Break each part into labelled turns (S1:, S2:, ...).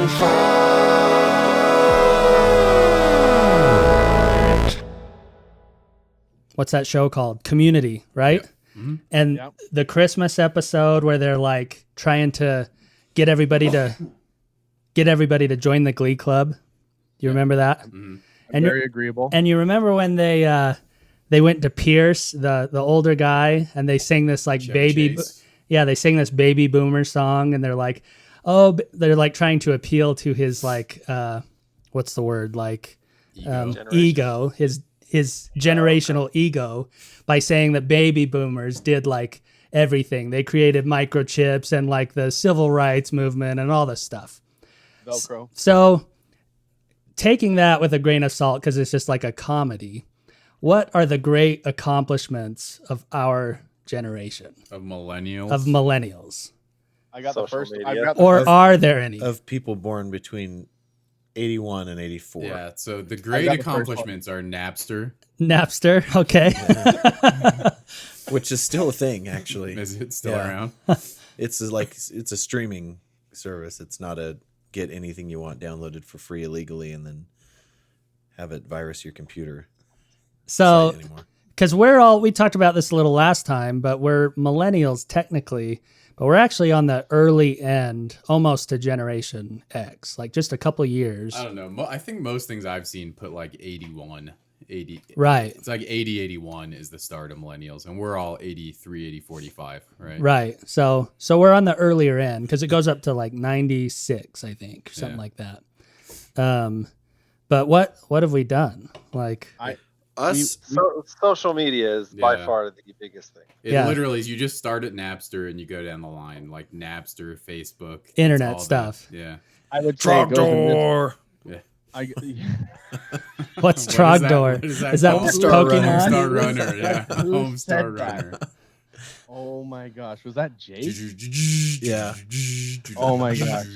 S1: Fight.
S2: What's that show called? Community, right?
S3: Yep. Mm-hmm.
S2: And the Christmas episode where they're like trying to get everybody to join the Glee Club. You remember that?
S3: Mm-hmm.
S4: And very agreeable.
S2: And you remember when they went to Pierce, the older guy, and they sang this like they sang this baby boomer song, and they're like, they're like trying to appeal to his like what's the word, like ego, his generational ego, by saying that baby boomers did like everything. They created microchips and like the civil rights movement and all this stuff.
S4: Velcro.
S2: So taking that with a grain of salt, because it's just like a comedy, what are the great accomplishments of our generation?
S3: Of millennials?
S2: Of millennials.
S4: I got
S1: Social
S4: the first.
S1: media.
S4: I've got
S2: Or are there any?
S5: Of people born between 81 and 84.
S3: Yeah, so the great accomplishments are Napster.
S2: Napster, okay.
S5: Which is still a thing, actually.
S3: Is it still around?
S5: It's a streaming service. It's not a get anything you want downloaded for free illegally and then have it virus your computer.
S2: So, because we talked about this a little last time, but we're millennials technically, but we're actually on the early end, almost to Generation X, like just a couple years.
S3: I don't know. I think most things I've seen put like 80.
S2: Right.
S3: It's like 81 is the start of millennials, and we're all 83, 45, right?
S2: Right. So we're on the earlier end because it goes up to like 96, I think, something like that. But what have we done? Like
S1: Social media is by far the biggest thing.
S3: It literally is. You just start at Napster and you go down the line, like Napster, Facebook,
S2: internet stuff.
S3: Yeah.
S4: I would say
S5: Trogdor.
S2: What's Trogdor?
S3: Is that
S2: Pokemon?
S3: Homestar Runner. Yeah. Homestar Runner.
S4: Oh my gosh, was that Jake?
S5: Yeah.
S4: Oh my gosh.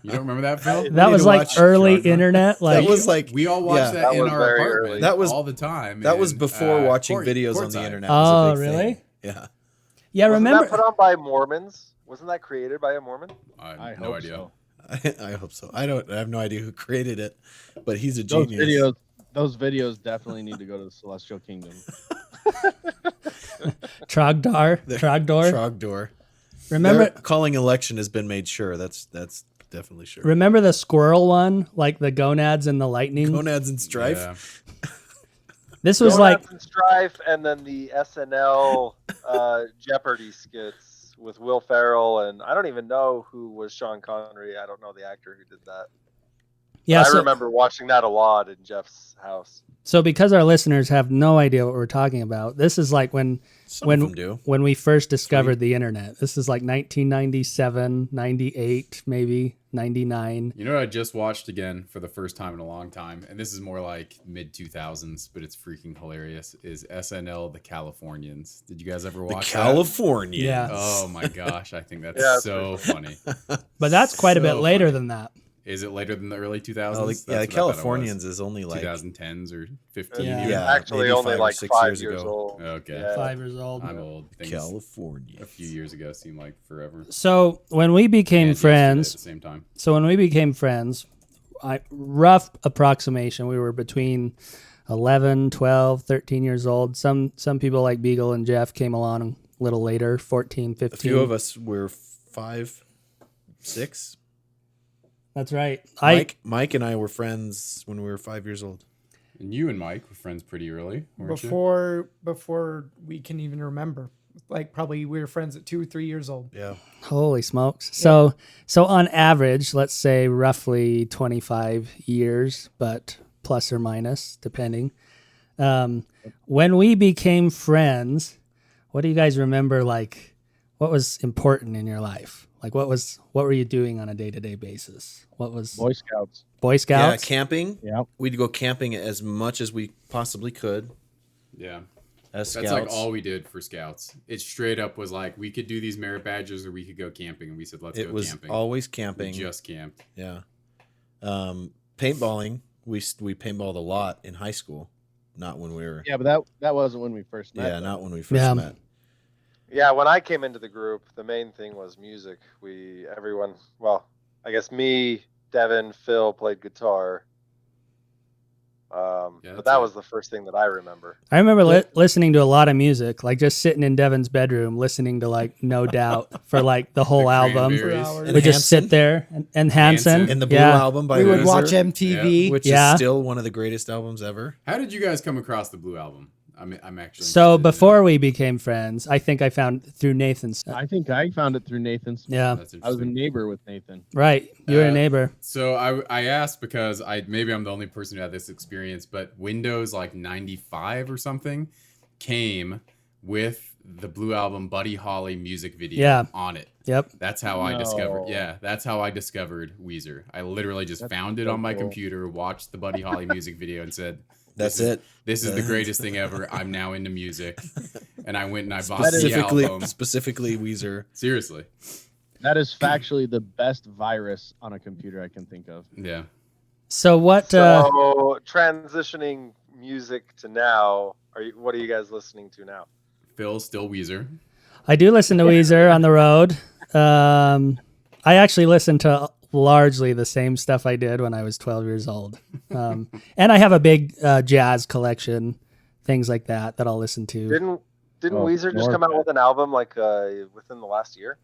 S3: You don't remember that, Phil?
S2: That was like early internet. Like
S5: that was like
S3: we all watched that in our apartment.
S5: That was
S3: all the time.
S5: That was before watching videos on the internet.
S2: Oh, really?
S5: Thing. Yeah.
S2: Yeah. Remember
S1: that put on by Mormons? Wasn't that created by a Mormon?
S3: I have no idea.
S4: So.
S5: I hope so. I have no idea who created it, but he's a genius.
S4: Those videos definitely need to go to the Celestial Kingdom.
S5: Trogdor.
S2: Remember,
S5: calling election has been made sure. That's definitely sure.
S2: Remember the squirrel one, like the gonads and the lightning.
S5: Gonads and strife.
S3: Yeah.
S2: This was
S1: Gonads
S2: like
S1: and strife, and then the SNL Jeopardy skits with Will Ferrell, and I don't even know who was Sean Connery. I don't know the actor who did that.
S2: Yeah,
S1: I remember watching that a lot in Jeff's house.
S2: So because our listeners have no idea what we're talking about, this is like when we first discovered the internet. This is like 1997, 98, maybe 99.
S3: You know what I just watched again for the first time in a long time, and this is more like mid 2000s, but it's freaking hilarious, is SNL The Californians. Did you guys ever watch
S5: The Californians?
S2: Yeah.
S3: Oh my gosh, I think that's so funny.
S2: But that's quite a bit later than that.
S3: Is it later than the early 2000s?
S5: Oh, the Californians is only like
S3: 2010s or 15.
S2: Yeah.
S1: Actually only like 5 years old.
S3: Okay.
S1: Yeah.
S2: 5 years old.
S3: I'm old.
S5: California.
S3: A few years ago seemed like forever.
S2: So when we became friends,
S3: at the same time.
S2: Rough approximation, we were between 11, 12, 13 years old. Some people like Beagle and Jeff came along a little later, 14, 15.
S5: A few of us were 5, 6.
S2: That's right.
S5: Mike and I were friends when we were 5 years old.
S3: And you and Mike were friends pretty early, weren't
S6: before we can even remember. Like probably we were friends at 2 or 3 years old.
S5: Yeah.
S2: Holy smokes. So on average, let's say roughly 25 years, but plus or minus, depending. When we became friends, what do you guys remember? Like, what was important in your life? Like, what were you doing on a day-to-day basis? What was
S4: Boy Scouts?
S2: Boy Scouts?
S5: Yeah, camping.
S4: Yeah.
S5: We'd go camping as much as we possibly could.
S3: Yeah.
S5: As
S3: That's
S5: scouts.
S3: like all we did for scouts. It straight up was like, we could do these merit badges or we could go camping. And we said, let's go camping.
S5: It was always camping.
S3: We just camped.
S5: Yeah. Paintballing. We paintballed a lot in high school. Not when we were.
S4: Yeah, but that wasn't when we first met.
S5: Yeah, not when we first met.
S1: Yeah, when I came into the group, the main thing was music. I guess me, Devin, Phil played guitar. But that was the first thing that I remember.
S2: I remember listening to a lot of music, like just sitting in Devin's bedroom listening to like No Doubt for like the whole album.
S3: Cranberries.
S2: We just sit there and Hanson
S5: And the Blue album by
S6: We would
S5: Weezer,
S6: watch MTV.
S5: which is still one of the greatest albums ever.
S3: How did you guys come across the Blue album? I'm actually
S2: So
S3: interested in
S2: before we became friends, I think I found through Nathan's.
S4: I think I found it through Nathan's.
S2: Yeah,
S3: That's
S4: I was a
S3: interesting.
S4: neighbor with Nathan.
S2: right. You were a neighbor.
S3: So I asked because maybe I'm the only person who had this experience, but Windows like 95 or something came with the Blue album Buddy Holly music video on it.
S2: Yep.
S3: That's how I discovered. Yeah, that's how I discovered Weezer. I literally just found it on my computer, watched the Buddy Holly music video, and said,
S5: That's it.
S3: This is the greatest thing ever. I'm now into music. And I went and I bought the album.
S5: Specifically Weezer.
S3: Seriously.
S4: That is factually the best virus on a computer I can think of.
S3: Yeah.
S2: So what?
S1: So transitioning music to now, what are you guys listening to now?
S3: Phil, still Weezer.
S2: I do listen to Weezer on the road. I actually listen to largely the same stuff I did when I was 12 years old. And I have a big jazz collection, things like that I'll listen to.
S1: Didn't Weezer just come out with an album like within the last year?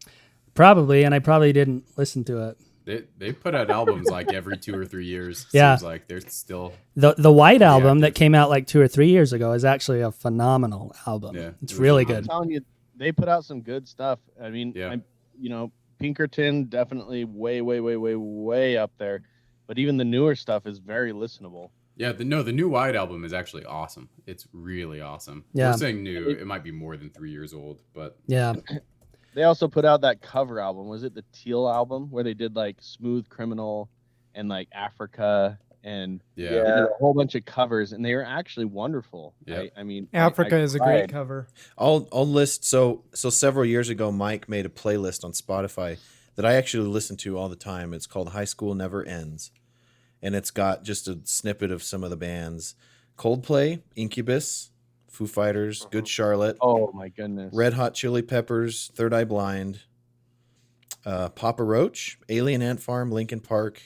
S2: Probably, and I probably didn't listen to it.
S3: They put out albums like every 2 or 3 years.
S2: Yeah.
S3: Seems like they're still
S2: The White album that came out like 2 or 3 years ago is actually a phenomenal album.
S3: Yeah,
S2: it's really
S4: I'm
S2: good.
S4: telling you, they put out some good stuff. I mean, Pinkerton definitely way up there, but even the newer stuff is very listenable.
S3: Yeah, the new White album is actually awesome. It's really awesome.
S2: Yeah.
S3: We're saying new. It might be more than 3 years old, but
S2: yeah.
S4: They also put out that cover album. Was it the Teal album where they did like Smooth Criminal and like Africa and they did a whole bunch of covers, and they were actually wonderful.
S3: Yeah.
S4: I mean,
S6: Africa is a great
S4: cried.
S6: cover.
S5: I'll list. So several years ago, Mike made a playlist on Spotify that I actually listen to all the time. It's called High School Never Ends, and it's got just a snippet of some of the bands: Coldplay, Incubus, Foo Fighters, Good Charlotte.
S4: Oh my goodness.
S5: Red Hot Chili Peppers, Third Eye Blind, Papa Roach, Alien Ant Farm, Linkin Park,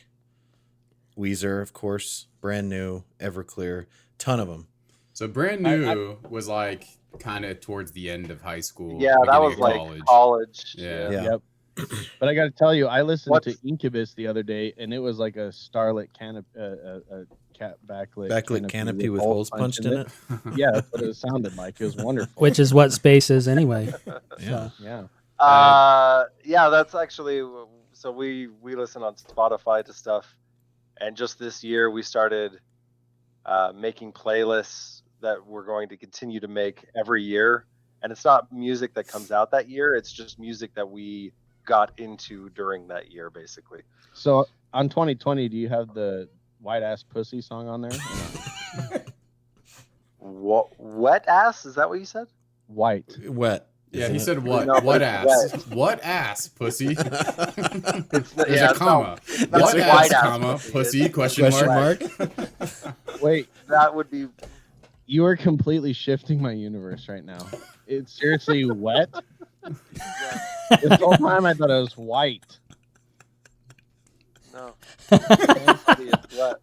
S5: Weezer, of course, Brand New, Everclear, ton of them.
S3: So Brand New was like kind of towards the end of high school.
S1: Yeah, that was like college.
S3: Yeah.
S4: Yep. But I got to tell you, I listened to Incubus the other day, and it was like a starlit canopy, backlit
S5: canopy with holes punched in it.
S4: Yeah, that's what it sounded like. It was wonderful.
S2: Which is what space is anyway.
S5: Yeah.
S4: Yeah.
S1: That's actually, so we listen on Spotify to stuff, and just this year we started making playlists that we're going to continue to make every year, and it's not music that comes out that year, it's just music that we got into during that year, basically.
S4: So on 2020, do you have the White Ass Pussy song on there?
S1: Wet ass? Is that what you said?
S4: White.
S5: Wet.
S3: Yeah, he said
S1: No,
S3: what? What
S1: it's
S3: ass?
S1: wet.
S3: What ass, pussy?
S1: It's
S3: There's a comma.
S1: That's
S3: What
S1: like
S3: ass,
S1: white ass
S3: comma,
S1: pussy.
S3: pussy, question mark?
S4: Wait,
S1: That would be.
S4: you are completely shifting my universe right now. It's seriously wet. This whole time I thought it was white.
S1: No. It's wet.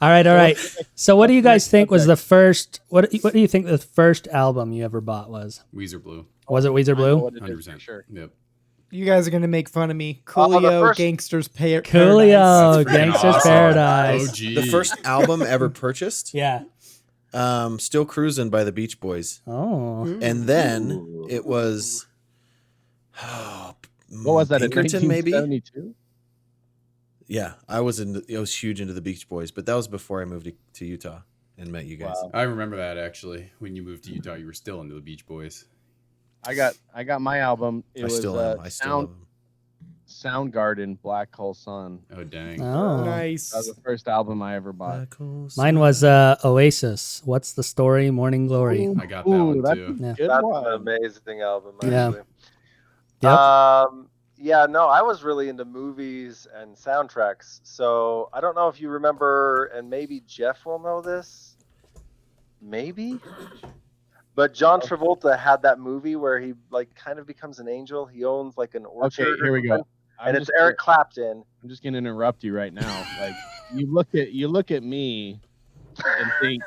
S2: All right. So what do you guys think was the first? What do you think the first album you ever bought was?
S3: Weezer Blue.
S2: Was it Weezer Blue?
S3: 100%.
S4: Sure.
S3: Yep.
S6: You guys are gonna make fun of me. Coolio, Gangsters Paradise.
S2: Coolio,
S3: That's freaking
S2: Gangsters
S3: awesome.
S2: Paradise.
S3: OG.
S5: The first album ever purchased,
S2: Yeah.
S5: Still Cruising by the Beach Boys.
S2: Oh.
S5: And then it was
S4: What was that?
S5: Pinkerton, maybe?
S4: 1972?
S5: Yeah, I was huge into the Beach Boys, but that was before I moved to Utah and met you guys.
S4: Wow.
S3: I remember that actually. When you moved to Utah, you were still into the Beach Boys.
S4: I got my album. It
S5: I
S4: was
S5: still am. I still love them.
S4: Soundgarden, Black Hole Sun.
S3: Oh dang.
S2: Oh.
S6: Nice.
S4: That was the first album I ever bought.
S2: Mine was Oasis. What's the story? Morning Glory.
S3: I got that one
S4: that's
S3: too.
S2: Yeah.
S4: Good
S1: That's
S4: one.
S1: an amazing album,
S2: Yeah.
S1: actually.
S2: Yep.
S1: Yeah, no, I was really into movies and soundtracks. So I don't know if you remember, and maybe Jeff will know this. Maybe. But John Travolta had that movie where he like kind of becomes an angel. He owns like an orchard.
S4: Okay, here we go.
S1: and it's Eric Clapton.
S4: I'm just gonna interrupt you right now. Like you look at me and think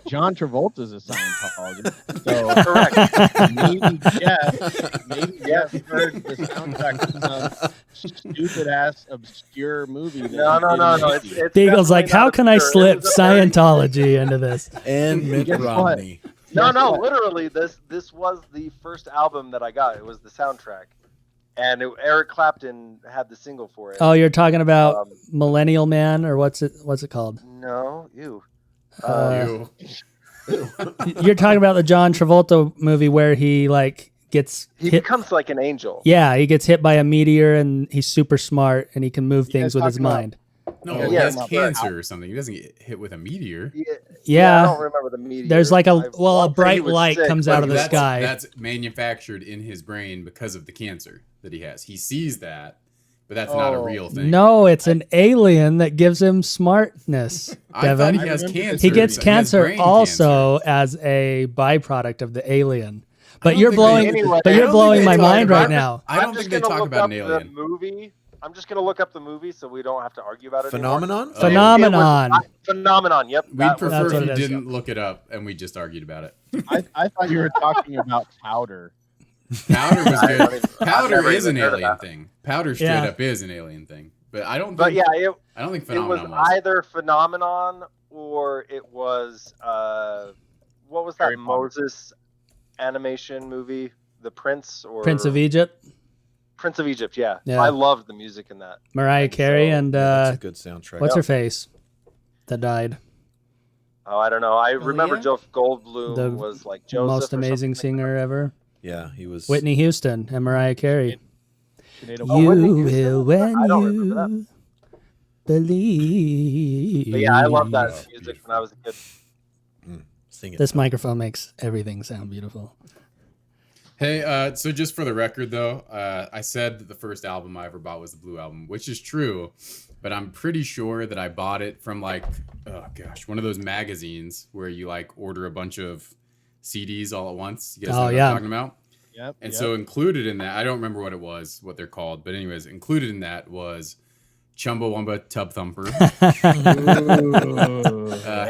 S4: John Travolta's a Scientologist. So
S1: Correct.
S4: Maybe Jeff heard the soundtrack to some stupid ass obscure movie.
S1: No. It's
S2: Beagle's like, how can I slip
S1: It
S2: Scientology into this?
S5: And Mitt Romney.
S1: No, literally, this was the first album that I got. It was the soundtrack, and Eric Clapton had the single for it.
S2: Oh, you're talking about Millennial Man, or what's it called?
S1: No, you.
S2: You're talking about the John Travolta movie where he like gets
S1: He
S2: hit.
S1: becomes like an angel.
S2: Yeah, he gets hit by a meteor and he's super smart and he can move things with his mind.
S3: No, he has cancer or something. He doesn't get hit with a meteor.
S2: Yeah.
S1: I don't remember the meteor.
S2: There's like a
S1: want to say he
S2: bright
S1: was
S2: light
S1: sick,
S2: comes
S1: but
S2: out of the sky.
S3: That's manufactured in his brain because of the cancer that he has. He sees that, but that's not a real thing.
S2: No, it's an alien that gives him smartness.
S3: I thought he has cancer.
S2: He gets cancer
S3: brain
S2: also
S3: cancer.
S2: as a byproduct of the alien. But you're blowing my mind right now.
S3: I don't think they talk about an alien.
S1: Movie. I'm just gonna look up the movie so we don't have to argue about it.
S5: Phenomenon?
S2: Phenomenon.
S1: Phenomenon. Yep.
S3: We'd prefer
S2: That's what
S3: if you
S2: it is.
S3: didn't look it up and we just argued about it.
S4: I thought you were talking about Powder.
S3: Powder was
S1: I've
S3: good.
S1: never
S3: Powder is an
S1: even heard of
S3: alien
S1: that.
S3: thing. Powder straight up is an alien thing. But I don't think.
S1: But yeah,
S3: I don't think
S1: it was
S3: Phenomenon was.
S1: either Phenomenon or it was what was that
S4: Harry Potter.
S1: Moses animation movie, The Prince or
S2: Prince of Egypt,
S1: Prince of Egypt. Yeah,
S2: Yeah.
S1: I loved the music in that.
S2: Mariah Carey, and
S5: That's a good soundtrack.
S2: what's her face that died?
S1: Oh, I don't know. I remember
S6: Aaliyah?
S1: Jeff Goldblum
S2: The
S1: was like Joseph.
S2: Most
S1: or
S2: amazing
S1: something.
S2: singer ever.
S5: Yeah, he was.
S2: Whitney Houston and Mariah Carey.
S1: Oh, Whitney
S2: You
S1: Houston?
S2: will when
S1: I don't remember that.
S2: you believe.
S1: But yeah, I loved that music
S3: beautiful.
S1: when I was a kid.
S5: Sing it.
S2: This microphone makes everything sound beautiful.
S3: Hey, so just for the record, though, I said that the first album I ever bought was the Blue Album, which is true, but I'm pretty sure that I bought it from like, oh gosh, one of those magazines where you like order a bunch of CDs all at once. You guys know what I'm talking about?
S4: Yep.
S3: And so included in that, I don't remember what they're called, but anyways, included in that was Chumbawamba Tub Thumper,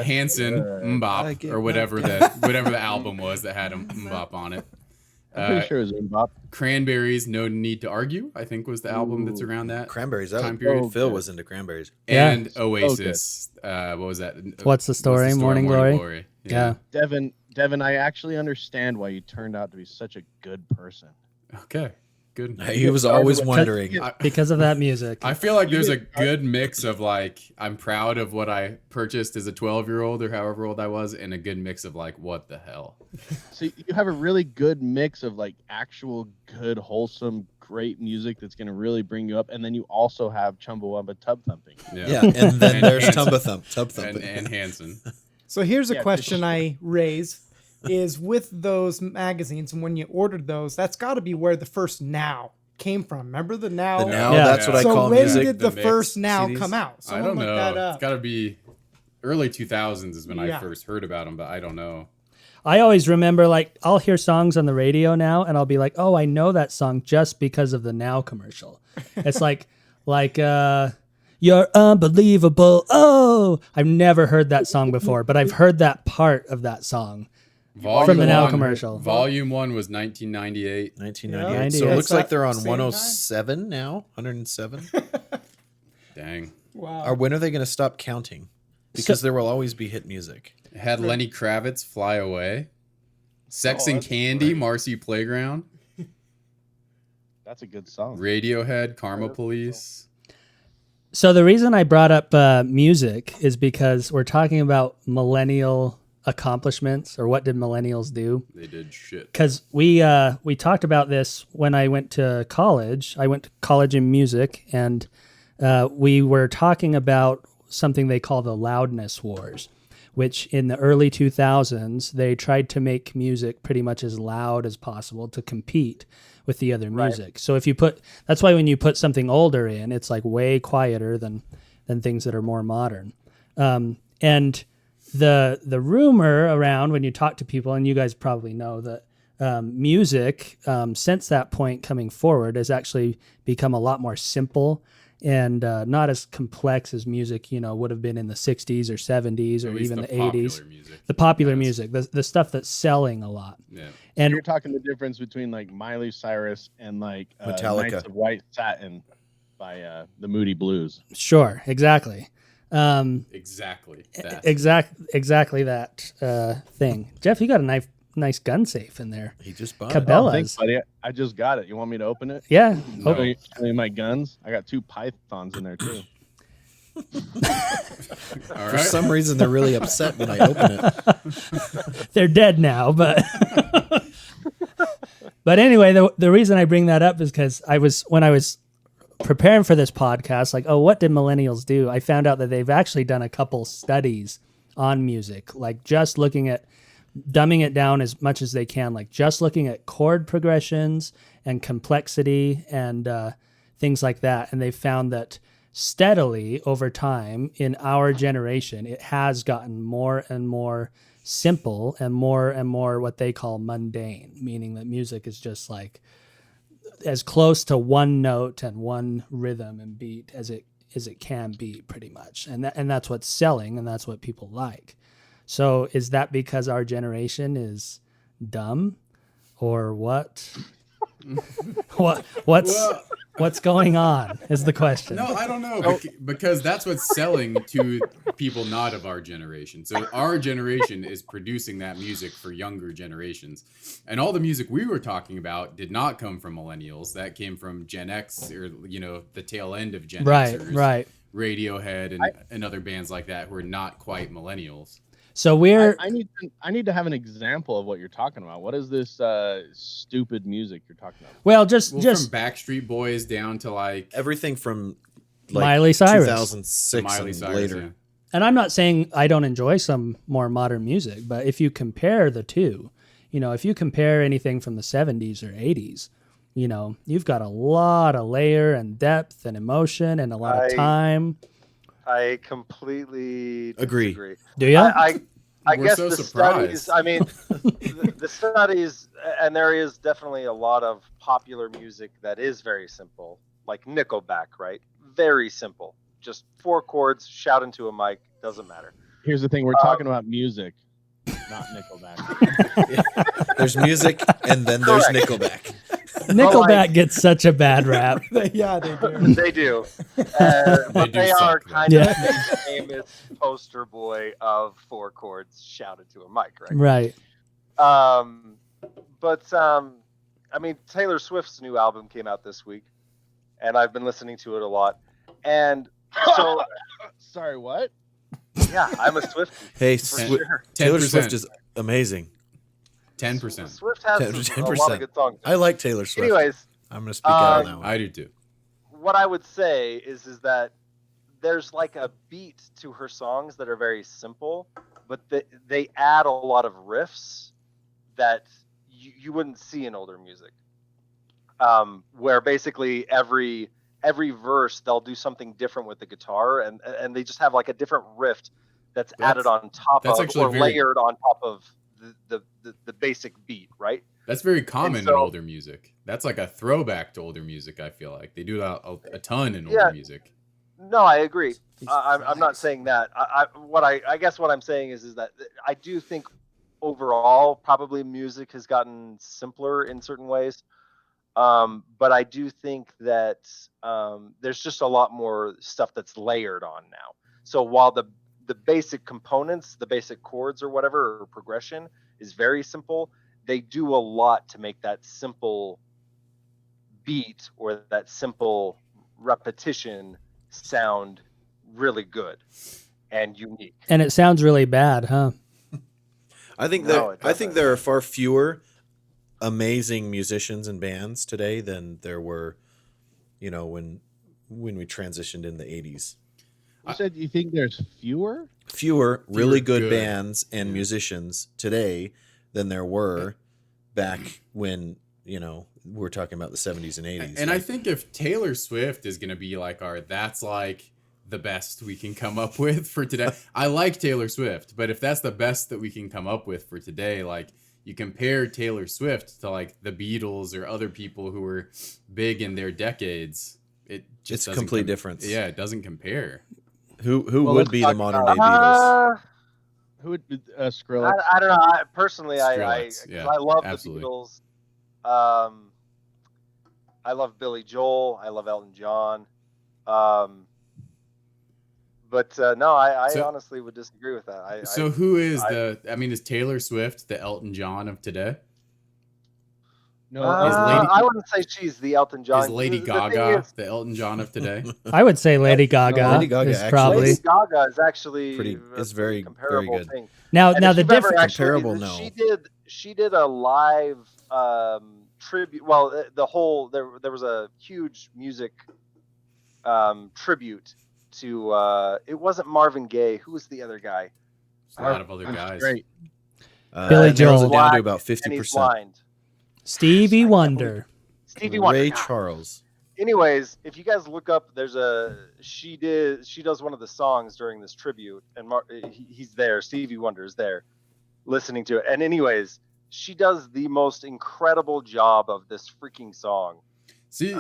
S3: Hanson Mbop, or whatever the album was that had Mbop on it.
S4: I'm pretty sure it was Mbop.
S3: Cranberries, No Need to Argue, I think was the album that's around that
S5: Cranberries.
S3: time period.
S5: Phil was into cranberries.
S3: And Oasis. What was that?
S2: What's the story? Morning Glory? Yeah.
S4: Devin, I actually understand why you turned out to be such a good person.
S3: Okay. Good.
S5: He was always wondering.
S2: Because of that music.
S3: I feel like there's a good mix of like, I'm proud of what I purchased as a 12-year-old or however old I was, and a good mix of like, what the hell?
S4: So you have a really good mix of like actual good, wholesome, great music that's going to really bring you up. And then you also have Chumbawamba Tub Thumping.
S5: Yeah. And then there's
S3: Hanson.
S5: Tub Thumping.
S3: And Hanson.
S6: So here's a question I raise. Is with those magazines, and when you ordered those, that's got to be where the first Now came from. Remember the Now?
S5: The Now,
S2: Yeah.
S5: that's what I
S6: So
S5: call
S6: when
S5: music.
S6: did the
S3: mix
S6: first Now
S5: CDs?
S6: come out?
S3: I
S6: Someone
S3: don't
S6: look
S3: know.
S6: that
S3: It's
S6: up.
S3: got to be early 2000s is when I
S6: Yeah.
S3: first heard about them, but I don't know.
S2: I always remember, like, I'll hear songs on the radio now, and I'll be like, oh, I know that song just because of the Now commercial. It's like, you're unbelievable. Oh, I've never heard that song before, but I've heard that part of that song. From the Now commercial.
S3: Volume 1 was 1998.
S5: 1998.
S2: Yeah.
S5: So it looks
S6: Is
S5: like they're
S6: that
S5: on
S6: same
S5: 107 now. 107.
S3: Dang.
S6: Wow.
S5: Or when are they going to stop counting? Because there will always be hit music.
S3: It had Lenny Kravitz, Fly Away. Sex and Candy, Marcy Playground.
S4: That's a good song.
S3: Radiohead, Karma Police.
S2: So the reason I brought up music is because we're talking about millennial accomplishments, or what did millennials do?
S3: They did shit.
S2: Because we talked about this when I went to college. I went to college in music, and we were talking about something they call the loudness wars, which in the early 2000s, they tried to make music pretty much as loud as possible to compete with the other music. So if you that's why when you put something older in, it's like way quieter than things that are more modern. And the rumor around when you talk to people, and you guys probably know that music since that point coming forward has actually become a lot more simple and not as complex as music, would have been in the 60s or 70s or even the 80s. The popular music, the stuff that's selling a lot.
S3: Yeah.
S4: And you're talking the difference between like Miley Cyrus and like
S5: Metallica.
S4: Knights of White Satin by the Moody Blues.
S2: Sure, exactly.
S3: Exactly
S2: that thing. Jeff, you got a nice gun safe in there.
S5: He just bought
S2: Cabela's.
S4: Oh, thanks, buddy. I just got it. You want me to open it?
S2: Yeah.
S3: No.
S4: Show you my guns. I got 2 pythons in there too.
S3: All
S5: For
S3: right.
S5: some reason, they're really upset when I open it.
S2: They're dead now, but but anyway, the reason I bring that up is because when I was preparing for this podcast, like, oh, what did millennials do? I found out that they've actually done a couple studies on music, like just looking at dumbing it down as much as they can, like just looking at chord progressions and complexity and things like that. And they found that steadily over time in our generation, it has gotten more and more simple and more what they call mundane, meaning that music is just like as close to one note and one rhythm and beat as it can be, pretty much. And that's what's selling, and that's what people like. So is that because our generation is dumb, or what? What's going on is the question.
S3: No, I don't know, because that's what's selling to people not of our generation. So our generation is producing that music for younger generations. And all the music we were talking about did not come from millennials. That came from Gen X, or the tail end of Gen Xers.
S2: Right.
S3: Radiohead and other bands like that who are not quite millennials.
S2: So
S4: I need to have an example of what you're talking about. What is this stupid music you're talking about?
S2: Well, just
S3: from Backstreet Boys down to like
S5: everything from like
S2: Miley Cyrus,
S5: 2006
S3: Miley
S5: and
S3: Cyrus,
S5: later.
S3: yeah.
S2: And I'm not saying I don't enjoy some more modern music, but if you compare the two, if you compare anything from the 70s or 80s, you've got a lot of layer and depth and emotion and a lot of time.
S1: I completely
S5: agree.
S1: disagree.
S2: Do you?
S1: I guess
S3: so
S1: the
S3: surprised.
S1: studies. I mean, the studies, and there is definitely a lot of popular music that is very simple, like Nickelback, right? Very simple, just 4 chords, shout into a mic, doesn't matter.
S4: Here's the thing: we're talking about music, not Nickelback.
S5: There's music, and then there's
S1: Correct.
S5: Nickelback.
S2: Nickelback gets such a bad rap.
S6: Yeah, they do.
S1: They do. But they are kind of the famous poster boy of 4 chords shouted to a mic, right?
S2: Right.
S1: I mean, Taylor Swift's new album came out this week, and I've been listening to it a lot. And so,
S4: sorry, what?
S1: Yeah, I'm a Swiftie.
S5: Hey,
S1: sure.
S5: Taylor Swift is amazing.
S3: 10%.
S1: Swift has
S5: 10%.
S1: a lot of good songs.
S5: I like Taylor Swift.
S1: Anyways,
S5: I'm going to speak out on that one.
S3: I do too.
S1: What I would say is that there's like a beat to her songs that are very simple, but they add a lot of riffs that you wouldn't see in older music. Where basically every verse they'll do something different with the guitar, and they just have like a different riff that's added on top of or layered on top of the basic beat, right?
S3: That's very common in older music. That's like a throwback to older music. I feel like they do that a ton in older music.
S1: No, I agree. I'm not saying that. I guess what I'm saying is that I do think overall probably music has gotten simpler in certain ways, but I do think that there's just a lot more stuff that's layered on now. So while the basic components, the basic chords or whatever, or progression is very simple, they do a lot to make that simple beat or that simple repetition sound really good and unique.
S2: And it sounds really bad, huh?
S5: I think there are far fewer amazing musicians and bands today than there were, when we transitioned in the 80s.
S4: You said you think there's fewer
S5: really good bands and musicians today than there were back when, we're talking about the 70s and 80s.
S3: And I think if Taylor Swift is going to be like that's like the best we can come up with for today. I like Taylor Swift, but if that's the best that we can come up with for today, like you compare Taylor Swift to like the Beatles or other people who were big in their decades, it's
S5: complete difference.
S3: Yeah, it doesn't compare.
S5: Who would be the modern day Beatles?
S4: Who would be Skrillex?
S1: I don't know. Personally,
S3: Skrillex,
S1: I love
S3: absolutely.
S1: the Beatles. I love Billy Joel. I love Elton John. But no, I honestly would disagree with that.
S3: Who is is Taylor Swift the Elton John of today?
S4: No,
S1: I wouldn't say she's the Elton John.
S3: Is Lady Gaga the Elton John of today?
S2: I would say Lady Gaga.
S5: Lady Gaga
S2: is probably.
S1: Lady Gaga is actually
S5: very
S1: comparable
S5: very good.
S1: thing.
S2: Now the difference.
S5: Comparable, no.
S1: She did a live tribute. Well, there was a huge music tribute to. It wasn't Marvin Gaye. Who was the other guy?
S3: A lot of other guys.
S4: Great.
S2: Billy Joel.
S5: Narrows it down to about 50%.
S2: Stevie Wonder.
S5: Ray Charles.
S1: Anyways, if you guys look up, she does one of the songs during this tribute, and he's there. Stevie Wonder is there, listening to it. And anyways, she does the most incredible job of this freaking song.
S3: See,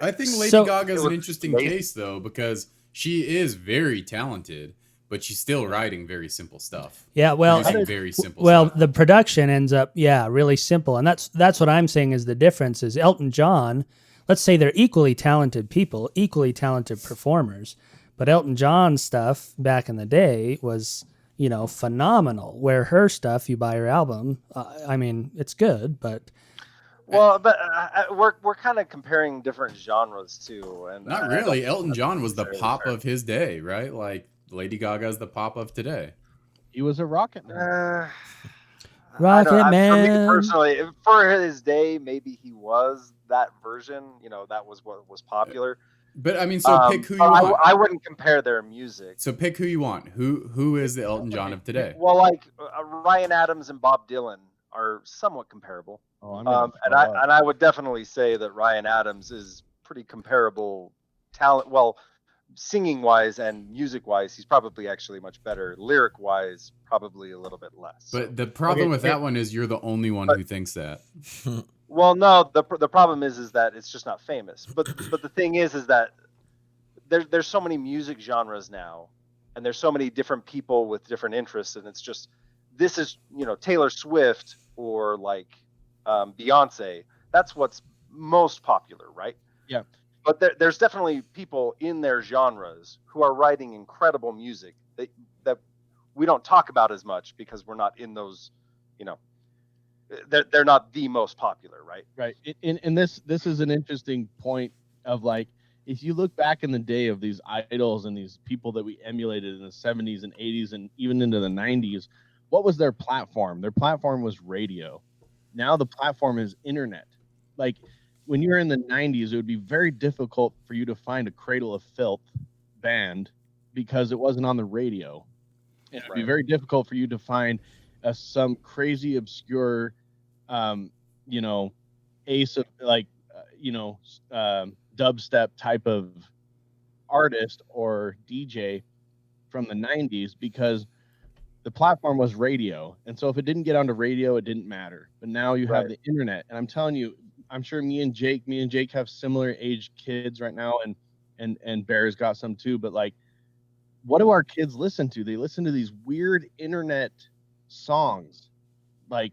S3: I think Lady Gaga is an interesting case though, because she is very talented, but she's still writing very simple stuff.
S2: Yeah, well,
S3: very simple. Stuff.
S2: The production ends up, really simple, and that's what I'm saying is the difference. Is Elton John? Let's say they're equally talented people, equally talented performers, but Elton John's stuff back in the day was, phenomenal. Where her stuff, you buy her album, it's good, but.
S1: Well, but we're kind of comparing different genres too, and
S3: not really. Elton John was the pop of his day, right? Like. Lady Gaga is the pop of today.
S4: He was a rocket man.
S2: Rocket Man.
S1: For me personally, for his day, maybe he was that version. That was what was popular.
S3: But pick who you want.
S1: I wouldn't compare their music.
S3: So pick who you want. Who is the Elton John of today?
S1: Well, like Ryan Adams and Bob Dylan are somewhat comparable. And I would definitely say that Ryan Adams is pretty comparable talent. Well. Singing wise and music wise, he's probably actually much better. Lyric wise, probably a little bit less.
S3: But the problem with that one is you're the only one who thinks that.
S1: Well, no, the problem is that it's just not famous. But the thing is that there's so many music genres now, and there's so many different people with different interests, and it's just this is Taylor Swift or like Beyonce. That's what's most popular, right?
S4: Yeah.
S1: But there's definitely people in their genres who are writing incredible music that we don't talk about as much because we're not in those, they're not the most popular, right?
S4: Right. And this is an interesting point of like, if you look back in the day of these idols and these people that we emulated in the 70s and 80s and even into the 90s, what was their platform? Their platform was radio. Now the platform is internet. Like, when you're in the 90s, it would be very difficult for you to find a Cradle of Filth band because it wasn't on the radio. It would be very difficult for you to find some crazy, obscure, ace of dubstep type of artist or DJ from the 90s because the platform was radio. And so if it didn't get onto radio, it didn't matter. But now you have the internet. And I'm telling you, I'm sure me and Jake have similar age kids right now, and Bear's got some too. But like, what do our kids listen to? They listen to these weird internet songs. Like,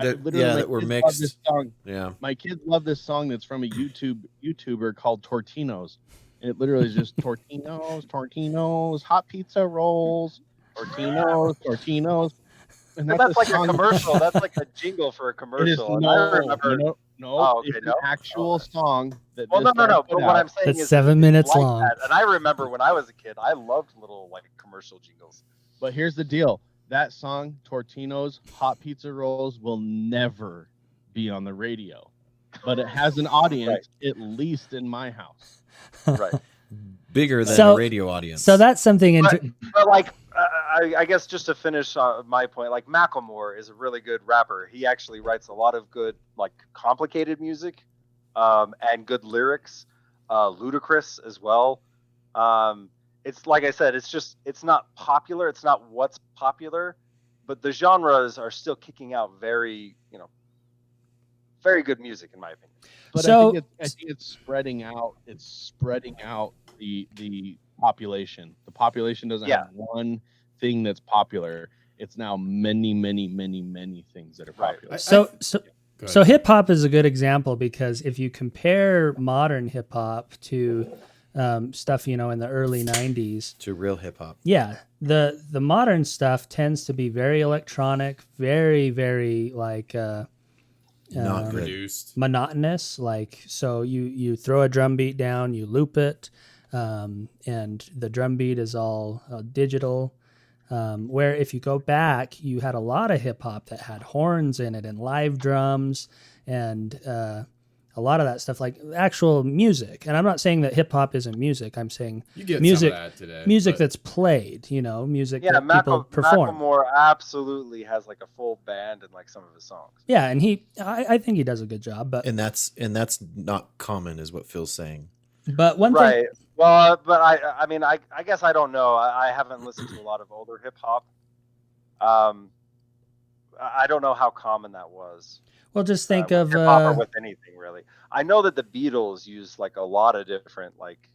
S5: that were mixed.
S4: This song.
S5: Yeah,
S4: my kids love this song that's from a YouTuber called Tortinos, and it literally is just Tortinos, hot pizza rolls, Tortinos. And
S1: that's like a commercial. That's like a jingle for a commercial.
S4: It's an actual song.
S1: No. But what I'm saying is
S2: 7 minutes long.
S1: That. And I remember when I was a kid, I loved little like commercial jingles.
S4: But here's the deal: that song, Tortinos, hot pizza rolls, will never be on the radio, but it has an audience, at least in my house.
S1: Right.
S5: Bigger than a radio audience.
S2: So that's something.
S1: But like. I guess just to finish my point, like Macklemore is a really good rapper. He actually writes a lot of good, like complicated music, and good lyrics. Ludacris as well. It's like I said, it's not popular. It's not what's popular, but the genres are still kicking out very very good music in my opinion.
S4: But
S2: So-
S4: I think it's spreading out. It's spreading out the population. The population doesn't
S1: Yeah.
S4: have one thing that's popular. It's now many things that are
S1: Right.
S4: popular.
S2: So
S3: Go
S2: so
S3: ahead.
S2: hip hop is a good example because if you compare modern hip hop to stuff in the early 90s,
S5: To real hip hop.
S2: yeah, the modern stuff tends to be very electronic, very like
S5: Not good.
S3: Produced.
S2: monotonous. Like, so you throw a drum beat down, you loop it, and the drum beat is all digital. Where if you go back, you had a lot of hip hop that had horns in it and live drums and a lot of that stuff, like actual music. And I'm not saying that hip hop isn't music. I'm saying
S3: You get
S2: music,
S3: some of that today.
S2: music
S3: but
S2: that's played. Music
S1: Yeah,
S2: that people perform.
S1: Macklemore absolutely has like a full band in like some of his songs.
S2: Yeah, and I think he does a good job. But
S5: And that's not common, is what Phil's saying.
S2: one thing,
S1: Right. Well, but I mean, I guess I don't know. I haven't listened to a lot of older hip hop. I don't know how common that was.
S2: well, just think
S1: With
S2: of
S1: hip hop or with anything really. I know that the Beatles used like a lot of different like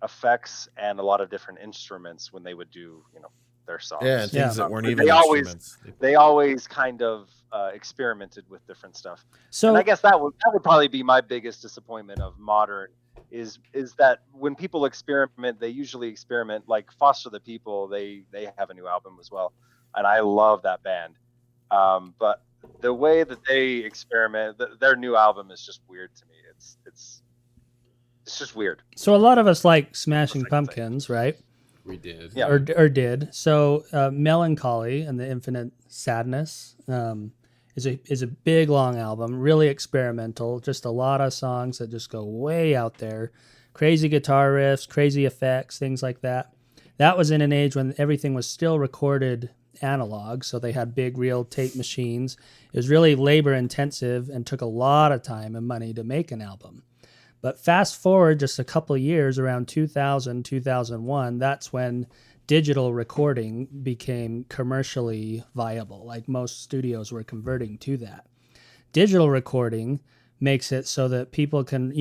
S1: effects and a lot of different instruments when they would do their songs.
S5: Yeah, and things
S2: Yeah.
S5: that weren't
S1: They
S5: even
S1: always-
S5: instruments.
S1: They always kind of experimented with different stuff.
S2: so
S1: And I guess that would probably be my biggest disappointment of modern is that when people experiment, they usually experiment like Foster the People. They have a new album as well, and I love that band. But the way that they experiment, their new album is just weird to me. It's just weird.
S2: So a lot of us like Smashing
S1: That's what I can say.
S2: Pumpkins, right?
S3: we did.
S1: Yeah.
S2: Or did. So Melancholy and the Infinite Sadness is a big long album, really experimental. Just a lot of songs that just go way out there, crazy guitar riffs, crazy effects, things like that. That was in an age when everything was still recorded analog, so they had big reel tape machines. It was really labor intensive and took a lot of time and money to make an album. But fast forward just a couple of years, around 2000, 2001, that's when digital recording became commercially viable. Like most studios were converting to that. Digital recording makes it so that people can,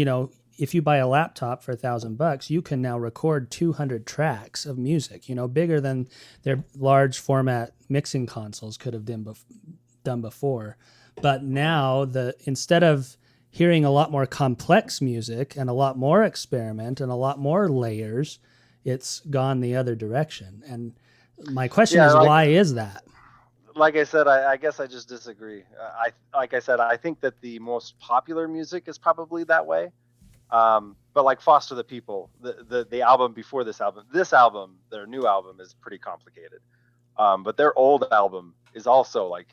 S2: if you buy a laptop for $1,000, you can now record 200 tracks of music, bigger than their large format mixing consoles could have done before. But now instead of hearing a lot more complex music and a lot more experiment and a lot more layers, it's gone the other direction. And my question is, why is that?
S1: Like I said, I guess I just disagree. Like I said, I think that the most popular music is probably that way. But like Foster the People, the album before this album, their new album is pretty complicated. But their old album is also like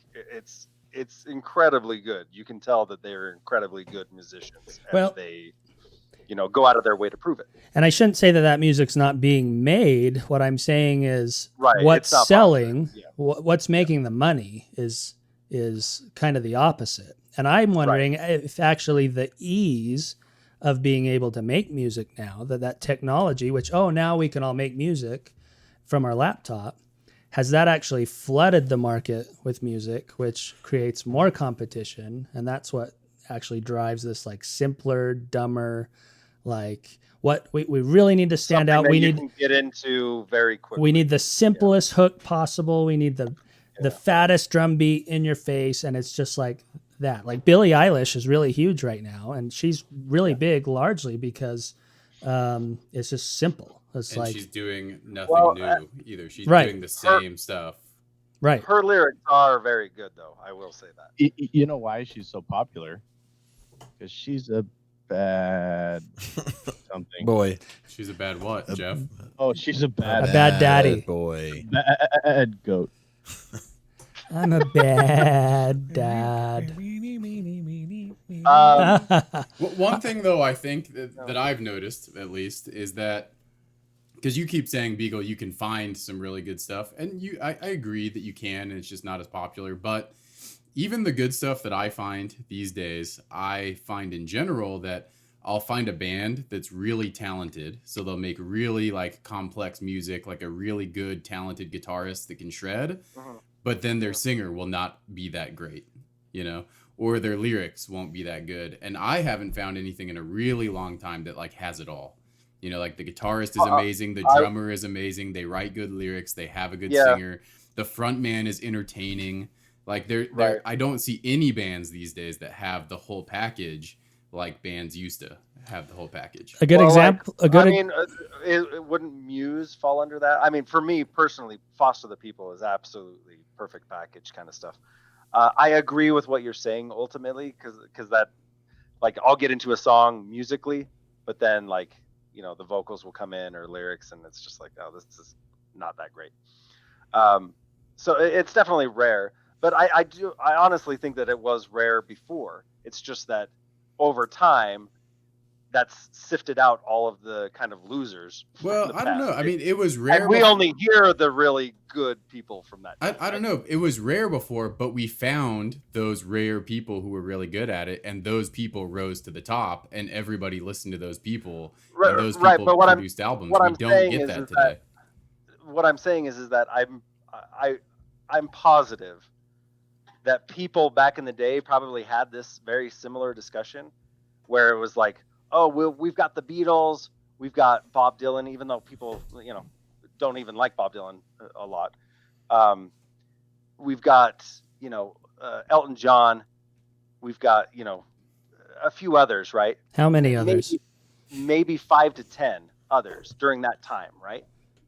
S1: it's incredibly good. You can tell that they're incredibly good musicians. And
S2: Well,
S1: they go out of their way to prove it.
S2: and I shouldn't say that music's not being made. What I'm saying is
S1: Right,
S2: what's
S1: it's not
S2: selling,
S1: popular.
S2: what's making the money is kind of the opposite. And I'm wondering if actually the ease of being able to make music now, that technology, which, now we can all make music from our laptop, has that actually flooded the market with music, which creates more competition. And that's what actually drives this like simpler, dumber, like what we really need to stand
S1: Something
S2: out.
S1: that
S2: We
S1: you
S2: need
S1: can get into very quickly.
S2: we need the simplest hook possible. We need the fattest drum beat in your face. And it's just like that. Like Billie Eilish is really huge right now. And she's really big largely because it's just simple. It's
S3: And
S2: like,
S3: she's doing nothing new either. She's
S2: Right.
S3: doing the same stuff.
S2: right.
S1: Her lyrics are very good, though. I will say that.
S4: You know why she's so popular? Because she's a bad something.
S5: Boy.
S3: She's a bad what, Jeff?
S4: Oh, she's a bad,
S2: A bad daddy.
S5: Boy.
S4: bad goat.
S2: I'm a bad dad.
S3: One thing, though, I think that I've noticed, at least, is that because you keep saying, Beagle, you can find some really good stuff. And I agree that you can, and it's just not as popular. But even the good stuff that I find these days, I find in general that I'll find a band that's really talented, so they'll make really like complex music, like a really good talented guitarist that can shred, but then their singer will not be that great, you know, or their lyrics won't be that good. And I haven't found anything in a really long time that like has it all. You know, like the guitarist is amazing, the drummer is amazing, they write good lyrics, they have a good singer, the front man is entertaining. Like I don't see any bands these days that have the whole package like bands used to have the whole package.
S2: A good example.
S1: Wouldn't Muse fall under that? I mean, for me personally, Foster the People is absolutely perfect package kind of stuff. I agree with what you're saying ultimately, because that, like, I'll get into a song musically, but then like, you know, the vocals will come in or lyrics, and it's just like, oh, this is not that great. So it's definitely rare, but I honestly think that it was rare before. It's just that over time, that's sifted out all of the kind of losers.
S3: Well, I don't know. I mean, it was rare.
S1: And we only hear the really good people from that time,
S3: I don't know. It was rare before, but we found those rare people who were really good at it, and those people rose to the top, and everybody listened to those people, and those people produced albums. We don't get that today.
S1: What I'm saying is that I'm positive that people back in the day probably had this very similar discussion where it was like, oh, we've got the Beatles, we've got Bob Dylan, even though people, you know, don't even like Bob Dylan a lot. We've got, you know, Elton John, we've got, you know, a few others, right?
S2: How many others?
S1: Maybe 5 to 10 others during that time, right?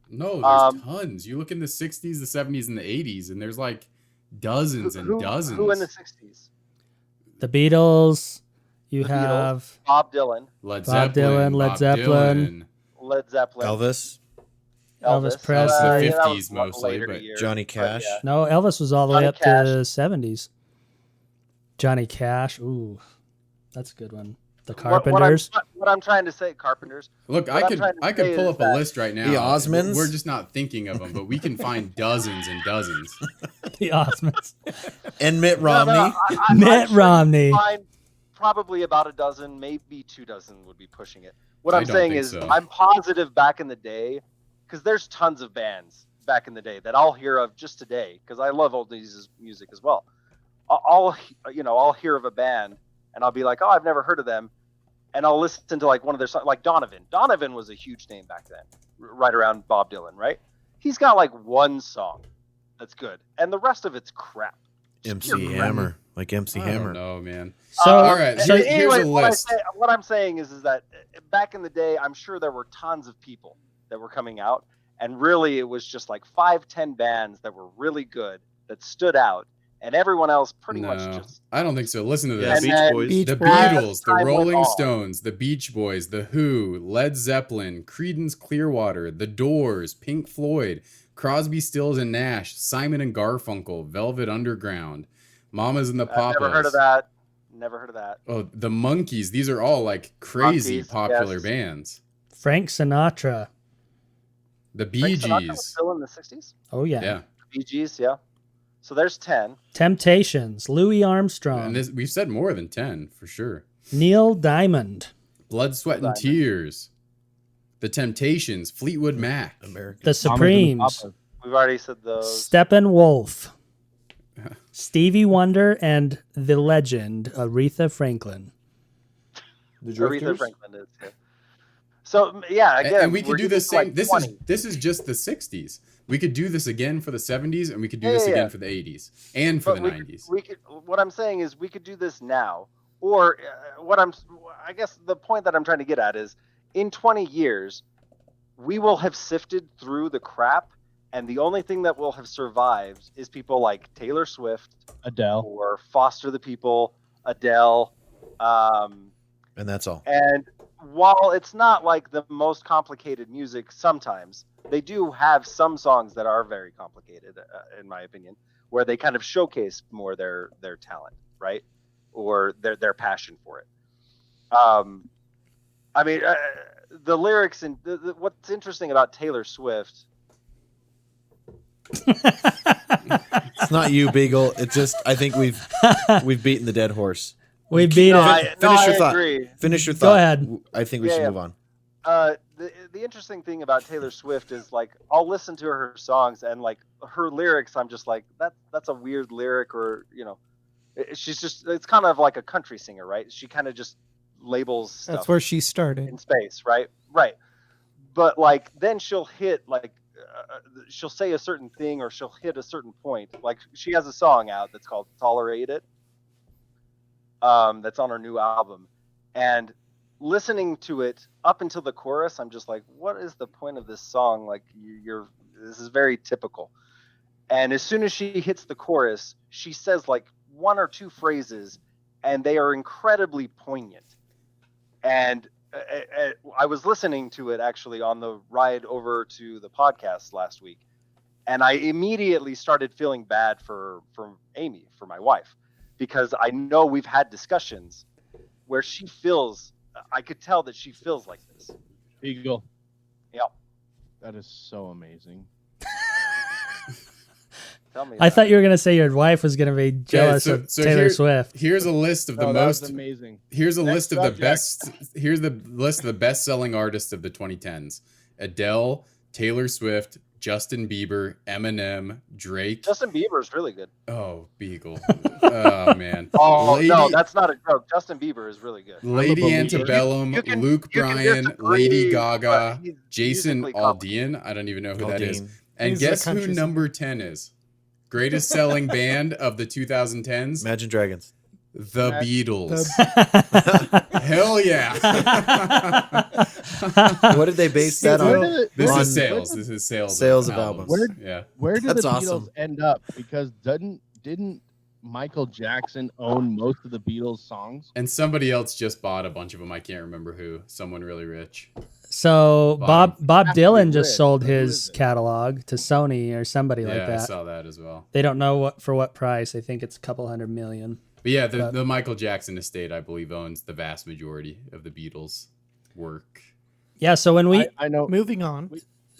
S3: No, there's tons. You look in the 60s, the 70s, and the 80s, and there's like dozens and dozens.
S1: Who in the 60s?
S2: The Beatles. You have
S1: Beatles, Bob Dylan,
S3: Led Zeppelin,
S2: Elvis Presley,
S3: the 50s mostly, but
S5: Johnny Cash.
S1: Yeah.
S2: No, Elvis was all the way up
S1: Cash.
S2: to the 70s. Johnny Cash. Ooh, that's a good one. The Carpenters.
S1: What I'm trying to say, Carpenters.
S3: Look, I could pull up a list right now.
S5: The Osmonds.
S3: We're just not thinking of them, but we can find dozens and dozens.
S2: The Osmonds.
S5: And Mitt Romney.
S2: Mitt Romney.
S1: Find probably about a dozen, maybe 2 dozen would be pushing it. What I'm saying is, I'm positive back in the day, because there's tons of bands back in the day that I'll hear of just today, because I love oldies music as well. I'll hear of a band and I'll be like, oh, I've never heard of them, and I'll listen to like one of their songs, like Donovan. Donovan was a huge name back then, right around Bob Dylan, right? He's got like one song that's good, and the rest of it's crap.
S5: MC Hammer, like MC Hammer.
S3: No, man.
S2: So,
S3: all right, here's a list.
S1: What I'm saying is that back in the day, I'm sure there were tons of people that were coming out, and really it was just like 5-10 bands that were really good that stood out, and everyone else pretty much just.
S3: I don't think so. Listen to this:
S5: The
S3: Beatles, the Rolling Stones, the Beach Boys, the Who, Led Zeppelin, Creedence Clearwater, the Doors, Pink Floyd, Crosby, Stills and Nash, Simon and Garfunkel, Velvet Underground, Mamas and the Papas.
S1: Never heard of that.
S3: Oh, the Monkees. These are all like crazy popular bands.
S2: Frank Sinatra.
S3: The Bee Gees.
S1: Sinatra was still in the 60s?
S2: Oh, yeah.
S3: Yeah.
S1: Bee Gees, yeah. So there's 10.
S2: Temptations. Louis Armstrong.
S3: And we've said more than 10 for sure.
S2: Neil Diamond.
S3: Blood, Sweat, and Tears. The Temptations, Fleetwood Mac,
S2: The Supremes,
S1: we've already said those.
S2: Steppenwolf, Stevie Wonder, and the legend Aretha Franklin.
S1: Aretha Franklin is. Yeah. So yeah, again,
S3: and we could do the same.
S1: Like
S3: this is just the 60s. We could do this again for the 70s, and we could do this again for the 80s and for the 90s.
S1: What I'm saying is we could do this now, or I guess the point that I'm trying to get at is, in 20 years, we will have sifted through the crap, and the only thing that will have survived is people like Taylor Swift,
S4: Adele,
S1: or Foster the People, Adele.
S5: And that's all.
S1: And while it's not like the most complicated music, sometimes they do have some songs that are very complicated, in my opinion, where they kind of showcase more their talent, right? Or their passion for it. I mean, the lyrics and what's interesting about Taylor Swift.
S5: It's not you, Beagle. It's just I think we've beaten the dead horse.
S2: We beat it.
S5: Finish your thought.
S1: Agree.
S5: Finish your thought.
S2: Go ahead.
S5: I think we should move on.
S1: The interesting thing about Taylor Swift is like I'll listen to her songs and like her lyrics, I'm just like that's a weird lyric, or it's kind of like a country singer, right? She kind of just labels stuff.
S6: That's where she started
S1: in space, right? But like then she'll hit like she'll say a certain thing or she'll hit a certain point. Like she has a song out that's called Tolerate It. That's on her new album, and listening to it up until the chorus, I'm just like, what is the point of this song? Like this is very typical. And as soon as she hits the chorus, she says like one or two phrases, and they are incredibly poignant. And I was listening to it actually on the ride over to the podcast last week, and I immediately started feeling bad for Amy, for my wife, because I know we've had discussions where I could tell that she feels like this.
S4: Eagle.
S1: Yeah.
S4: That is so amazing.
S1: Tell me.
S2: I thought you were gonna say your wife was gonna be jealous of Taylor Swift.
S3: Here's a list of the most
S4: amazing.
S3: Here's a list of the
S4: subject.
S3: best. Here's the list of the best-selling artists of the 2010s: Adele, Taylor Swift, Justin Bieber, Eminem, Drake.
S1: Justin Bieber is really good.
S3: Oh, Beagle. Oh man.
S1: Oh no, that's not a joke. Justin Bieber is really good.
S3: Lady Antebellum, Luke Bryan, Lady Gaga,
S1: he's
S3: Jason
S1: musically competent.
S3: Aldean. I don't even know who that is.
S5: Aldean.
S3: And
S6: He's a
S3: guess who
S6: country singer.
S3: number 10 is? Greatest selling band of the 2010s?
S5: Imagine Dragons.
S3: The Beatles. Hell yeah.
S5: What did they base that on?
S3: This
S5: On
S3: is sales. This is sales.
S5: Sales
S3: of
S5: of
S3: albums.
S5: albums.
S3: Yeah.
S4: Where did
S5: That's
S4: the Beatles
S5: awesome.
S4: end up? Because didn't Michael Jackson own most of the Beatles songs?
S3: And somebody else just bought a bunch of them. I can't remember who. Someone really rich.
S2: So Bob
S4: Have to be
S2: Dylan just
S4: rich.
S2: sold
S4: Who is
S2: his
S4: it?
S2: catalog to Sony or somebody like
S3: Yeah, I
S2: that.
S3: saw that as well.
S2: They don't know for what price. I think it's a couple $100 million.
S3: But yeah, the Michael Jackson estate, I believe, owns the vast majority of the Beatles' work.
S2: Yeah. So when we
S4: I know.
S6: Moving on.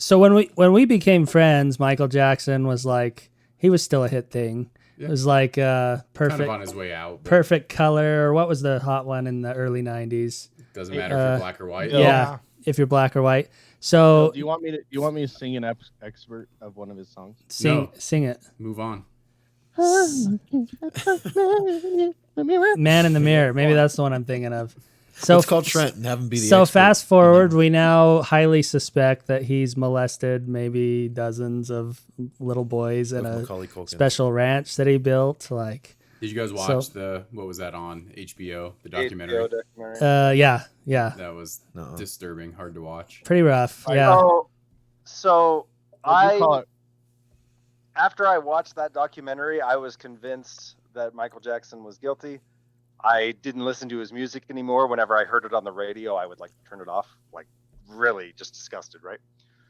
S2: when we became friends, Michael Jackson was like he was still a hit thing.
S3: Yeah.
S2: It was like
S3: Kind
S2: perfect
S3: of on his way out. But
S2: perfect color. Or what was the hot one in the early '90s?
S3: doesn't matter if you're black or white.
S2: Yeah. If you're black or white. So
S4: Do you want me to sing an expert of one of his songs?
S2: sing it.
S3: Move on.
S2: Man in the Mirror. Maybe that's the one I'm thinking of. So
S5: It's called Trent and have him be the
S2: So
S5: expert.
S2: fast forward, we now highly suspect that he's molested maybe dozens of little boys in
S5: With
S2: a
S5: Macaulay Culkin.
S2: special ranch that he built. Like,
S3: Did you guys watch what was that on HBO? The documentary?
S1: HBO documentary.
S2: yeah,
S3: That was
S5: No.
S3: disturbing, hard to watch.
S2: pretty rough. Yeah,
S1: So
S4: What'd you call it?
S1: after I watched that documentary, I was convinced that Michael Jackson was guilty. I didn't listen to his music anymore. Whenever I heard it on the radio, I would like turn it off, like really just disgusted, right?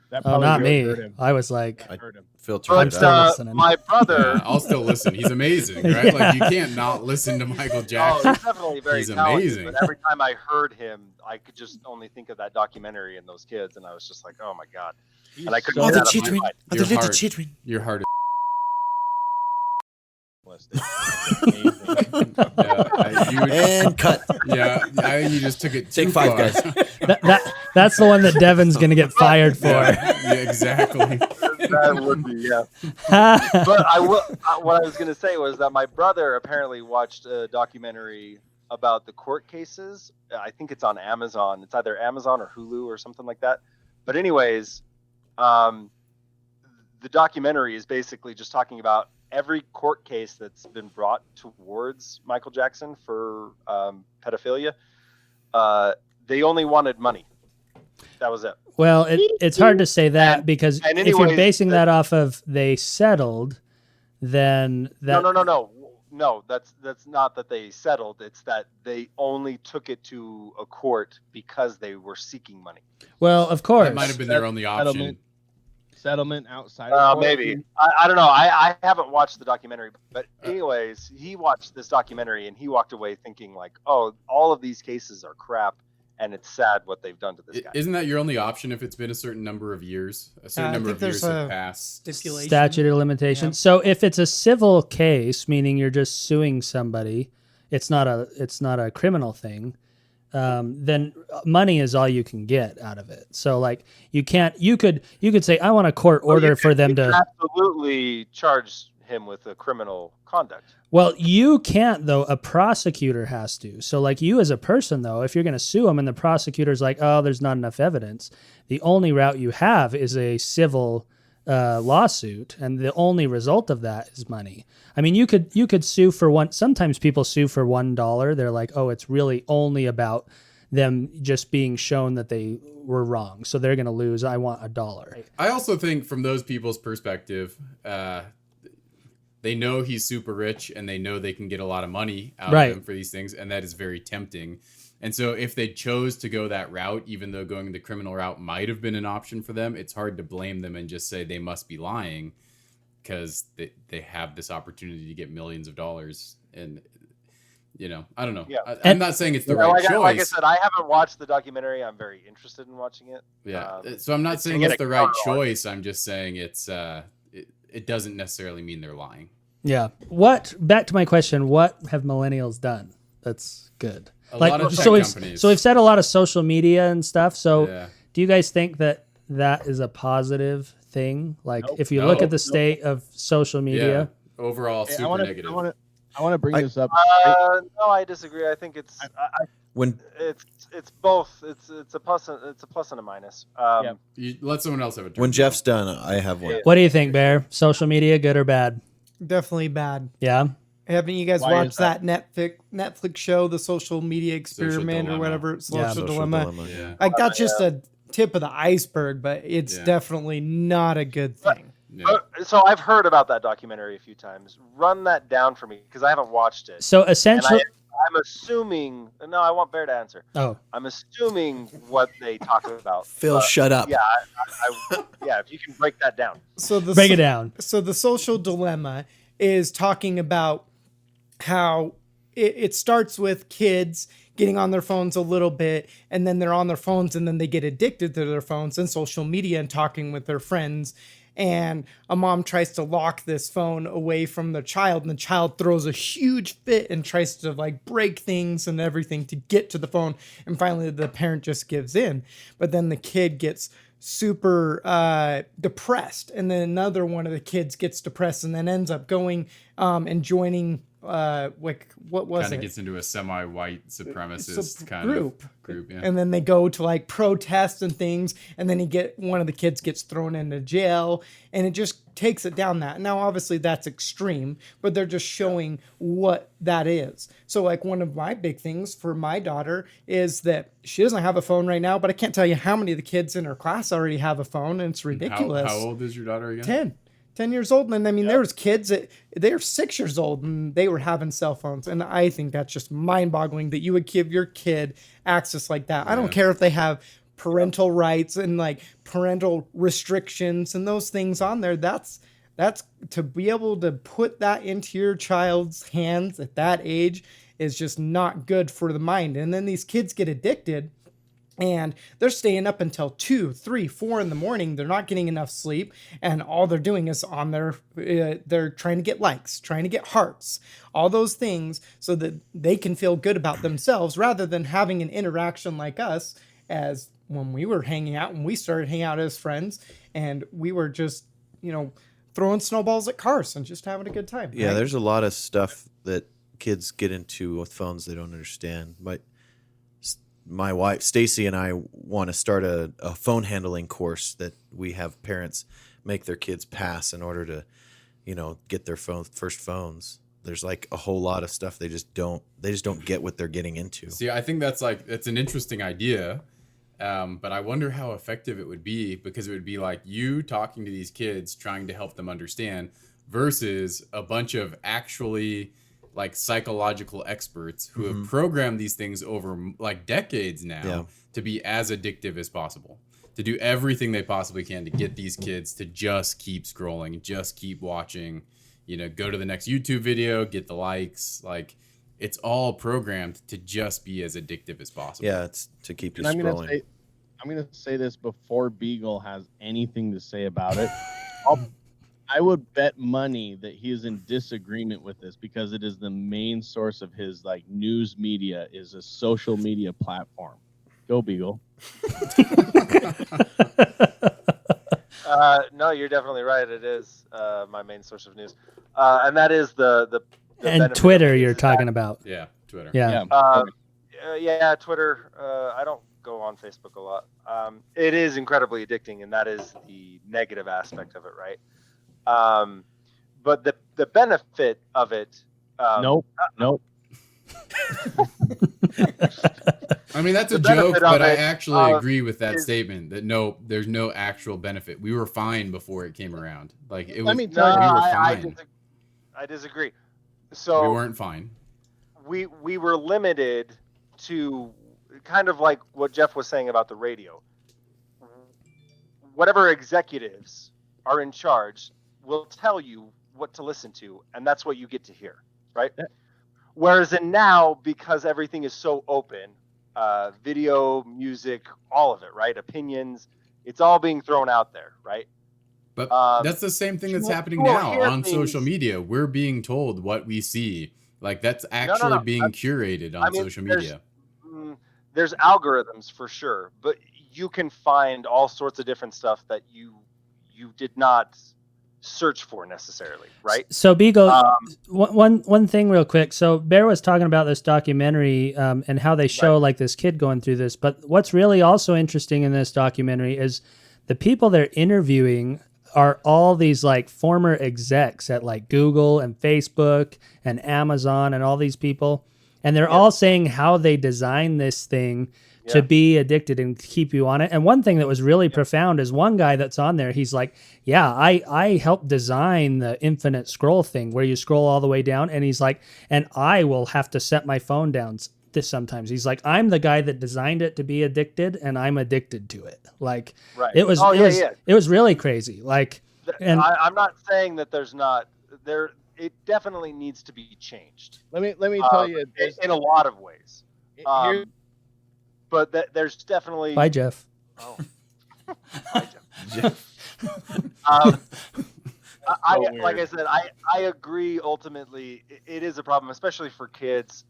S4: That
S2: oh,
S4: probably
S2: not
S4: really
S2: me.
S4: hurt him.
S2: I was like,
S4: That hurt him.
S5: Filter
S2: I'm
S5: it
S2: still
S5: out.
S2: listening.
S1: My brother,
S3: Yeah, I'll still listen. He's amazing, right? Like you can't not listen to Michael
S1: oh,
S3: Jackson.
S1: he's definitely very
S3: He's
S1: talented.
S3: amazing.
S1: But every time I heard him, I could just only think of that documentary and those kids, and I was just like, oh my god. And I couldn't
S4: so
S1: get
S5: the
S1: out of my
S5: children.
S1: mind.
S5: Oh,
S3: Your
S5: the little
S3: heart.
S5: children.
S3: Your heart is.
S4: Amazing.
S5: And cut.
S3: Yeah, I think you just took it.
S5: Take
S3: too
S5: 5,
S3: far.
S5: guys.
S2: that's the one that Devin's gonna get fired for.
S3: Yeah, exactly.
S1: That would be, yeah. But what I was going to say was that my brother apparently watched a documentary about the court cases. I think it's on Amazon. It's either Amazon or Hulu or something like that. But anyways, the documentary is basically just talking about every court case that's been brought towards Michael Jackson for pedophilia. They only wanted money. That was it.
S2: Well, it's hard to say that because
S1: and
S2: if you're
S1: anyways,
S2: basing that off of they settled, then that
S1: No, that's not that they settled. It's that they only took it to a court because they were seeking money.
S2: well, of course,
S3: That might have been their only option.
S4: Settlement outside of court.
S1: Maybe. I don't know. I haven't watched the documentary, but anyways, he watched this documentary and he walked away thinking like, oh, all of these cases are crap. And it's sad what they've done to this guy.
S3: Isn't that your only option if it's been a certain number of years? A certain
S6: I
S3: number
S6: think
S3: of years
S6: there's
S3: have
S6: a
S3: passed.
S6: stipulation.
S2: statute of limitations. So if it's a civil case, meaning you're just suing somebody, it's not a criminal thing, then money is all you can get out of it. So like you could say, I want a court order for them to
S1: absolutely charge him with a criminal conduct.
S2: Well, you can't though. A prosecutor has to. So like you as a person though, if you're going to sue them and the prosecutor's like, oh, there's not enough evidence, the only route you have is a civil lawsuit, and the only result of that is money. I mean, you could sue for one. Sometimes people sue for $1. They're like, oh, it's really only about them just being shown that they were wrong, so they're going to lose. I want $1.
S3: I also think from those people's perspective, they know he's super rich and they know they can get a lot of money out of him for these things, and that is very tempting. And so if they chose to go that route, even though going the criminal route might have been an option for them, it's hard to blame them and just say they must be lying, because they have this opportunity to get millions of dollars. And, I don't know. Yeah. I'm not saying it's the right choice.
S1: Like I said, I haven't watched the documentary. I'm very interested in watching it.
S3: Yeah. So I'm not saying it's the right choice. I'm just saying it doesn't necessarily mean they're lying.
S2: Yeah. Back to my question, what have millennials done that's good?
S3: A lot of tech companies.
S2: So we've said a lot of social media and stuff. So do you guys think that is a positive thing? Like if you look at the state of social media,
S3: overall super negative.
S4: I want to bring this up.
S1: No, I disagree. I think it's it's both. It's a plus and a minus.
S3: You let someone else have a turn.
S5: When Jeff's done, I have one.
S2: What do you think, Bear? Social media, good or bad?
S6: Definitely bad.
S2: Yeah.
S6: Haven't you guys watched that Netflix show, The Social Media Experiment, or whatever? Social Dilemma.
S3: Yeah.
S6: Like that's just a tip of the iceberg, but it's definitely not a good thing.
S1: So I've heard about that documentary a few times. Run that down for me, because I haven't watched it.
S2: So essentially,
S1: I'm assuming. No, I want Bear to answer.
S2: Oh,
S1: I'm assuming what they talk about.
S5: Phil, shut up.
S1: Yeah, if you can break that down.
S6: So
S2: break it down.
S6: So the Social Dilemma is talking about how it starts with kids getting on their phones a little bit, and then they're on their phones, and then they get addicted to their phones and social media and talking with their friends. And a mom tries to lock this phone away from the child, and the child throws a huge fit and tries to like break things and everything to get to the phone. And finally the parent just gives in. But then the kid gets super depressed, and then another one of the kids gets depressed and then ends up going and joining like what was
S3: kind
S6: it?
S3: Of gets into a semi-white supremacist kind
S6: group.
S3: Of group, yeah.
S6: And then they go to like protest and things, and then one of the kids gets thrown into jail, and it just takes it down that. Now obviously that's extreme, but they're just showing what that is. So like one of my big things for my daughter is that she doesn't have a phone right now, but I can't tell you how many of the kids in her class already have a phone, and it's ridiculous.
S3: How old is your daughter again?
S6: 10 years old. And I mean, there was kids they're 6 years old and they were having cell phones. And I think that's just mind boggling that you would give your kid access like that. I don't care if they have parental rights and like parental restrictions and those things on there. That's to be able to put that into your child's hands at that age is just not good for the mind. And then these kids get addicted, and they're staying up until 2, 3, 4 in the morning. They're not getting enough sleep. And all they're doing is on they're trying to get likes, trying to get hearts, all those things so that they can feel good about themselves, rather than having an interaction like us as when we were hanging out, when we started hanging out as friends, and we were just, throwing snowballs at cars and just having a good time.
S5: Yeah, right? There's a lot of stuff that kids get into with phones they don't understand. But my wife, Stacy, and I want to start a phone handling course that we have parents make their kids pass in order to, get their first phones. There's like a whole lot of stuff they just don't get what they're getting into.
S3: See, I think that's an interesting idea. But I wonder how effective it would be, because it would be like you talking to these kids, trying to help them understand, versus a bunch of actually like psychological experts who have programmed these things over like decades now to be as addictive as possible, to do everything they possibly can to get these kids to just keep scrolling, just keep watching, go to the next YouTube video, get the likes. Like, it's all programmed to just be as addictive as possible.
S5: Yeah, it's to keep you scrolling. I'm
S4: going to say this before Beagle has anything to say about it. I would bet money that he is in disagreement with this because it is the main source of his like news media is a social media platform. Go Beagle.
S1: No, you're definitely right. It is my main source of news, and that is the
S2: and Twitter. You're talking about.
S3: Yeah, Twitter.
S2: Yeah.
S1: Yeah, Twitter. I don't go on Facebook a lot. It is incredibly addicting, and that is the negative aspect of it, right? But the benefit of it.
S4: Nope.
S3: I mean, that's a joke, but I actually agree with that statement that no, there's no actual benefit. We were fine before it came around. Like it was.
S4: Let me tell you,
S3: we were fine.
S1: I disagree. So
S3: we weren't fine.
S1: We were limited to kind of like what Jeff was saying about the radio. Whatever executives are in charge will tell you what to listen to, and that's what you get to hear, right? Yeah. Whereas in now, because everything is so open, video, music, all of it, right? Opinions, it's all being thrown out there, right?
S3: But that's the same thing that's happening now on social media. We're being told what we see. Like that's actually being curated on social media.
S1: There's algorithms for sure, but you can find all sorts of different stuff that you did not search for necessarily, right?
S2: So Beagle, one thing real quick. So Bear was talking about this documentary and how they show like this kid going through this. But what's really also interesting in this documentary is the people they're interviewing are all these like former execs at like Google and Facebook and Amazon and all these people. And they're all saying how they designed this thing to be addicted and keep you on it. And one thing that was really profound is one guy that's on there, he's like, yeah, I helped design the infinite scroll thing where you scroll all the way down. And he's like, and I will have to set my phone down this sometimes. He's like, I'm the guy that designed it to be addicted and I'm addicted to it. Like it was, it was really crazy. Like, and
S1: I'm not saying that there's not there. It definitely needs to be changed.
S4: Let me tell you
S1: in a lot of ways. But there's definitely.
S2: Bye, Jeff.
S1: Oh. Bye, Jeff. Like I said, I agree. Ultimately, it is a problem, especially for kids,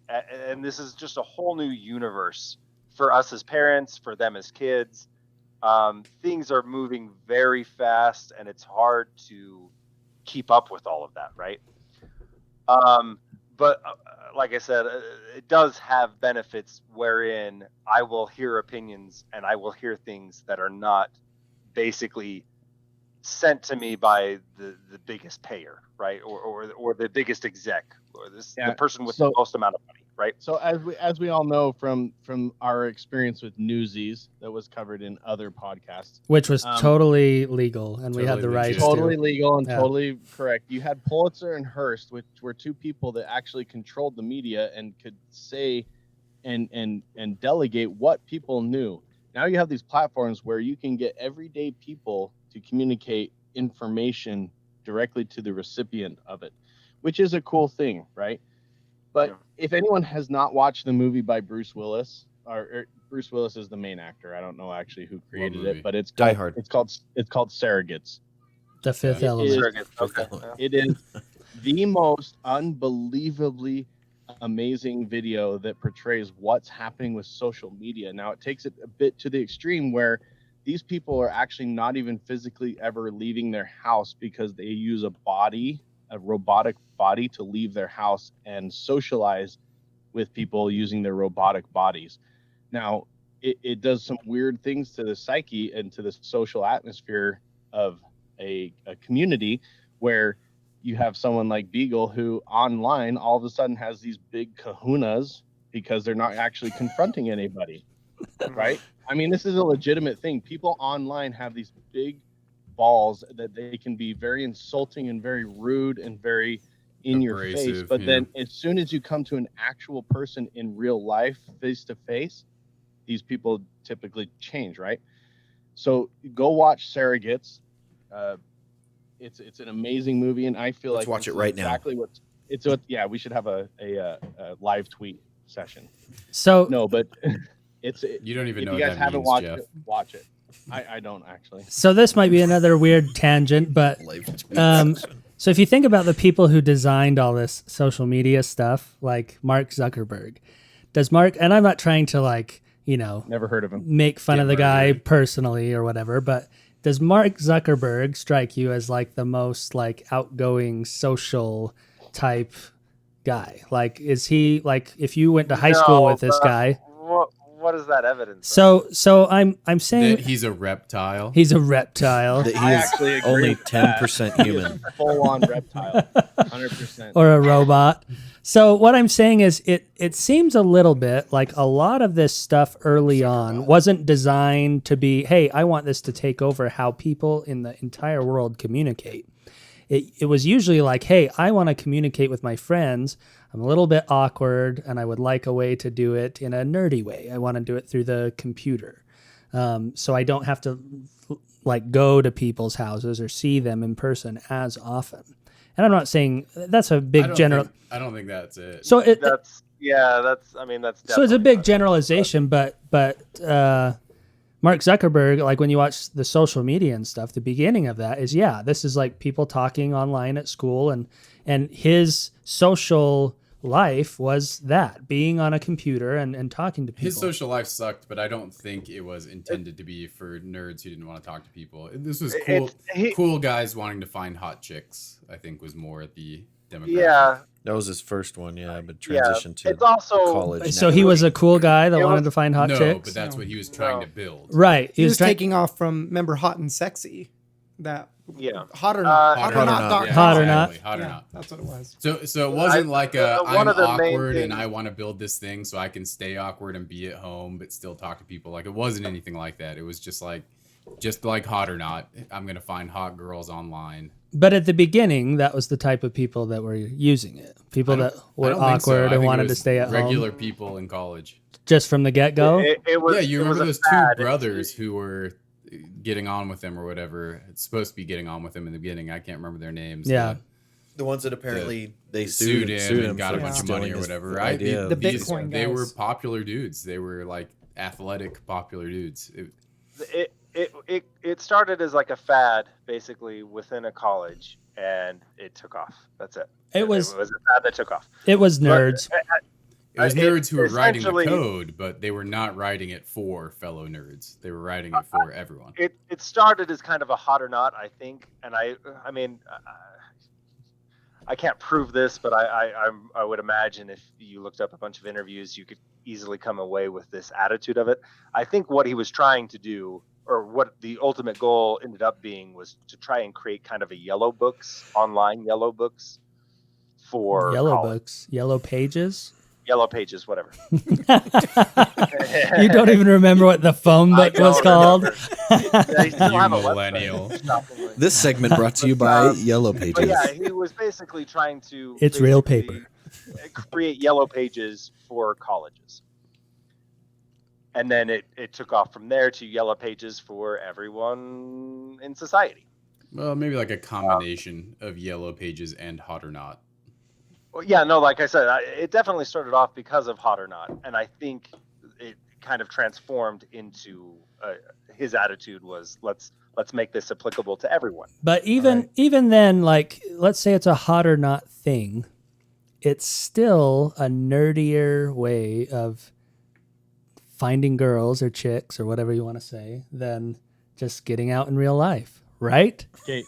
S1: and this is just a whole new universe for us as parents, for them as kids. Things are moving very fast, and it's hard to keep up with all of that, right? But like I said, it does have benefits wherein I will hear opinions and I will hear things that are not basically sent to me by the biggest payer, right? Or the biggest exec, or the person with the most amount of money, right?
S4: So as we all know from our experience with Newsies that was covered in other podcasts,
S2: which was totally legal, and we had the right
S4: totally legal and totally correct. You had Pulitzer and Hearst, which were two people that actually controlled the media and could say and delegate what people knew. Now you have these platforms where you can get everyday people to communicate information directly to the recipient of it, which is a cool thing, right? But if anyone has not watched the movie by Bruce Willis, or Bruce Willis is the main actor. I don't know actually who created it, but it's
S5: Die Hard.
S4: It's called Surrogates.
S2: The Fifth Element.
S4: It is the most unbelievably amazing video that portrays what's happening with social media. Now it takes it a bit to the extreme where these people are actually not even physically ever leaving their house because they use a robotic body to leave their house and socialize with people using their robotic bodies. Now, it does some weird things to the psyche and to the social atmosphere of a community where you have someone like Beagle who online all of a sudden has these big kahunas because they're not actually confronting anybody, right? I mean, this is a legitimate thing. People online have these big balls that they can be very insulting and very rude and very in your face. But then as soon as you come to an actual person in real life, face to face, these people typically change, right? So go watch Surrogates. It's an amazing movie, and I feel
S5: Let's watch it right now.
S4: We should have a live tweet session.
S2: So
S4: no, but you
S3: don't even know.
S4: If you guys haven't watched it, watch it. I don't actually.
S2: So this might be another weird tangent, but so if you think about the people who designed all this social media stuff, like Mark Zuckerberg, and I'm not trying to like,
S4: Never heard of him.
S2: make fun of the guy personally or whatever, but does Mark Zuckerberg strike you as like the most like outgoing social type guy? Like, is he like, if you went to high school with this guy?
S1: What is that evidence?
S2: So I'm saying
S3: that he's a reptile.
S2: He's a reptile.
S5: That he is only 10% human.
S4: Full on reptile. 100%.
S2: Or a robot. So what I'm saying is it seems a little bit like a lot of this stuff early on wasn't designed to be, hey, I want this to take over how people in the entire world communicate. It was usually like, hey, I want to communicate with my friends. I'm a little bit awkward, and I would like a way to do it in a nerdy way. I want to do it through the computer. So I don't have to like go to people's houses or see them in person as often. And I'm not saying that's a big general.
S3: I don't think that's it.
S2: So
S1: that's
S2: so it's a big generalization, but Mark Zuckerberg, like when you watch the social media and stuff, the beginning of that is, this is like people talking online at school, and his social life was that, being on a computer and talking to people.
S3: His social life sucked, but I don't think it was intended to be for nerds who didn't want to talk to people. This was cool guys wanting to find hot chicks, I think, was more the demographic.
S1: Yeah.
S5: That was his first one, but transition to
S1: it's also
S5: college.
S2: So he was a cool guy that wanted to find hot chicks?
S3: No, but that's what he was trying to build.
S2: Right.
S6: He was taking off from, remember, Hot and Sexy? Hot or Not.
S2: Hot or Not.
S6: That's what it was.
S3: So it wasn't like I'm awkward and I want to build this thing so I can stay awkward and be at home but still talk to people. Like, it wasn't anything like that. It was just like Hot or Not. I'm going to find hot girls online.
S2: But at the beginning, that was the type of people that were using it. People that were awkward and wanted to stay at home.
S3: Regular people in college.
S2: Just from the get-go?
S3: You remember those two brothers who were getting on with him or whatever. It's supposed to be getting on with him in the beginning. I can't remember their names.
S2: Yeah.
S5: The ones that apparently they
S3: sued him and got a bunch of money or whatever. Right?
S6: The Bitcoin guys.
S3: They were popular dudes. They were like athletic, popular dudes.
S1: It started as like a fad, basically, within a college, and it took off. That's it. It was a fad that took off.
S2: It was nerds.
S3: It was nerds who were writing the code, but they were not writing it for fellow nerds. They were writing it for everyone.
S1: It started as kind of a Hot or Not, I think, and I mean, I can't prove this, but I would imagine if you looked up a bunch of interviews, you could easily come away with this attitude of it. I think what he was trying to do, or what the ultimate goal ended up being, was to try and create kind of a online yellow books for
S2: Yellow Pages,
S1: whatever.
S2: You don't even remember what the phone book was called?
S3: You millennial.
S5: This segment brought to you by Yellow Pages.
S1: But yeah, he was basically trying to
S2: real paper.
S1: Create Yellow Pages for colleges. And then it took off from there to Yellow Pages for everyone in society.
S3: Well, maybe like a combination of Yellow Pages and Hot or Not.
S1: Well, yeah, no, like I said, it definitely started off because of Hot or Not. And I think it kind of transformed into his attitude was let's make this applicable to everyone.
S2: But even then, like, let's say it's a Hot or Not thing, it's still a nerdier way of finding girls or chicks or whatever you want to say than just getting out in real life, right?
S4: Okay,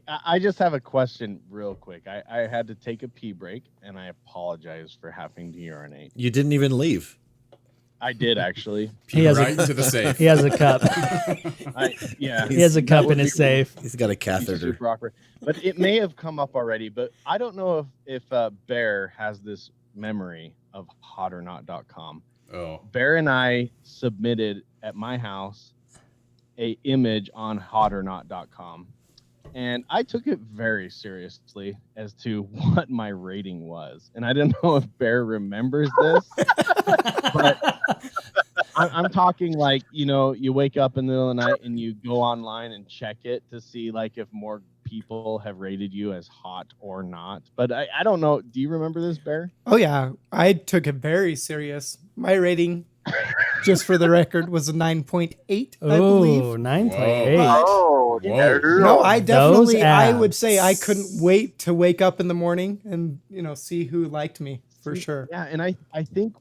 S4: I just have a question real quick. I had to take a pee break, and I apologize for having to urinate.
S5: You didn't even leave.
S4: I did, actually.
S2: He has
S3: into the safe.
S2: He has a cup.
S4: He
S2: has a cup in his safe.
S5: He's got a catheter.
S4: But it may have come up already, but I don't know if Bear has this memory of hotornot.com.
S3: Oh.
S4: Bear and I submitted at my house a image on hotornot.com, and I took it very seriously as to what my rating was. And I don't know if Bear remembers this, but I'm talking like, you wake up in the middle of the night and you go online and check it to see like if more people have rated you as hot or not. But I don't know. Do you remember this, Bear?
S6: Oh, yeah. I took it very serious. My rating just for the record, was a 9.8, I believe.
S2: Oh, 9.8.
S1: Oh,
S3: Whoa.
S6: No, I definitely, I would
S2: abs.
S6: say I couldn't wait to wake up in the morning and, see who liked me, for sure.
S4: Yeah, and I think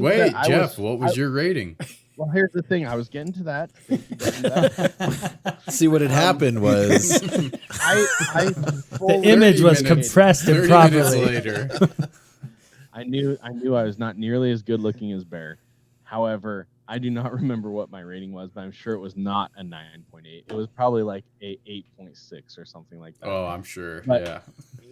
S3: Wait,
S4: that I
S3: Jeff,
S4: was,
S3: what was your rating?
S4: Well, here's the thing. I was getting to that. Thank you, that.
S5: See, what had happened was
S2: The image was
S3: 30
S2: compressed
S3: 30
S2: improperly.
S3: minutes later.
S4: I knew I was not nearly as good looking as Bear. However, I do not remember what my rating was, but I'm sure it was not a 9.8. It was probably like a 8.6 or something like that.
S3: Oh, I'm sure.
S4: But-
S3: Yeah.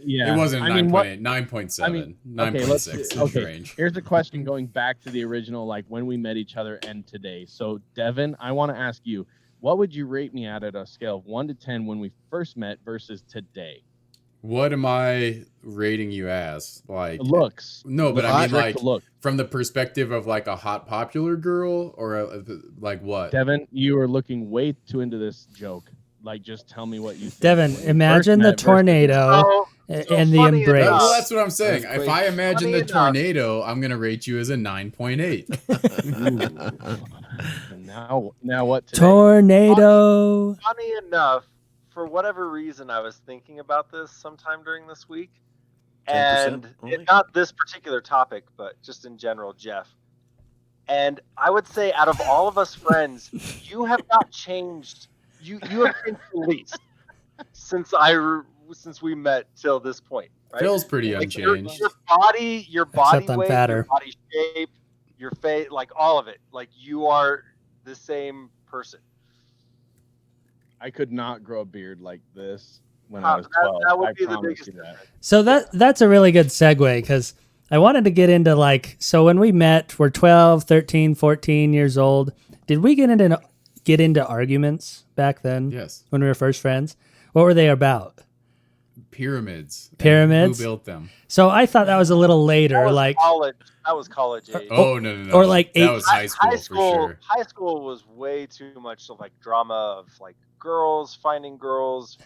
S4: Yeah.
S3: It wasn't
S4: I mean,
S3: 9.8, 9.7, 9.6 is range.
S4: Here's a question going back to the original, like when we met each other and today. So, Devin, I want to ask you, what would you rate me at a scale of 1 to 10 when we first met versus today?
S3: What am I rating you as? Like
S4: Looks.
S3: No, but I mean like
S4: look.
S3: from the perspective of like a hot popular girl or like what?
S4: Devin, you are looking way too into this joke. Like, just tell me what you think.
S2: Devin,
S4: When you
S2: imagine
S4: first
S2: the
S4: met versus-
S2: tornado
S1: So
S2: and the
S1: funny
S2: embrace.
S1: enough-
S3: Well, that's what I'm saying.
S5: Earthquake.
S3: If I imagine
S1: Funny
S3: the
S1: enough.
S3: tornado, I'm gonna rate you as a 9.8.
S4: And now what today?
S2: Tornado.
S1: Funny enough, for whatever reason, I was thinking about this sometime during this week,
S5: 10%
S1: and
S5: only?
S1: not this particular topic, but just in general, Jeff. And I would say, out of all of us friends, you have not changed. You have changed the least since we met till this point. Right?
S3: Phil's pretty
S1: Like,
S3: unchanged.
S1: your body
S2: Except I'm
S1: weight,
S2: fatter.
S1: your body shape, your face, like all of it. Like you are the same person.
S4: I could not grow a beard like this when I was
S1: That-
S4: 12.
S1: that would
S4: I
S1: be the
S4: promise
S1: biggest
S4: you that.
S1: difference.
S2: So that's a really good segue because I wanted to get into so when we met, we're 12, 13, 14 years old. Did we get into arguments back then
S3: Yes.
S2: when we were first friends? What were they about?
S3: Pyramids. And
S2: Pyramids?
S3: Who built them?
S2: So I thought that was a little
S1: That
S2: later,
S1: was
S2: like
S1: college. That was college age.
S3: Oh no.
S2: or like
S3: that
S2: eight-
S3: was high school, for sure.
S1: High school was way too much of like drama of like girls finding girls,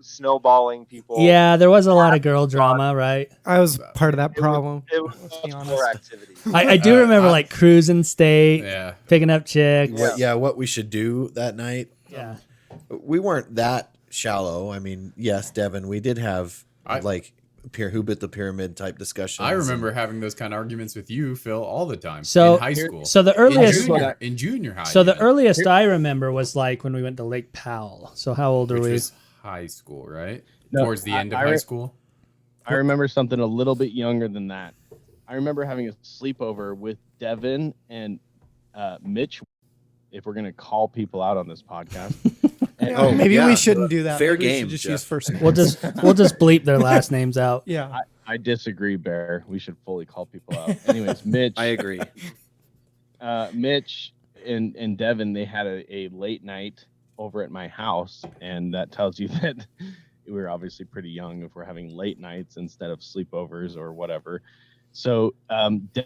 S1: snowballing people.
S2: yeah, there was a lot of girl drama, right?
S6: I was part of that
S1: It was-
S6: problem.
S1: It was
S6: be
S1: much
S6: honest.
S1: more activity.
S2: I do remember like cruising state,
S3: Yeah.
S2: picking up chicks.
S5: What we should do that night.
S2: Yeah.
S5: We weren't that shallow. I mean, yes, Devin, we did have who bit the pyramid type discussions.
S3: I remember having those kind of arguments with you, Phil, all the time
S2: So-
S3: in high school.
S2: So the earliest
S3: in junior high.
S2: So the
S3: even,
S2: earliest I remember was like when we went to Lake Powell. So how old are
S3: which
S2: we?
S3: was high school, right?
S4: No,
S3: Towards the end of
S4: I
S3: high
S4: re-
S3: school.
S4: I remember something a little bit younger than that. I remember having a sleepover with Devin and Mitch, if we're going to call people out on this podcast. And
S6: Maybe
S5: yeah.
S6: we shouldn't do that.
S5: Fair
S6: Maybe we should
S5: game,
S6: just
S5: Jeff.
S6: use first names.
S2: We'll just bleep their last names out.
S6: Yeah.
S4: I disagree, Bear. We should fully call people out. Anyways, Mitch.
S5: I agree.
S4: Mitch and Devin, they had a late night over at my house, and that tells you that we were obviously pretty young if we're having late nights instead of sleepovers or whatever. So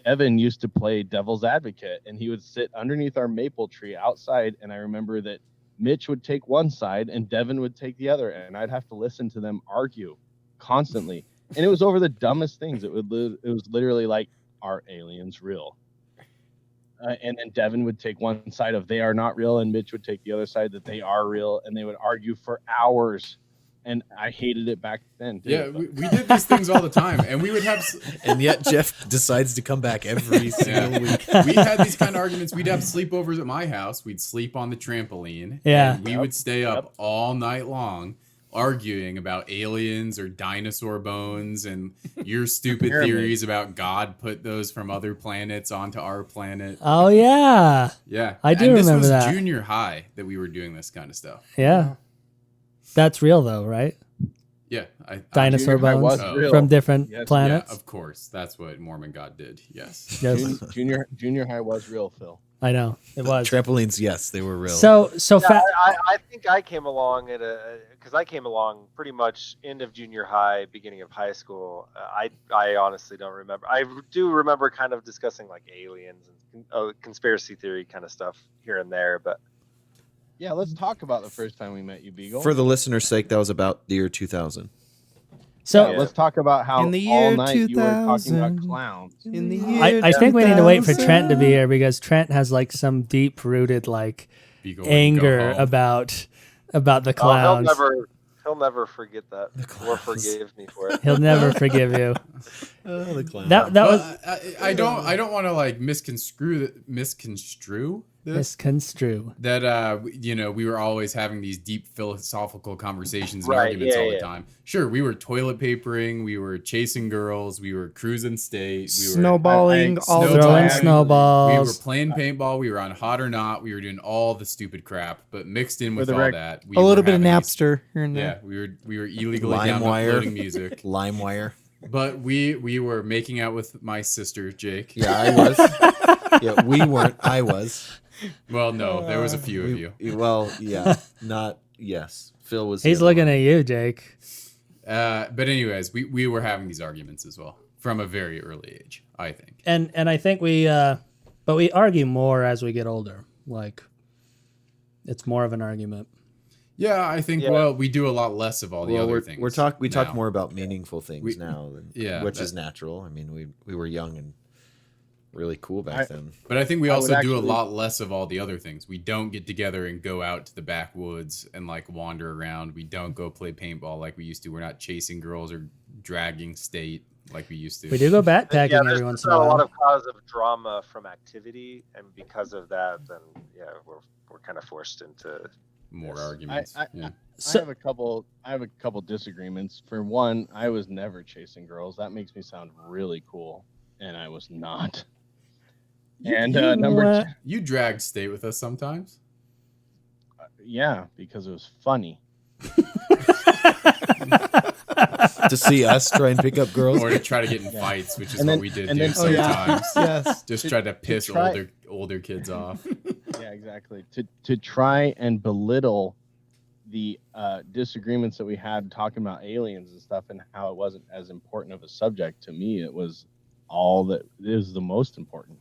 S4: Devin used to play devil's advocate, and he would sit underneath our maple tree outside, and I remember that Mitch would take one side and Devin would take the other, and I'd have to listen to them argue constantly. And it was over the dumbest things. It was literally like, are aliens real? And then Devin would take one side of they are not real, and Mitch would take the other side that they are real, and they would argue for hours. And I hated it back then, too.
S3: Yeah, we did these things all the time, and we would have.
S5: And yet Jeff decides to come back every single week.
S3: We had these kind of arguments. We'd have sleepovers at my house. We'd sleep on the trampoline.
S2: Yeah.
S3: And we would stay up all night long arguing about aliens or dinosaur bones and your stupid
S4: Pyramid.
S3: theories about God put those from other planets onto our planet.
S2: Oh yeah,
S3: Yeah.
S2: I do
S3: and this
S2: remember
S3: was
S2: that.
S3: junior high that we were doing this kind of stuff.
S2: yeah. That's real though, right?
S3: Yeah.
S2: Dinosaur
S4: Junior high
S2: bones
S4: was real.
S2: from different
S4: Yes.
S2: planets.
S3: Yeah, of course. That's what Mormon God did. Yes.
S2: Yes,
S4: Junior high was real, Phil.
S2: I know it was.
S5: Trampolines, yes, they were real.
S2: So
S1: Yeah, I think I came along because I came along pretty much end of junior high, beginning of high school. I honestly don't remember. I do remember kind of discussing like aliens and conspiracy theory kind of stuff here and there, but
S4: Yeah, let's talk about the first time we met you, Beagle.
S5: For the listener's sake, that was about the year 2000.
S2: So
S4: let's talk about how
S6: In the
S4: all
S6: year
S4: night you were talking about
S6: 2000.
S4: clowns.
S6: In the year
S2: I think we need to wait for
S6: 2000.
S2: Trent to be here because Trent has like some deep rooted like
S3: Beagle wouldn't go
S2: anger
S3: home.
S2: about the
S1: Oh,
S2: clowns.
S1: he'll never forget that or forgive me for it.
S2: He'll never forgive you.
S5: Oh, the clown.
S2: That
S3: But
S2: was
S3: I don't want to like misconstrue this.
S2: misconstrue.
S3: That we were always having these deep philosophical conversations and
S1: Right,
S3: arguments
S1: yeah,
S3: all the
S1: yeah.
S3: time. Sure, we were toilet papering, we were chasing girls, we were cruising state, we were
S6: Snowballing all the
S2: Throwing
S6: time.
S2: snowballs.
S3: we were playing paintball, we were on Hot or Not, we were doing all the stupid crap, but mixed in with
S4: the
S3: all
S4: rec-
S3: that, we
S6: A little
S3: were
S6: bit of
S3: having these-
S6: Napster here and
S3: Yeah,
S6: there.
S3: we were illegally
S5: LimeWire.
S3: downloading music,
S5: LimeWire.
S3: but we were making out with my sister Jake.
S5: Yeah, I was. Yeah, we weren't. I was.
S3: Well, no, there was a few of you.
S5: Well, yeah, not yes. Phil was.
S2: He's looking at you, Jake.
S3: But anyways, we were having these arguments as well from a very early age, I think.
S2: And I think but we argue more as we get older. Like it's more of an argument.
S3: Yeah, I think.
S1: Yeah.
S3: Well, we do a lot less of all the other things.
S5: We talk
S3: now.
S5: more about meaningful things
S3: We-
S5: now,
S3: yeah,
S5: which
S3: but-
S5: is natural. I mean, we were young and really cool back then.
S3: But I think we
S4: I
S3: also
S4: would
S3: do a
S4: actually-
S3: lot less of all the other things. We don't get together and go out to the backwoods and like wander around. We don't go play paintball like we used to. We're not chasing girls or dragging state like we used to.
S2: We do go backpacking
S1: Yeah,
S2: every
S1: there's
S2: once
S1: just
S2: in a
S1: a lot
S2: while.
S1: of positive drama from activity, and because of that, then we're kind of forced into.
S3: More
S1: Yes.
S3: arguments.
S4: I
S2: So
S4: have a couple disagreements. For one, I was never chasing girls. That makes me sound really cool, and I was not. And number
S2: what?
S3: You dragged state with us sometimes.
S4: yeah, because it was funny.
S5: To see us try and pick up girls.
S3: Or to try to get in
S4: Yeah.
S3: fights, which is
S4: And
S3: what
S4: then-
S3: we did
S4: and
S3: do
S4: then-
S6: Oh yeah.
S3: sometimes.
S6: Yes.
S3: Just try to piss
S4: try-
S3: older kids off.
S4: Yeah, exactly. To try and belittle the disagreements that we had talking about aliens and stuff, and how it wasn't as important of a subject to me. It was all that is the most important.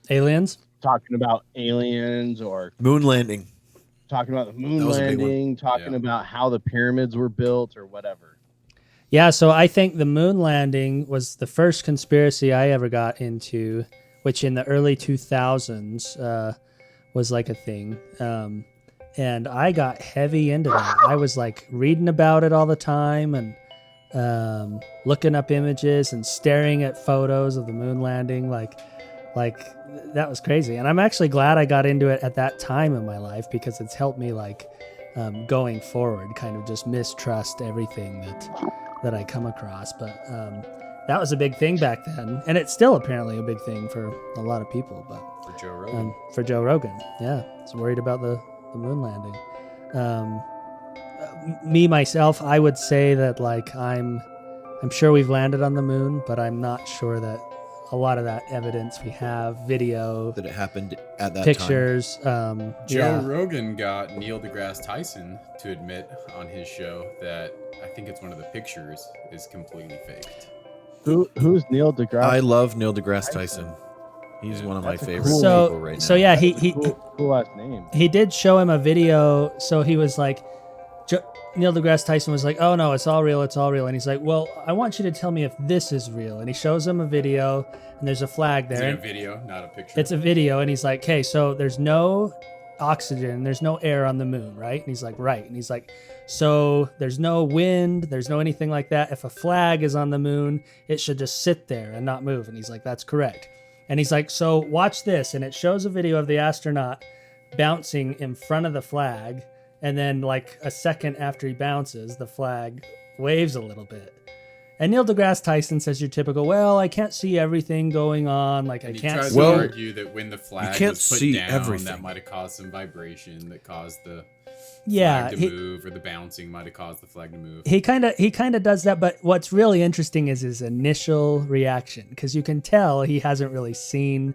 S2: Aliens?
S4: Talking about aliens, or
S5: Moon landing.
S4: talking about the moon
S5: That was a big one.
S4: landing, talking
S3: Yeah.
S4: about how the pyramids were built, or whatever.
S2: Yeah, so I think the moon landing was the first conspiracy I ever got into, which in the early 2000s was like a thing. And I got heavy into that. I was like reading about it all the time and looking up images and staring at photos of the moon landing. Like that was crazy. And I'm actually glad I got into it at that time in my life because it's helped me like going forward, kind of just mistrust everything that I come across. But that was a big thing back then, and it's still apparently a big thing for a lot of people. But
S3: For Joe Rogan.
S2: for Joe Rogan, yeah, he's worried about the moon landing. Me myself, I would say that like I'm sure we've landed on the moon, but I'm not sure that a lot of that evidence we have, video,
S5: That it happened at that time.
S2: pictures.
S3: Joe
S2: Yeah.
S3: Rogan got Neil deGrasse Tyson to admit on his show that I think it's one of the pictures is completely faked.
S4: Who's Neil deGrasse?
S5: I love Neil deGrasse Tyson. He's one of my
S4: That's a
S5: favorite
S4: cool-
S5: people right now.
S2: So yeah, he
S4: cool last name.
S2: he did show him a video. So he was like, Neil deGrasse Tyson was like, "Oh no, it's all real, it's all real." And he's like, "Well, I want you to tell me if this is real." And he shows him a video, and there's a flag
S3: Is
S2: there.
S3: it a
S2: and
S3: video, not a picture?
S2: It's a video, and he's like, "Okay, so there's no oxygen, there's no air on the moon, right?" And he's like, "Right." And he's like, "So there's no wind, there's no anything like that. If a flag is on the moon, it should just sit there and not move." And he's like, "That's correct." And he's like, "So watch this." And it shows a video of the astronaut bouncing in front of the flag. And then like a second after he bounces, the flag waves a little bit. And Neil deGrasse Tyson says your typical, "Well, I can't see everything going on. Like, I
S3: And he
S2: can't
S3: tries
S2: see."
S3: to
S5: Well,
S3: argue that when the flag
S5: can't
S3: was put
S5: see
S3: down,
S5: everything.
S3: that might have caused some vibration that caused the
S2: Yeah,
S3: flag to move, or the bouncing might have caused the flag to move.
S2: he kind of does that. But what's really interesting is his initial reaction, because you can tell he hasn't really seen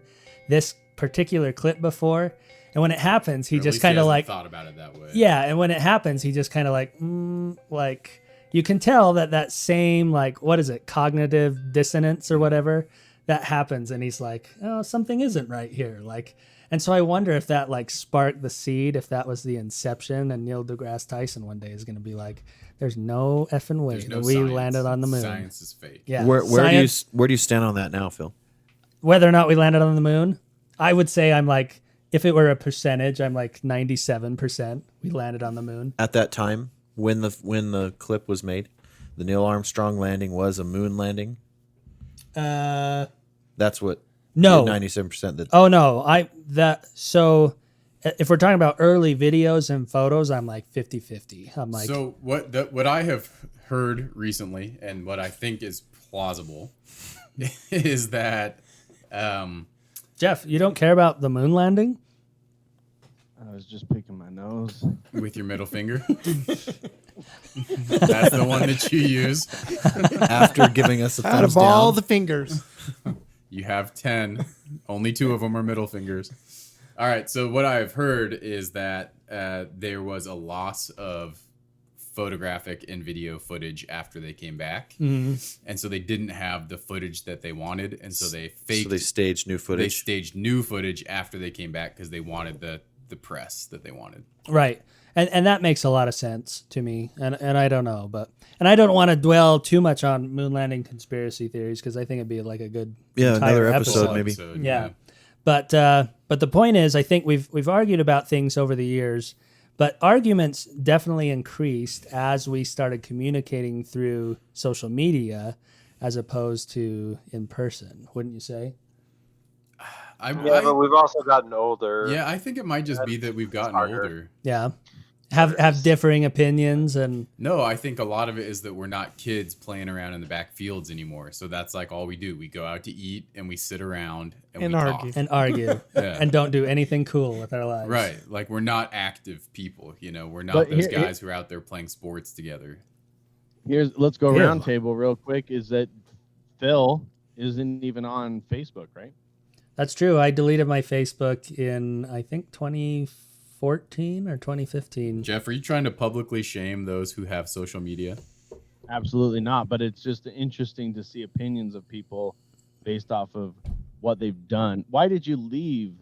S2: this particular clip before. And when it happens, he
S3: Or at
S2: just
S3: least
S2: kind of
S3: hasn't
S2: like,
S3: thought about it that way.
S2: yeah. And when it happens, he just kind of like you can tell that same, like, what is it, cognitive dissonance or whatever that happens. And he's like, "Oh, something isn't right here." Like, And so I wonder if that like sparked the seed, if that was the inception, and Neil deGrasse Tyson one day is going to be like, "There's no effing way that we landed on the moon.
S3: Science is fake."
S2: Yeah.
S5: Where do you stand on that now, Phil?
S2: Whether or not we landed on the moon, I would say I'm like, if it were a percentage, I'm like 97% we landed on the moon.
S5: At that time, when the clip was made, the Neil Armstrong landing was a moon landing. That's what.
S2: No,
S5: 97%. That.
S2: Oh no, so if we're talking about early videos and photos, I'm like 50-50. I'm like,
S3: so what I have heard recently, and what I think is plausible, is that
S2: Jeff, you don't care about the moon landing?
S4: I was just picking my nose
S3: with your middle finger. That's the one that you use
S5: after giving us a thumbs
S6: out of
S5: down.
S6: all the fingers.
S3: You have 10. Only 2 of them are middle fingers. All right. So what I've heard is that there was a loss of photographic and video footage after they came back.
S2: Mm-hmm.
S3: And so they didn't have the footage that they wanted. And so they faked.
S5: So they staged new footage.
S3: They staged new footage after they came back because they wanted the press that they wanted.
S2: Right. And that makes a lot of sense to me. And I don't know, and I don't want to dwell too much on moon landing conspiracy theories because I think it'd be like a good
S5: another episode maybe.
S2: Yeah. But the point is, I think we've argued about things over the years, but arguments definitely increased as we started communicating through social media as opposed to in person, wouldn't you say?
S1: But we've also gotten older.
S3: Yeah, I think it might just be that we've gotten older.
S2: Yeah. Have differing opinions and
S3: no, I think a lot of it is that we're not kids playing around in the back fields anymore. So that's like all we do. We go out to eat and we sit around and we
S6: argue.
S3: talk.
S2: And argue.
S3: Yeah.
S2: And don't do anything cool with our lives.
S3: Right. Like we're not active people, We're not those guys who are out there playing sports together.
S4: Let's go round table real quick. Is that Phil isn't even on Facebook, right?
S2: That's true. I deleted my Facebook in I think 2014 or 2015.
S3: Jeff, are you trying to publicly shame those who have social media?
S4: Absolutely not. But it's just interesting to see opinions of people based off of what they've done. Why did you leave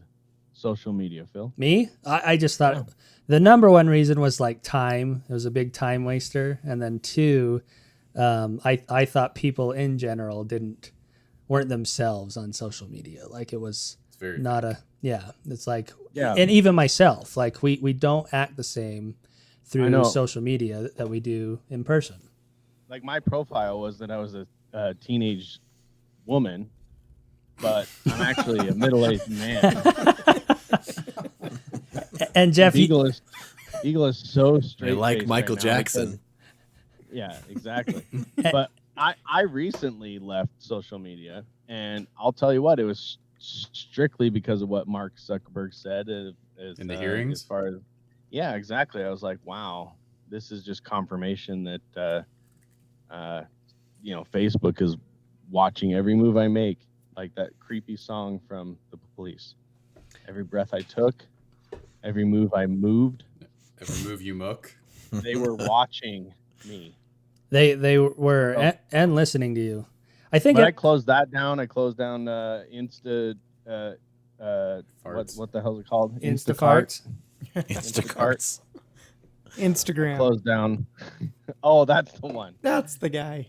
S4: social media, Phil?
S2: Me? I just thought the number one reason was like time. It was a big time waster. And then 2, I thought people in general weren't themselves on social media. Like it was not it's like, and even myself, like we don't act the same through social media that we do in person.
S4: Like my profile was that I was a teenage woman, but I'm actually a middle-aged man.
S2: And Jeff,
S4: Eagle is so straight.
S5: They like Michael Jackson.
S4: Yeah, exactly. But I recently left social media, and I'll tell you what, it was strictly because of what Mark Zuckerberg said in
S3: the hearings.
S4: As far as, yeah, exactly. I was like, wow, this is just confirmation that Facebook is watching every move I make, like that creepy song from The Police. Every breath I took, every move I moved,
S3: every move you muck.
S4: They were watching me.
S2: They were and listening to you. I think
S4: I closed that down. I closed down Insta. What the hell is it called?
S2: Instacarts.
S5: Instacarts.
S6: Instagram.
S4: Closed down. Oh, that's the one.
S6: That's the guy.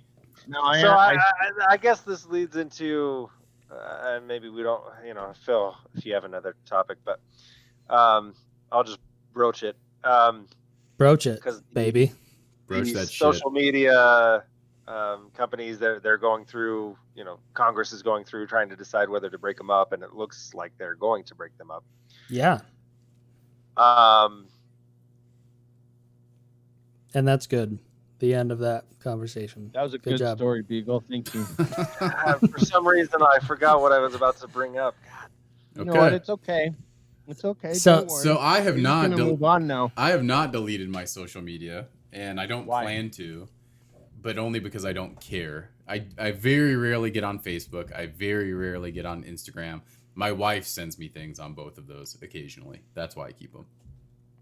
S4: No,
S1: I guess this leads into maybe we don't, Phil, if you have another topic, but I'll just broach it.
S2: Broach it, baby.
S3: Broach that
S1: social media companies, they're going through, Congress is going through trying to decide whether to break them up, and it looks like they're going to break them up.
S2: Yeah. And that's good. The end of that conversation.
S4: That was a good
S2: job.
S4: Story, Beagle. Thank you.
S1: For some reason, I forgot what I was about to bring up. God.
S4: You know what? It's okay. It's okay.
S3: So I have not
S4: move on now.
S3: I have not deleted my social media, and I don't plan to, but only because I don't care. I very rarely get on Facebook. I very rarely get on Instagram. My wife sends me things on both of those occasionally. That's why I keep them.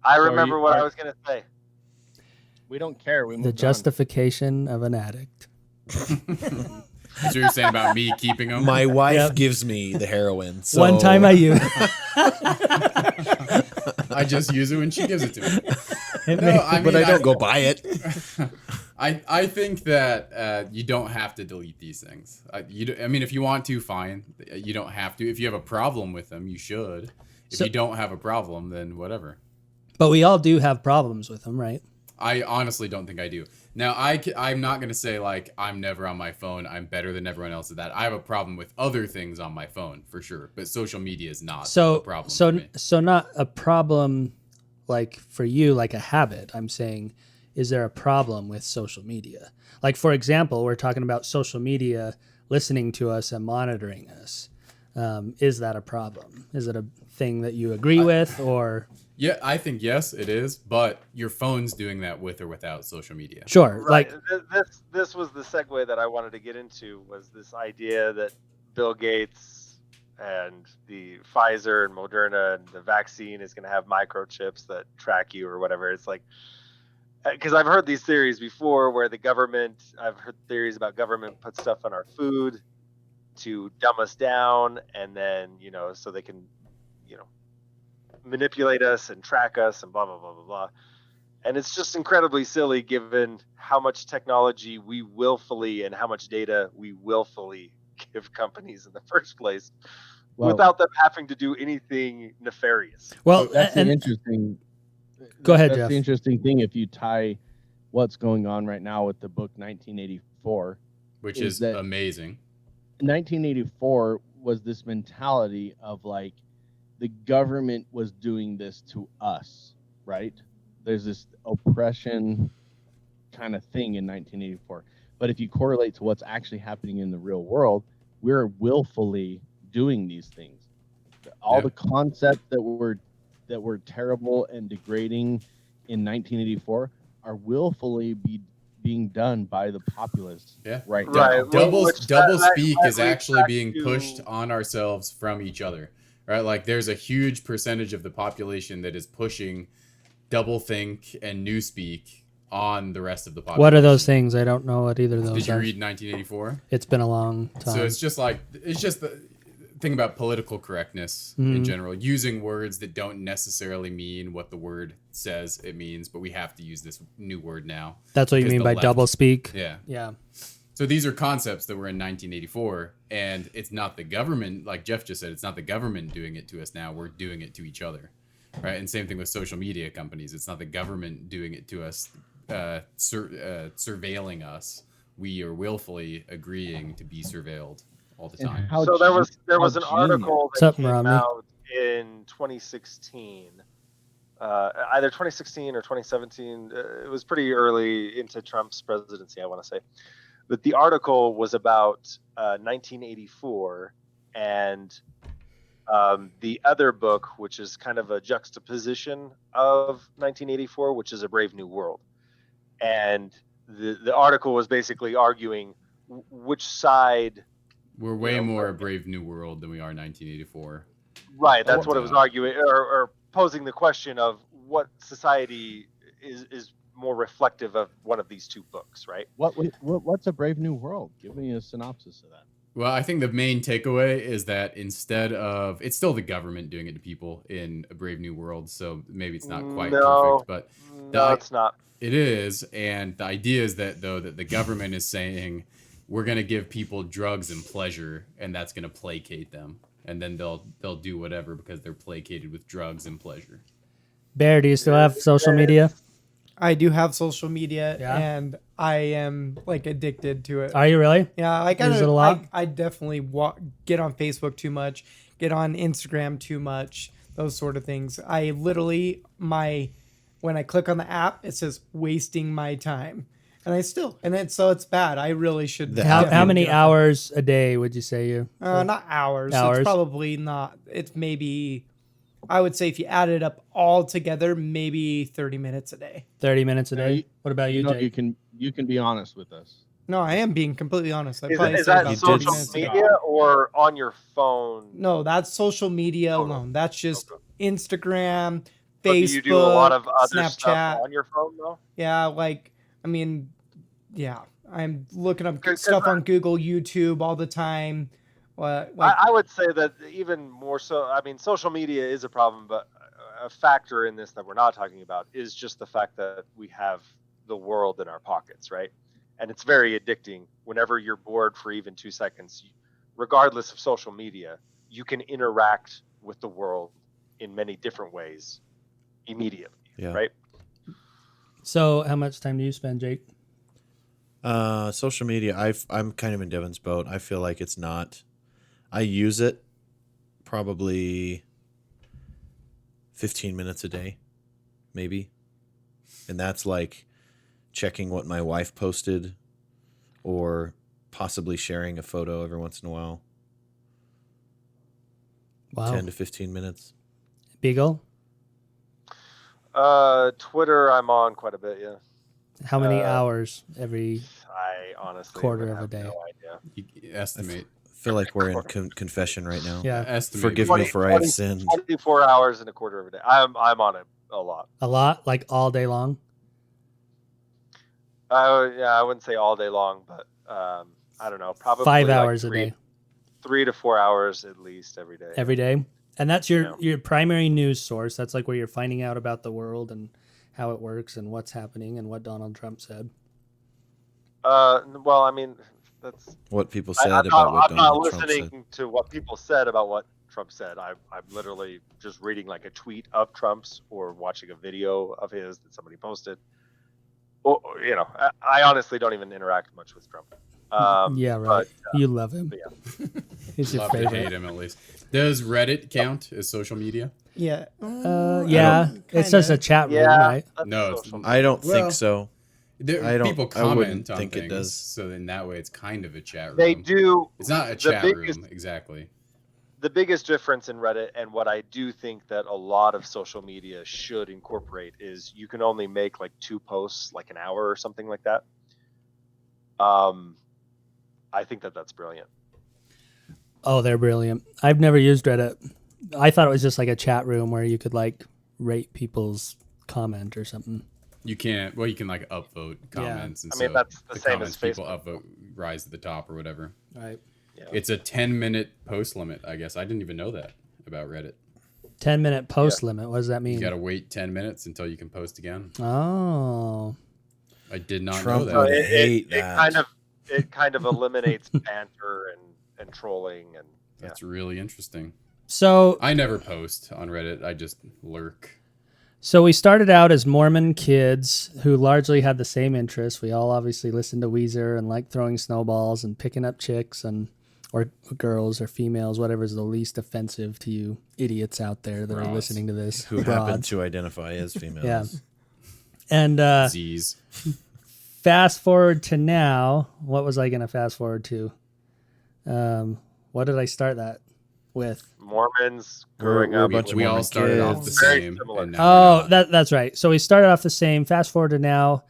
S1: I remember what I was going to say.
S4: We don't care. We
S2: the justification of an addict.
S3: what you're saying about me keeping them.
S5: My wife
S2: Yep.
S5: gives me the heroin. So
S2: One time I use.
S3: I just use it when she gives it to me.
S2: It
S3: No,
S2: may-
S3: I mean,
S5: but I don't go buy it.
S3: I think that you don't have to delete these things. I mean, if you want to, fine. You don't have to. If you have a problem with them, you should. If you don't have a problem, then whatever.
S2: But we all do have problems with them, right?
S3: I honestly don't think I do. Now, I'm not going to say, like, I'm never on my phone. I'm better than everyone else at that. I have a problem with other things on my phone, for sure. But social media is not a problem for me.
S2: So not a problem like for you, like a habit. I'm saying, is there a problem with social media? Like, for example, we're talking about social media listening to us and monitoring us. Is that a problem? Is it a thing that you agree with, or...
S3: Yeah, I think yes, it is, but your phone's doing that with or without social media.
S2: Sure,
S1: Right.
S2: like
S1: This was the segue that I wanted to get into, was this idea that Bill Gates and the Pfizer and Moderna and the vaccine is going to have microchips that track you or whatever. It's like, because I've heard these theories before where I've heard theories about government put stuff on our food to dumb us down, and then, so they can, manipulate us and track us and blah, blah, blah, blah, blah. And it's just incredibly silly given how much technology we willfully and how much data we willfully give companies in the first place without them having to do anything nefarious.
S2: well,
S4: That's the
S2: and
S4: interesting.
S2: Go ahead,
S4: That's
S2: Jeff.
S4: the interesting thing. If you tie what's going on right now with the book 1984,
S3: Which
S4: is
S3: is
S4: that-
S3: amazing.
S4: 1984 was this mentality of like the government was doing this to us, right? There's this oppression kind of thing in 1984. But if you correlate to what's actually happening in the real world, we're willfully doing these things. All the concepts that were terrible and degrading in 1984 are willfully being done by the populace right now.
S1: Right.
S3: Double
S1: That
S3: speak is
S1: leads
S3: actually
S1: back
S3: being
S1: to-
S3: pushed on ourselves from each other, right? Like there's a huge percentage of the population that is pushing double think and newspeak on the rest of the population.
S2: what are those things? I don't know what either of those
S3: Did you
S2: are.
S3: read 1984?
S2: It's been a long time.
S3: So it's just the thing about political correctness in general, using words that don't necessarily mean what the word says it means, but we have to use this new word now.
S2: That's what you
S3: because
S2: mean
S3: the
S2: by
S3: left-
S2: double speak?
S3: Yeah.
S2: Yeah.
S3: So these are concepts that were in 1984, and it's not the government, like Jeff just said, it's not the government doing it to us now. We're doing it to each other, right? And same thing with social media companies. It's not the government doing it to us, surveilling us. We are willfully agreeing to be surveilled all the
S4: And
S3: time.
S4: how
S1: So there was
S4: how
S1: an article that
S2: What's up,
S1: came
S2: Romney?
S1: out in 2016, either 2016 or 2017. It was pretty early into Trump's presidency, I want to say. But the article was about 1984 and the other book, which is kind of a juxtaposition of 1984, which is A Brave New World. And the article was basically arguing which side.
S3: We're way more a Brave New World than we are 1984.
S1: Right, that's what it was arguing, or posing the question of what society is more reflective of one of these two books, right?
S4: What's A Brave New World? Give me a synopsis of that.
S3: Well, I think the main takeaway is that instead of, it's still the government doing it to people in A Brave New World, so maybe it's not quite perfect, but
S1: No, it's not.
S3: it is. And the idea is that the government is saying we're going to give people drugs and pleasure, and that's going to placate them, and then they'll do whatever because they're placated with drugs and pleasure.
S2: Bear, do you still have social media?
S6: I do have social media,
S2: Yeah.
S6: and I am like addicted to it.
S2: Are you really?
S6: Yeah, like
S2: Is it a lot?
S6: I definitely get on Facebook too much, get on Instagram too much, those sort of things. I literally when I click on the app, it says wasting my time, and it's bad. I really should.
S2: How many hours a day would you say you?
S6: Not hours.
S2: Hours?
S6: It's probably not. It's maybe. I would say if you add it up all together, maybe 30 minutes a day.
S2: 30 minutes a day. What about you, Jake?
S4: You can be honest with us.
S6: No, I am being completely honest.
S1: Is that social media or on your phone?
S6: No, that's social media alone. That's just Instagram,
S1: But
S6: Facebook,
S1: do you do a lot of other stuff
S6: Snapchat.
S1: on your phone though?
S6: Yeah, like I mean, Yeah, I'm looking up stuff on Google, YouTube all the time.
S1: I would say that even more so. I mean, social media is a problem, but a factor in this that we're not talking about is just the fact that we have the world in our pockets, right? And it's very addicting. Whenever you're bored for even 2 seconds, regardless of social media, you can interact with the world in many different ways immediately, right?
S2: So how much time do you spend, Jake?
S5: Social media, I'm kind of in Devin's boat. I feel like it's not. I use it probably 15 minutes a day, maybe. And that's like checking what my wife posted or possibly sharing a photo every once in a while.
S2: Wow.
S5: 10 to 15 minutes.
S2: Beagle?
S1: Twitter, I'm on quite a bit, yeah.
S2: How many hours every
S1: I honestly
S2: quarter of a day?
S1: No idea.
S3: You estimate.
S5: I feel like we're in confession right now.
S2: Yeah.
S3: Estimate.
S5: Forgive me for I have sinned.
S1: 24 hours and a quarter of a day. I'm on it a lot.
S2: A lot? Like all day long?
S1: Yeah, I wouldn't say all day long, but I don't know, probably
S2: 5
S1: like
S2: hours a day.
S1: 3 to 4 hours at least every day.
S2: Every day? And that's your primary news source. That's like where you're finding out about the world and how it works and what's happening and what Donald Trump said.
S1: Well, I mean, that's
S5: what people said about what Donald Trump said.
S1: I'm not listening to what people said about what Trump said. I'm literally just reading like a tweet of Trump's or watching a video of his that somebody posted. Well, you know, I honestly don't even interact much with Trump.
S2: Yeah, right. But, you love him.
S1: Yeah.
S2: He's your
S3: Love
S2: favorite.
S3: to hate him at least. Does Reddit count as social media?
S6: Yeah.
S2: Yeah. It's just a chat room, right?
S3: No,
S5: I don't think so.
S3: People comment on
S5: think
S3: things,
S5: it does.
S3: so in that way, it's kind of a chat room.
S1: They do.
S3: It's not a chat room, exactly.
S1: The biggest difference in Reddit, and what I do think that a lot of social media should incorporate, is you can only make like 2 posts, like an hour or something like that. I think that's brilliant.
S2: Oh, they're brilliant. I've never used Reddit. I thought it was just like a chat room where you could like rate people's comment or something.
S3: You can't. Well, you can like upvote comments, and
S1: I mean, that's the same
S3: comments
S1: as
S3: people
S1: Facebook.
S3: upvote rise to the top or whatever.
S2: Right.
S1: Yeah.
S3: It's a 10-minute post limit. I guess I didn't even know that about Reddit.
S2: 10-minute post limit. What does that mean?
S3: You got to wait 10 minutes until you can post again.
S2: Oh.
S3: I did not
S5: Trump
S3: know that.
S5: would hate that.
S1: It kind of eliminates banter and trolling, and
S3: That's really interesting.
S2: So
S3: I never post on Reddit. I just lurk.
S2: So we started out as Mormon kids who largely had the same interests. We all obviously listened to Weezer and liked throwing snowballs and picking up chicks or girls or females, whatever is the least offensive to you idiots out there that are listening to this.
S5: Who happen to identify as females.
S2: Yeah. And
S3: Z's.
S2: fast forward to now. What was I going to fast forward to? What did I start that with?
S1: Mormons growing up.
S3: We all started off the
S1: Very
S3: same.
S1: similar.
S3: And now we're not.
S2: That's right. So we started off the same. Fast forward to now.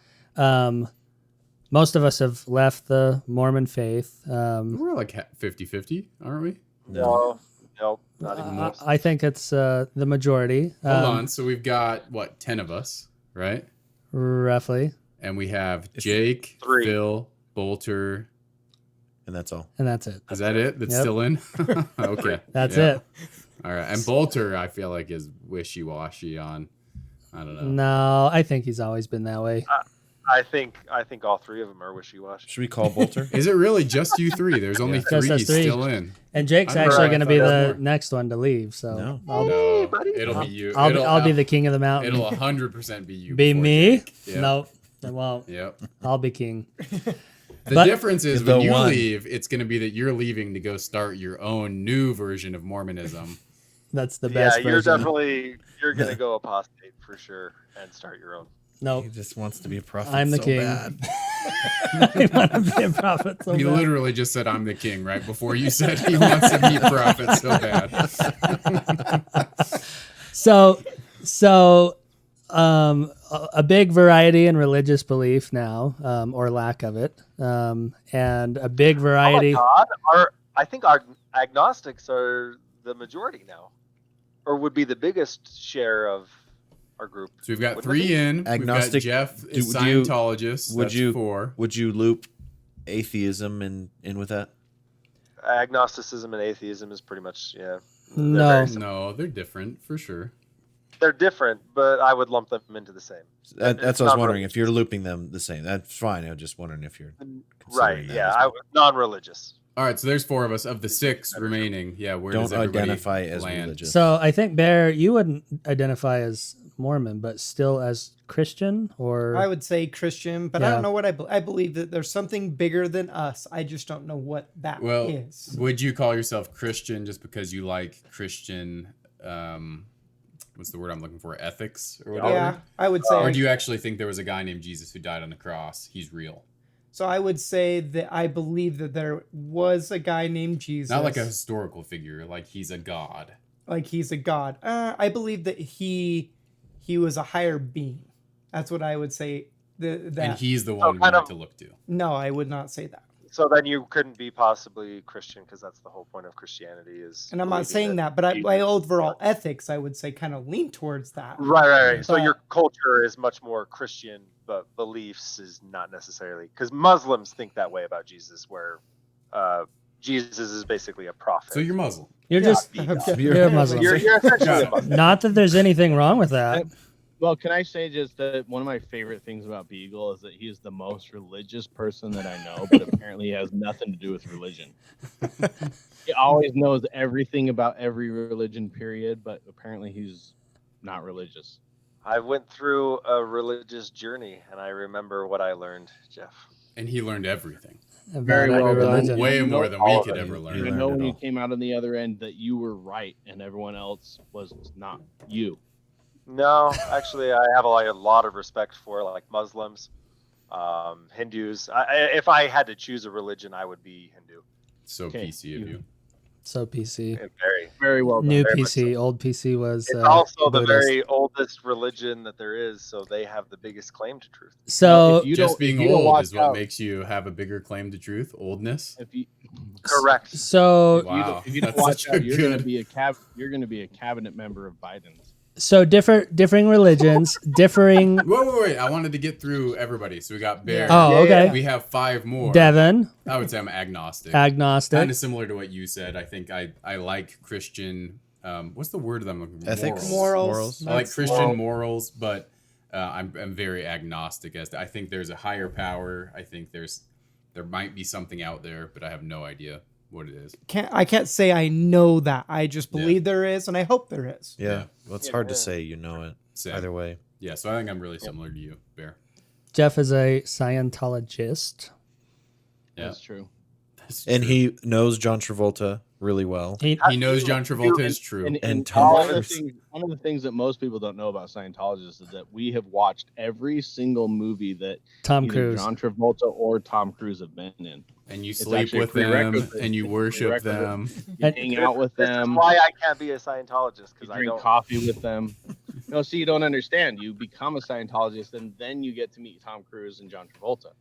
S2: Most of us have left the Mormon faith.
S3: We're like 50-50, aren't we?
S1: No, not even close.
S2: I think it's the majority.
S3: Hold on. So we've got, 10 of us, right?
S2: Roughly.
S3: And we have Jake,
S1: 3.
S3: Phil, Bolter.
S5: And that's all.
S2: And that's it.
S3: Is that it? That's
S2: Yep.
S3: still in? Okay.
S2: That's
S3: Yeah.
S2: it.
S3: All right. And Bolter, I feel like, is wishy-washy on, I don't know.
S2: No, I think he's always been that way.
S1: I think all 3 of them are wishy-washy.
S5: Should we call Bolter?
S3: Is it really just you 3? There's only
S2: Just
S3: 3
S2: us 3.
S3: still in.
S2: And Jake's
S3: I
S2: actually going to be
S3: thought
S2: the
S3: more.
S2: next one to leave. So
S5: No.
S3: No, it'll be you.
S2: I'll be the king of the mountain.
S3: It'll 100% be you.
S2: Be
S3: before
S2: me?
S3: Jake. Yep.
S2: Nope. It won't.
S3: Yep.
S2: I'll be king.
S3: The
S2: But-
S3: difference is
S5: The
S3: when you
S5: one.
S3: leave, it's going to be that you're leaving to go start your own new version of Mormonism.
S2: That's the
S1: Yeah,
S2: best
S1: you're
S2: version.
S1: you're gonna go apostate for sure and start your own.
S2: Nope.
S5: He just wants to be a prophet.
S2: I'm the
S5: so
S2: king.
S5: bad.
S2: I want to be a prophet so
S3: He
S2: bad.
S3: literally just said, "I'm the king," right before you said he wants to be a prophet so bad.
S2: So, a big variety in religious belief now, or lack of it, and a big variety.
S1: Oh my God, I think our agnostics are the majority now, or would be the biggest share of our group.
S3: So we've got
S1: Wouldn't
S3: 3
S1: it
S3: in.
S5: Agnostic.
S3: We've got Jeff is
S5: would you-
S3: Scientologist.
S5: would
S3: That's
S5: you-
S3: 4.
S5: Would you loop atheism in with that?
S1: be? Agnosticism and atheism is pretty much
S2: No.
S1: very similar.
S3: No, they're different for sure.
S1: They're different, but I would lump them into the same.
S5: That's
S1: It's
S5: what I was
S1: not
S5: wondering.
S1: really-
S5: If you're looping them the same, that's fine. I was just wondering if you're
S1: Right?
S5: considering that
S1: Yeah,
S5: as well.
S1: non-religious.
S3: All right, so there's 4 of us. Of the 6 remaining, yeah, where
S5: Don't
S3: does everybody
S5: identify as
S3: land?
S5: religious.
S2: So I think Bear, you wouldn't identify as Mormon, but still as Christian, or
S6: I would say Christian, but I
S2: Yeah.
S6: don't know what I believe that there's something bigger than us. I just don't know what that
S3: Well,
S6: is.
S3: would you call yourself Christian just because you like Christian? What's the word I'm looking for? Ethics or whatever.
S6: Yeah, I would say.
S3: Or do you actually think there was a guy named Jesus who died on the cross? He's real.
S6: So I would say that I believe that there was a guy named Jesus.
S3: Not like a historical figure, like he's a god.
S6: Like he's a god. I believe that he was a higher being. That's what I would say. That
S3: And he's the one we
S1: kind
S3: need
S1: of-
S3: to look to.
S6: no, I would not say that.
S1: So then you couldn't be possibly Christian because that's the whole point of Christianity is.
S6: And I'm not
S1: believing
S6: saying that, but
S1: Jesus-
S6: my overall ethics, I would say, kind of lean towards that.
S1: Right. So
S6: But-
S1: your culture is much more Christian, but beliefs is not necessarily, because Muslims think that way about Jesus, where Jesus is basically a prophet.
S3: So you're Muslim.
S2: you're
S6: Yeah,
S2: just
S6: okay.
S2: you're a Muslim.
S1: You're essentially a Muslim.
S2: Not that there's anything wrong with that.
S4: Well, can I say just that one of my favorite things about Beagle is that he is the most religious person that I know, but apparently he has nothing to do with religion. He always knows everything about every religion, period, but apparently he's not religious.
S1: I went through a religious journey, and I remember what I learned, Jeff.
S3: And he learned everything.
S2: About
S4: Very well
S2: every
S4: done.
S2: religion.
S3: Way
S4: You
S3: more
S4: know
S3: than
S1: all
S3: we
S1: of
S3: could
S1: it.
S3: ever
S5: You
S4: I
S3: learn.
S5: learned
S4: know
S5: it
S4: when you
S5: all.
S4: came out on the other end that you were right and everyone else was not you.
S1: No, actually, I have a lot of respect for like Muslims, Hindus. If I had to choose a religion, I would be Hindu.
S3: So
S4: Okay.
S3: PC of you.
S2: So PC.
S1: And very.
S4: Very well done.
S2: New
S1: very much
S2: PC, old PC was.
S1: It's also the
S2: Buddhist.
S1: very oldest religion that there is, so they have the biggest claim to truth.
S2: So
S4: If you
S3: Just
S4: don't-
S3: being
S4: if you don't
S3: old
S4: watch
S3: is what
S4: out-
S3: makes you have a bigger claim to truth. Oldness.
S4: If you
S1: Correct.
S2: so
S3: Wow,
S4: if you don't
S3: that's
S4: watch
S3: such a
S4: out, you're going to
S3: good.
S4: be you're going to be a cabinet member of Biden's.
S2: so differing religions, differing.
S3: Wait! I wanted to get through everybody. So we got Bear.
S2: Oh, okay.
S3: We have 5 more.
S2: Devin,
S3: I would say I'm agnostic.
S2: agnostic.
S3: Kind of similar to what you said. I think I like Christian. What's the word that I'm looking for?
S5: Ethics?
S6: Morals.
S3: I like
S6: That's-
S3: Christian morals, but I'm very agnostic as to. I think there's a higher power. I think there might be something out there, but I have no idea what it is.
S6: I can't say I know that. I just believe there is, and I hope there is.
S5: Yeah. Well, it's hard to say. You know it.
S3: Same.
S5: Either way.
S3: Yeah, so I think I'm really similar to you, Bear.
S2: Jeff is a Scientologist.
S3: Yeah.
S4: That's true.
S3: That's
S5: And
S3: true.
S5: he knows John Travolta really well.
S2: He,
S3: He knows John Travolta is true.
S5: And Tom
S4: one of the
S5: Cruise.
S4: things, one of the things that most people don't know about Scientologists is that we have watched every single movie that
S2: Tom
S4: either
S2: Cruise.
S4: John Travolta or Tom Cruise have been in.
S3: And you
S4: It's
S3: sleep
S4: actually a
S3: with them,
S4: prerequisite.
S3: and you
S4: It's a
S3: worship
S4: prerequisite.
S3: them.
S4: You
S2: And-
S4: hang out with
S1: This is
S4: them.
S1: why I can't be a Scientologist,
S4: You
S1: because I
S4: drink
S1: don't.
S4: coffee with them. No, see, you don't understand. You become a Scientologist, and then you get to meet Tom Cruise and John Travolta.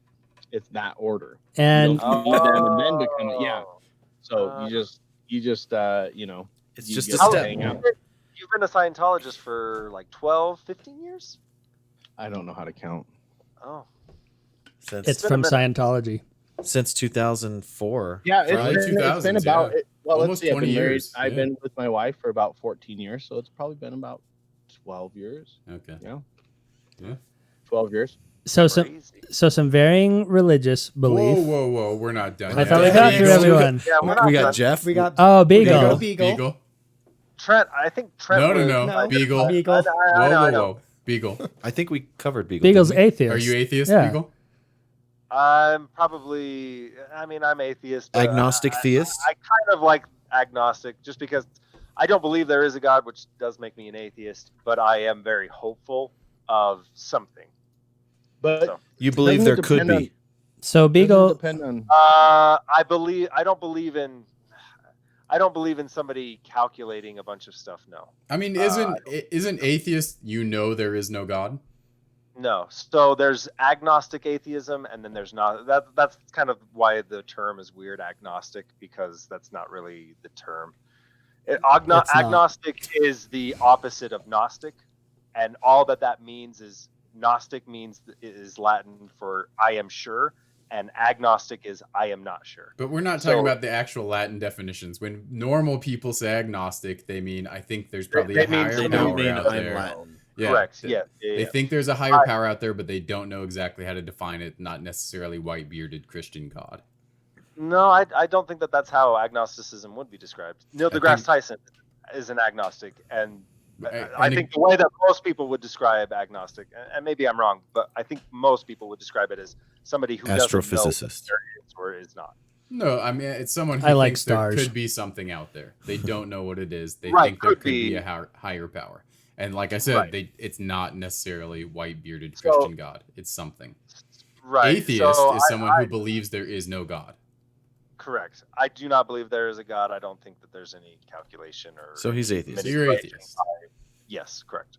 S4: It's that order.
S2: And
S4: You don't meet them and then become yeah.
S1: Oh.
S4: So you just you know.
S5: It's
S4: you
S5: just
S4: get
S5: a
S4: to
S5: step.
S4: hang out.
S1: You've been a Scientologist for like 12, 15 years?
S4: I don't know how to count.
S1: Oh.
S2: it's
S1: been a
S2: from
S1: minute.
S2: Since
S5: Since 2004.
S4: Yeah,
S3: Early
S4: it's been
S3: 2000s,
S4: about
S3: yeah.
S4: well,
S3: Almost
S4: let's see, I've
S3: 20
S4: been married.
S3: years,
S4: I've
S3: yeah.
S4: been with my wife for about 14 years, so it's probably been about 12 years.
S3: Okay.
S4: Yeah.
S3: Yeah.
S4: 12 years.
S2: so
S1: Crazy.
S2: some varying religious belief.
S3: Whoa! We're not done.
S2: I
S3: yet.
S2: thought we got through
S5: Beagle.
S2: everyone.
S1: Yeah, we're not
S5: We got
S1: done.
S5: Jeff.
S6: We got
S2: Oh,
S6: we gotta go to
S2: Beagle.
S6: Beagle.
S1: Trent. I think Trent.
S3: No,
S1: was-
S6: No.
S3: Beagle.
S6: Beagle.
S1: I know.
S3: Whoa! Beagle.
S5: I think we covered Beagle.
S2: Beagle's
S5: didn't we?
S2: atheist.
S3: Are you atheist,
S2: Yeah.
S3: Beagle?
S1: I'm probably. I mean, I'm atheist. but
S5: Agnostic theist?
S1: I kind of like agnostic, just because I don't believe there is a God, which does make me an atheist. But I am very hopeful of something.
S4: But
S1: So,
S5: You believe
S4: Doesn't
S5: there
S4: it
S5: could
S4: depend
S5: be.
S2: So Beagle.
S4: depend on
S1: I don't believe in somebody calculating a bunch of stuff. No.
S3: I mean, isn't atheist? You know there is no God.
S1: No. So there's agnostic atheism, and then there's not. That's kind of why the term is weird, agnostic, because that's not really the term.
S2: It's not.
S1: Agnostic is the opposite of Gnostic, and all that means is Gnostic is Latin for I am sure, and agnostic is I am not sure.
S3: But we're not talking about the actual Latin definitions. When normal people say agnostic, they mean I think there's probably a higher power out there. Yeah,
S1: correct. Yeah.
S3: They think there's a higher power out there, but they don't know exactly how to define it. Not necessarily white-bearded Christian God.
S1: No, I don't think that's how agnosticism would be described. Neil deGrasse Tyson is an agnostic, and I think the way that most people would describe agnostic, and maybe I'm wrong, but I think most people would describe it as somebody who doesn't know if there is or is not.
S3: No, I mean, it's someone who thinks there could be something out there. They don't know what it is. They think there could be a higher power. And like I said, it's not necessarily white-bearded Christian God. It's something.
S1: Right.
S3: Atheist is someone who believes there is no God.
S1: Correct. I do not believe there is a God. I don't think that there's any calculation or.
S5: So he's atheist.
S3: So you're atheist.
S1: Yes, correct.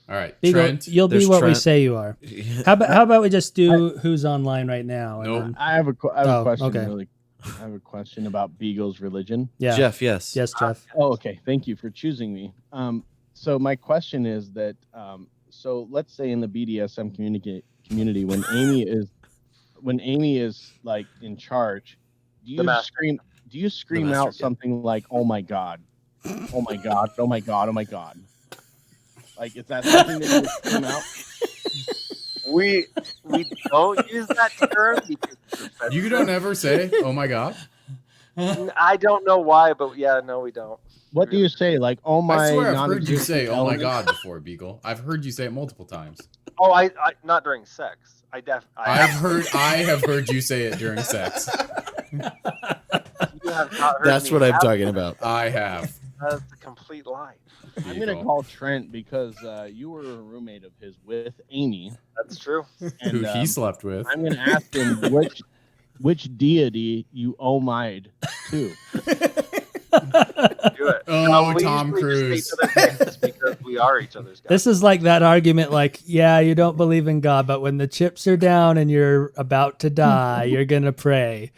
S3: All right,
S2: Beagle,
S3: Trent.
S2: you'll be what we say you are. How about we just do who's online right now?
S3: Nope.
S4: I have a question.
S2: Okay.
S4: Really, I have a question about Beagle's religion.
S2: Yeah,
S5: Jeff. Yes,
S2: Jeff.
S4: Oh, okay. Thank you for choosing me. So my question is that, so let's say in the BDSM community, when Amy is like in charge, do you scream out something like, "Oh my God, oh my God, oh my God, oh my God"? Like, is that something that you scream out?
S1: We don't use that term because
S3: you don't ever say, "Oh my God."
S1: I don't know why, but yeah, no, we don't.
S4: What do you say? Like, "Oh my"?
S3: I swear, I've heard you say, "Oh my God" before, Beagle. I've heard you say it multiple times.
S1: Oh, I not during sex. I
S3: have heard you say it during sex.
S1: You have not heard
S5: That's
S1: me
S5: what I'm
S1: have
S5: talking
S1: it.
S5: about.
S3: I have.
S1: That's a complete lie.
S4: I'm gonna call Trent because you were a roommate of his with Amy.
S1: That's true.
S4: And,
S3: who he slept with.
S4: I'm gonna ask him which deity you oh my'd to.
S1: Do it.
S3: Oh, Tom Cruise.
S1: Just because we are each other's guys.
S2: This is like that argument, like, yeah, you don't believe in God, but when the chips are down and you're about to die, you're gonna pray.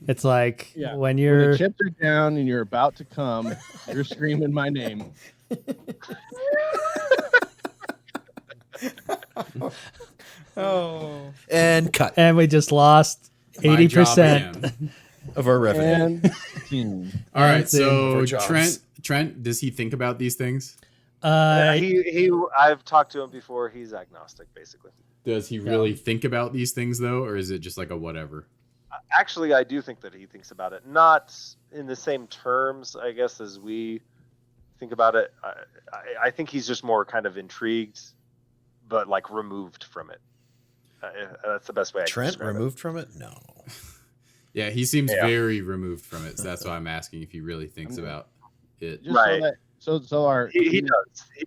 S2: It's like when the
S4: chips are down and you're about to come, you're screaming my name.
S6: Oh,
S5: and cut.
S2: And we just lost 80%
S5: of our revenue.
S3: All right, so Trent, does he think about these things?
S1: I've talked to him before. He's agnostic, basically.
S3: Does he really think about these things though, or is it just like a whatever?
S1: Actually, I do think that he thinks about it, not in the same terms, I guess, as we think about it. I think he's just more kind of intrigued, but like removed from it. That's the best way.
S5: Trent removed from it? No.
S3: Yeah, he seems very removed from it. So that's why I'm asking if he really thinks about it.
S1: Right.
S4: So
S1: he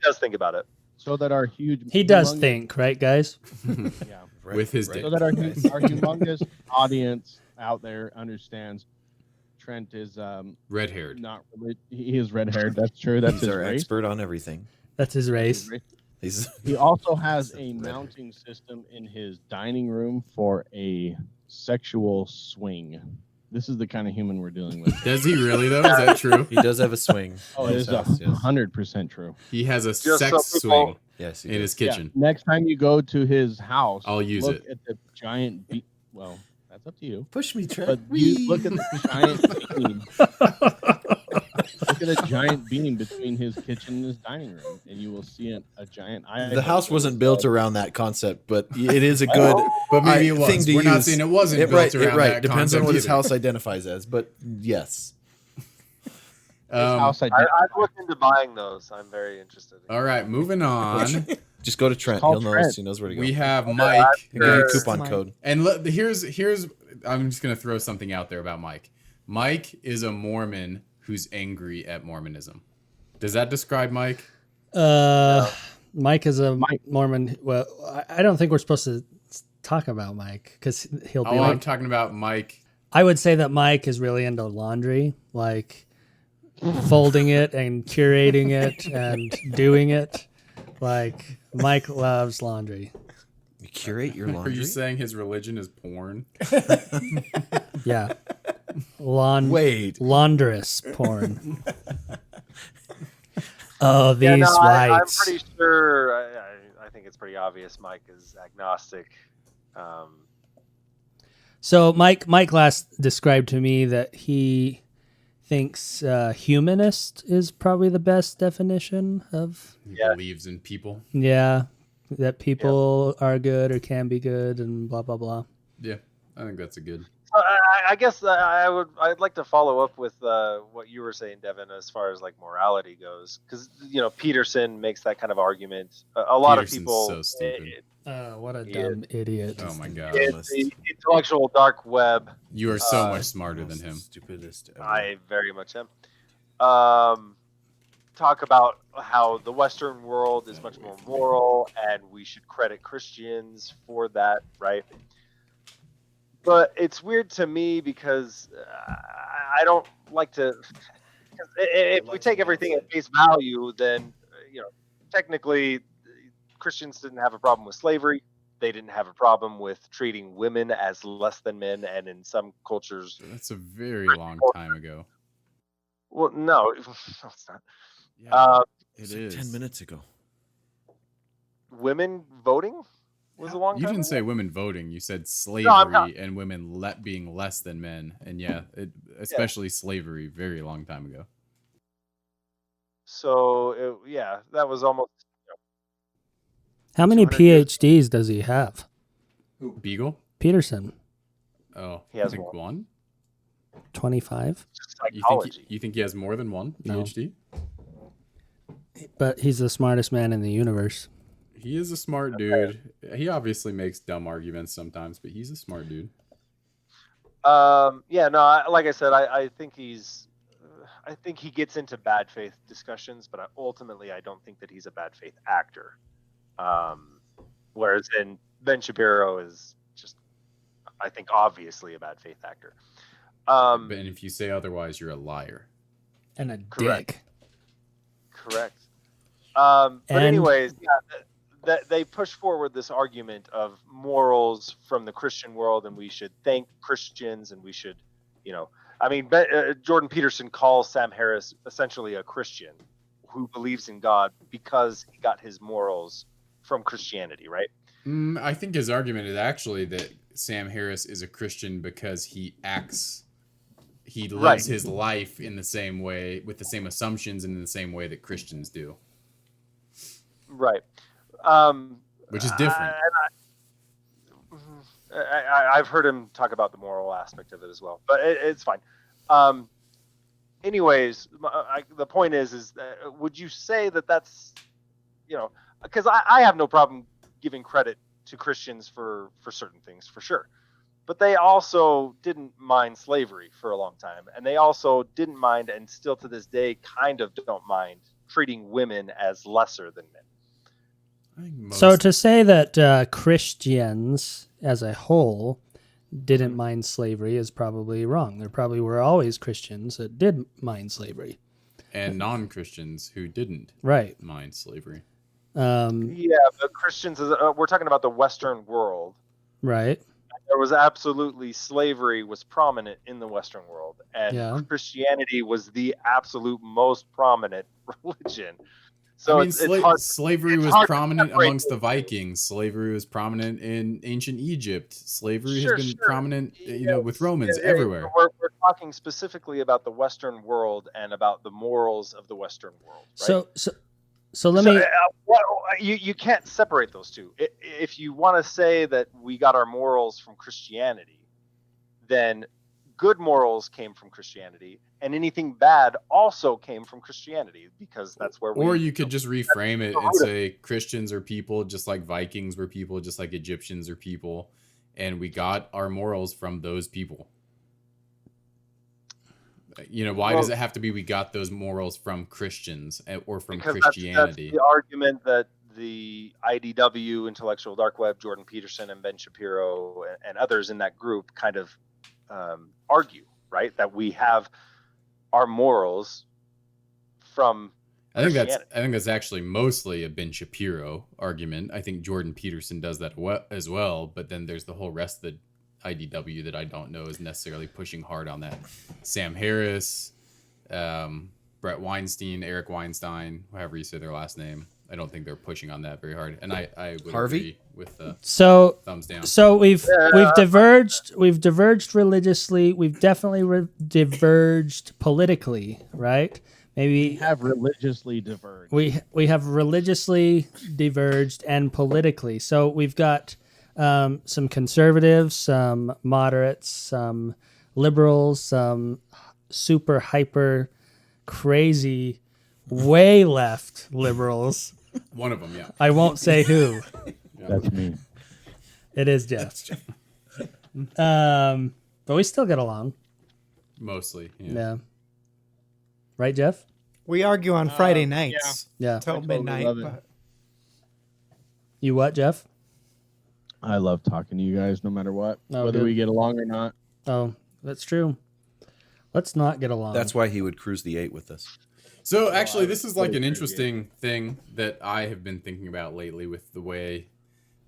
S1: does think about it.
S4: So that our
S2: he does think, right, guys?
S4: Yeah.
S3: Right, with his dick.
S4: So that our humongous audience out there understands Trent is
S3: red-haired.
S4: Not really, he is red-haired. That's true. That's
S5: He's
S4: his
S5: our
S4: race.
S5: expert on everything.
S2: That's his race.
S4: He also has a mounting system in his dining room for a sexual swing. This is the kind of human we're dealing with.
S3: Does he really though? Is that true?
S5: He does have a swing.
S4: Oh, it is 100% true.
S3: He has a sex swing.
S5: Yes,
S3: in his kitchen.
S4: Yeah. Next time you go to his house,
S3: I'll use
S4: look
S3: it.
S4: at the giant. Well, that's up to you.
S5: Push me, Trent.
S4: But you look at the giant beam. Look at a giant beam between his kitchen and his dining room, and you will see a giant.
S5: The house wasn't built around that concept, but it is a good
S3: but maybe it was.
S5: thing to
S3: We're
S5: use.
S3: not saying it wasn't built around that
S5: Depends
S3: concept
S5: on what his
S3: either.
S5: house identifies as, but yes.
S1: I've looked into buying those. I'm very interested.
S3: All right, moving on.
S5: Just go to Trent. He'll know. He knows where to go.
S3: We have Mike.
S5: He'll give you a coupon code.
S3: And here's. I'm just gonna throw something out there about Mike. Mike is a Mormon who's angry at Mormonism. Does that describe Mike?
S2: Mike is a Mormon. Well, I don't think we're supposed to talk about Mike because he'll be.
S3: I'm talking about Mike.
S2: I would say that Mike is really into laundry, like folding it and curating it and doing it. Like Mike loves laundry.
S5: You curate your laundry?
S3: Are you saying his religion is porn?
S2: Yeah.
S5: Wait.
S2: Laundrous porn. Oh, these
S1: I'm
S2: whites.
S1: pretty sure pretty obvious. Mike is agnostic.
S2: So Mike last described to me that he thinks humanist is probably the best definition of.
S3: He believes in people.
S2: Yeah, that people are good or can be good and blah blah blah.
S3: Yeah, I think that's a good.
S1: I guess I'd like to follow up with what you were saying, Devin, as far as like morality goes, because Peterson makes that kind of argument. A lot of people.
S3: So stupid.
S2: What a dumb idiot!
S3: Oh my god!
S1: It's the intellectual dark web.
S3: You are so much smarter than him.
S5: Stupidest ever.
S1: I very much am. Talk about how the Western world is much more moral, and we should credit Christians for that, right? But it's weird to me because I don't like to. If we take everything at face value, then technically Christians didn't have a problem with slavery. They didn't have a problem with treating women as less than men, and in some cultures,
S3: that's a very long time ago.
S1: Well, no, it's not.
S3: Yeah, it is.
S5: 10 minutes ago.
S1: Women voting was a long time.
S3: You didn't
S1: ago?
S3: say women voting. You said slavery and women being less than men, and especially slavery, very long time ago.
S1: So that was almost.
S2: How many PhDs does he have?
S3: Beagle?
S2: Peterson.
S3: Oh,
S1: he has
S3: I think one.
S2: 25.
S3: You think he has more than one PhD?
S2: But he's the smartest man in the universe.
S3: He is a smart dude. He obviously makes dumb arguments sometimes, but he's a smart dude.
S1: Like I said, I think he gets into bad faith discussions, but ultimately I don't think that he's a bad faith actor. Whereas Ben Shapiro is just, I think, obviously a bad faith actor.
S3: But if you say otherwise, you're a liar.
S2: And a dick.
S1: Correct. But anyways, they push forward this argument of morals from the Christian world, and we should thank Christians, and we should, Jordan Peterson calls Sam Harris essentially a Christian who believes in God because he got his morals from Christianity, right?
S3: I think his argument is actually that Sam Harris is a Christian because he lives his life in the same way, with the same assumptions and in the same way that Christians do.
S1: Right.
S3: Which is different.
S1: I've heard him talk about the moral aspect of it as well, but it's fine. Anyways, the point is would you say that that's, because I have no problem giving credit to Christians for certain things, for sure. But they also didn't mind slavery for a long time. And they also didn't mind, and still to this day kind of don't mind, treating women as lesser than men.
S2: So to say that Christians as a whole didn't mind slavery is probably wrong. There probably were always Christians that did mind slavery.
S3: And non-Christians who didn't mind slavery.
S1: But Christians, we're talking about the Western world.
S2: Right.
S1: There was absolutely, slavery was prominent in the Western world. And Christianity was the absolute most prominent religion. So
S3: slavery was prominent amongst the Vikings. Slavery was prominent in ancient Egypt. Slavery has been prominent, with Romans everywhere.
S1: We're talking specifically about the Western world and about the morals of the Western world. Right?
S2: So let me.
S1: You can't separate those two. If you want to say that we got our morals from Christianity, then good morals came from Christianity, and anything bad also came from Christianity, because that's where we.
S3: Or you could just reframe it and say Christians are people just like Vikings were people, just like Egyptians are people, and we got our morals from those people. Why does it have to be we got those morals from Christians or from Christianity?
S1: That's the argument that the IDW, Intellectual Dark Web, Jordan Peterson and Ben Shapiro and others in that group kind of argue, right? That we have our morals from Christianity.
S3: I think that's actually mostly a Ben Shapiro argument. I think Jordan Peterson does that as well, but then there's the whole rest of the IDW that I don't know is necessarily pushing hard on that. Sam Harris, Brett Weinstein, Eric Weinstein, however you say their last name. I don't think they're pushing on that very hard. And I would
S5: Harvey?
S3: agree with the
S2: So
S3: thumbs down.
S2: So we've diverged religiously. We've definitely diverged politically, right? Maybe
S4: have religiously diverged.
S2: we have religiously diverged and politically. So we've got some conservatives, some moderates, some liberals, some super hyper crazy way left liberals.
S3: One of them, yeah.
S2: I won't say who.
S4: That's me.
S2: It is Jeff. But we still get along.
S3: Mostly,
S2: Yeah. Right, Jeff?
S6: We argue on Friday nights
S2: Yeah.
S6: till
S4: totally
S6: midnight.
S4: love it.
S6: But
S2: You what, Jeff?
S4: I love talking to you guys no matter what,
S2: Oh,
S4: whether
S2: good.
S4: we get along or not.
S2: Oh, that's true. Let's not get along.
S5: That's why he would cruise the 8 with us.
S3: So actually, this is like an
S4: totally
S3: interesting thing that I have been thinking about lately with the way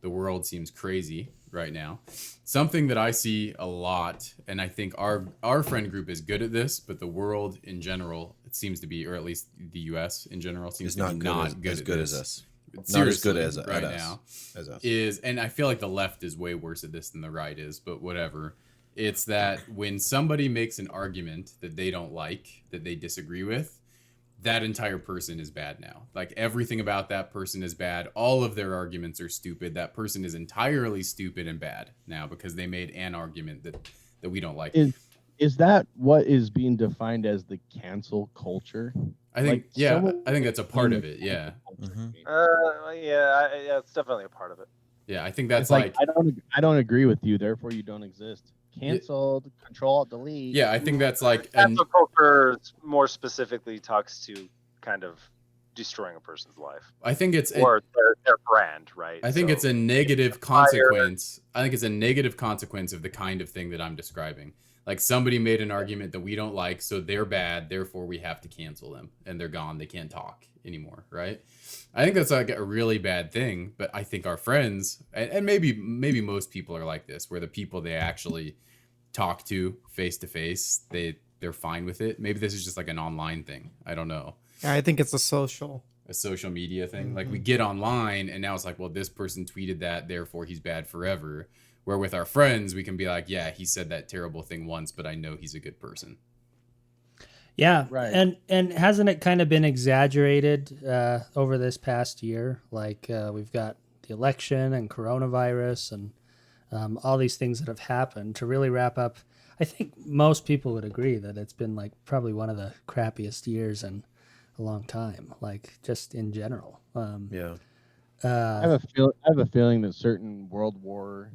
S3: the world seems crazy right now. Something that I see a lot, and I think our friend group is good at this, but the world in general, it seems to be, or at least the U.S. in general, seems
S5: He's
S3: to be not
S5: as
S3: good
S5: good
S3: at
S5: as
S3: this.
S5: us. Not as
S3: Seriously,
S5: good as
S3: right
S5: us,
S3: now
S5: as us.
S3: is, and I feel like the left is way worse at this than the right is, but whatever. It's that when somebody makes an argument that they don't like, that they disagree with, that entire person is bad now. Like everything about that person is bad. All of their arguments are stupid. That person is entirely stupid and bad now because they made an argument that we don't like.
S4: Is that what is being defined as the cancel culture?
S3: I think,
S4: like,
S3: yeah,
S4: someone-
S3: I think that's a part of it. Yeah.
S5: Mhm.
S1: Yeah, it's definitely a part of it.
S3: Yeah. I think that's
S4: It's like,
S3: like,
S4: I don't agree with you, therefore you don't exist. Canceled, Control Delete.
S3: yeah, I think that's like,
S1: Cancel culture more specifically talks to kind of destroying a person's life
S3: I think it's,
S1: or their brand, right?
S3: I think
S1: So-
S3: it's a negative consequence. I think it's a negative consequence of the kind of thing that I'm describing. Like somebody made an argument that we don't like, so they're bad, therefore we have to cancel them, and they're gone. They can't talk anymore, right? I think that's like a really bad thing. But I think our friends, and maybe most people are like this, where the people they actually talk to face, they're fine with it. Maybe this is just like an online thing. I don't know.
S6: I think it's a social
S3: Media thing. Like we get online and now it's like, well, this person tweeted that, therefore he's bad forever. Where with our friends, we can be like, yeah, he said that terrible thing once, but I know he's a good person.
S2: Yeah,
S4: Right.
S2: And hasn't it kind of been exaggerated over this past year? Like we've got the election and coronavirus and all these things that have happened. To really wrap up, I think most people would agree that it's been like probably one of the crappiest years in a long time. Like just in general.
S5: Yeah.
S4: I have a feeling that certain World War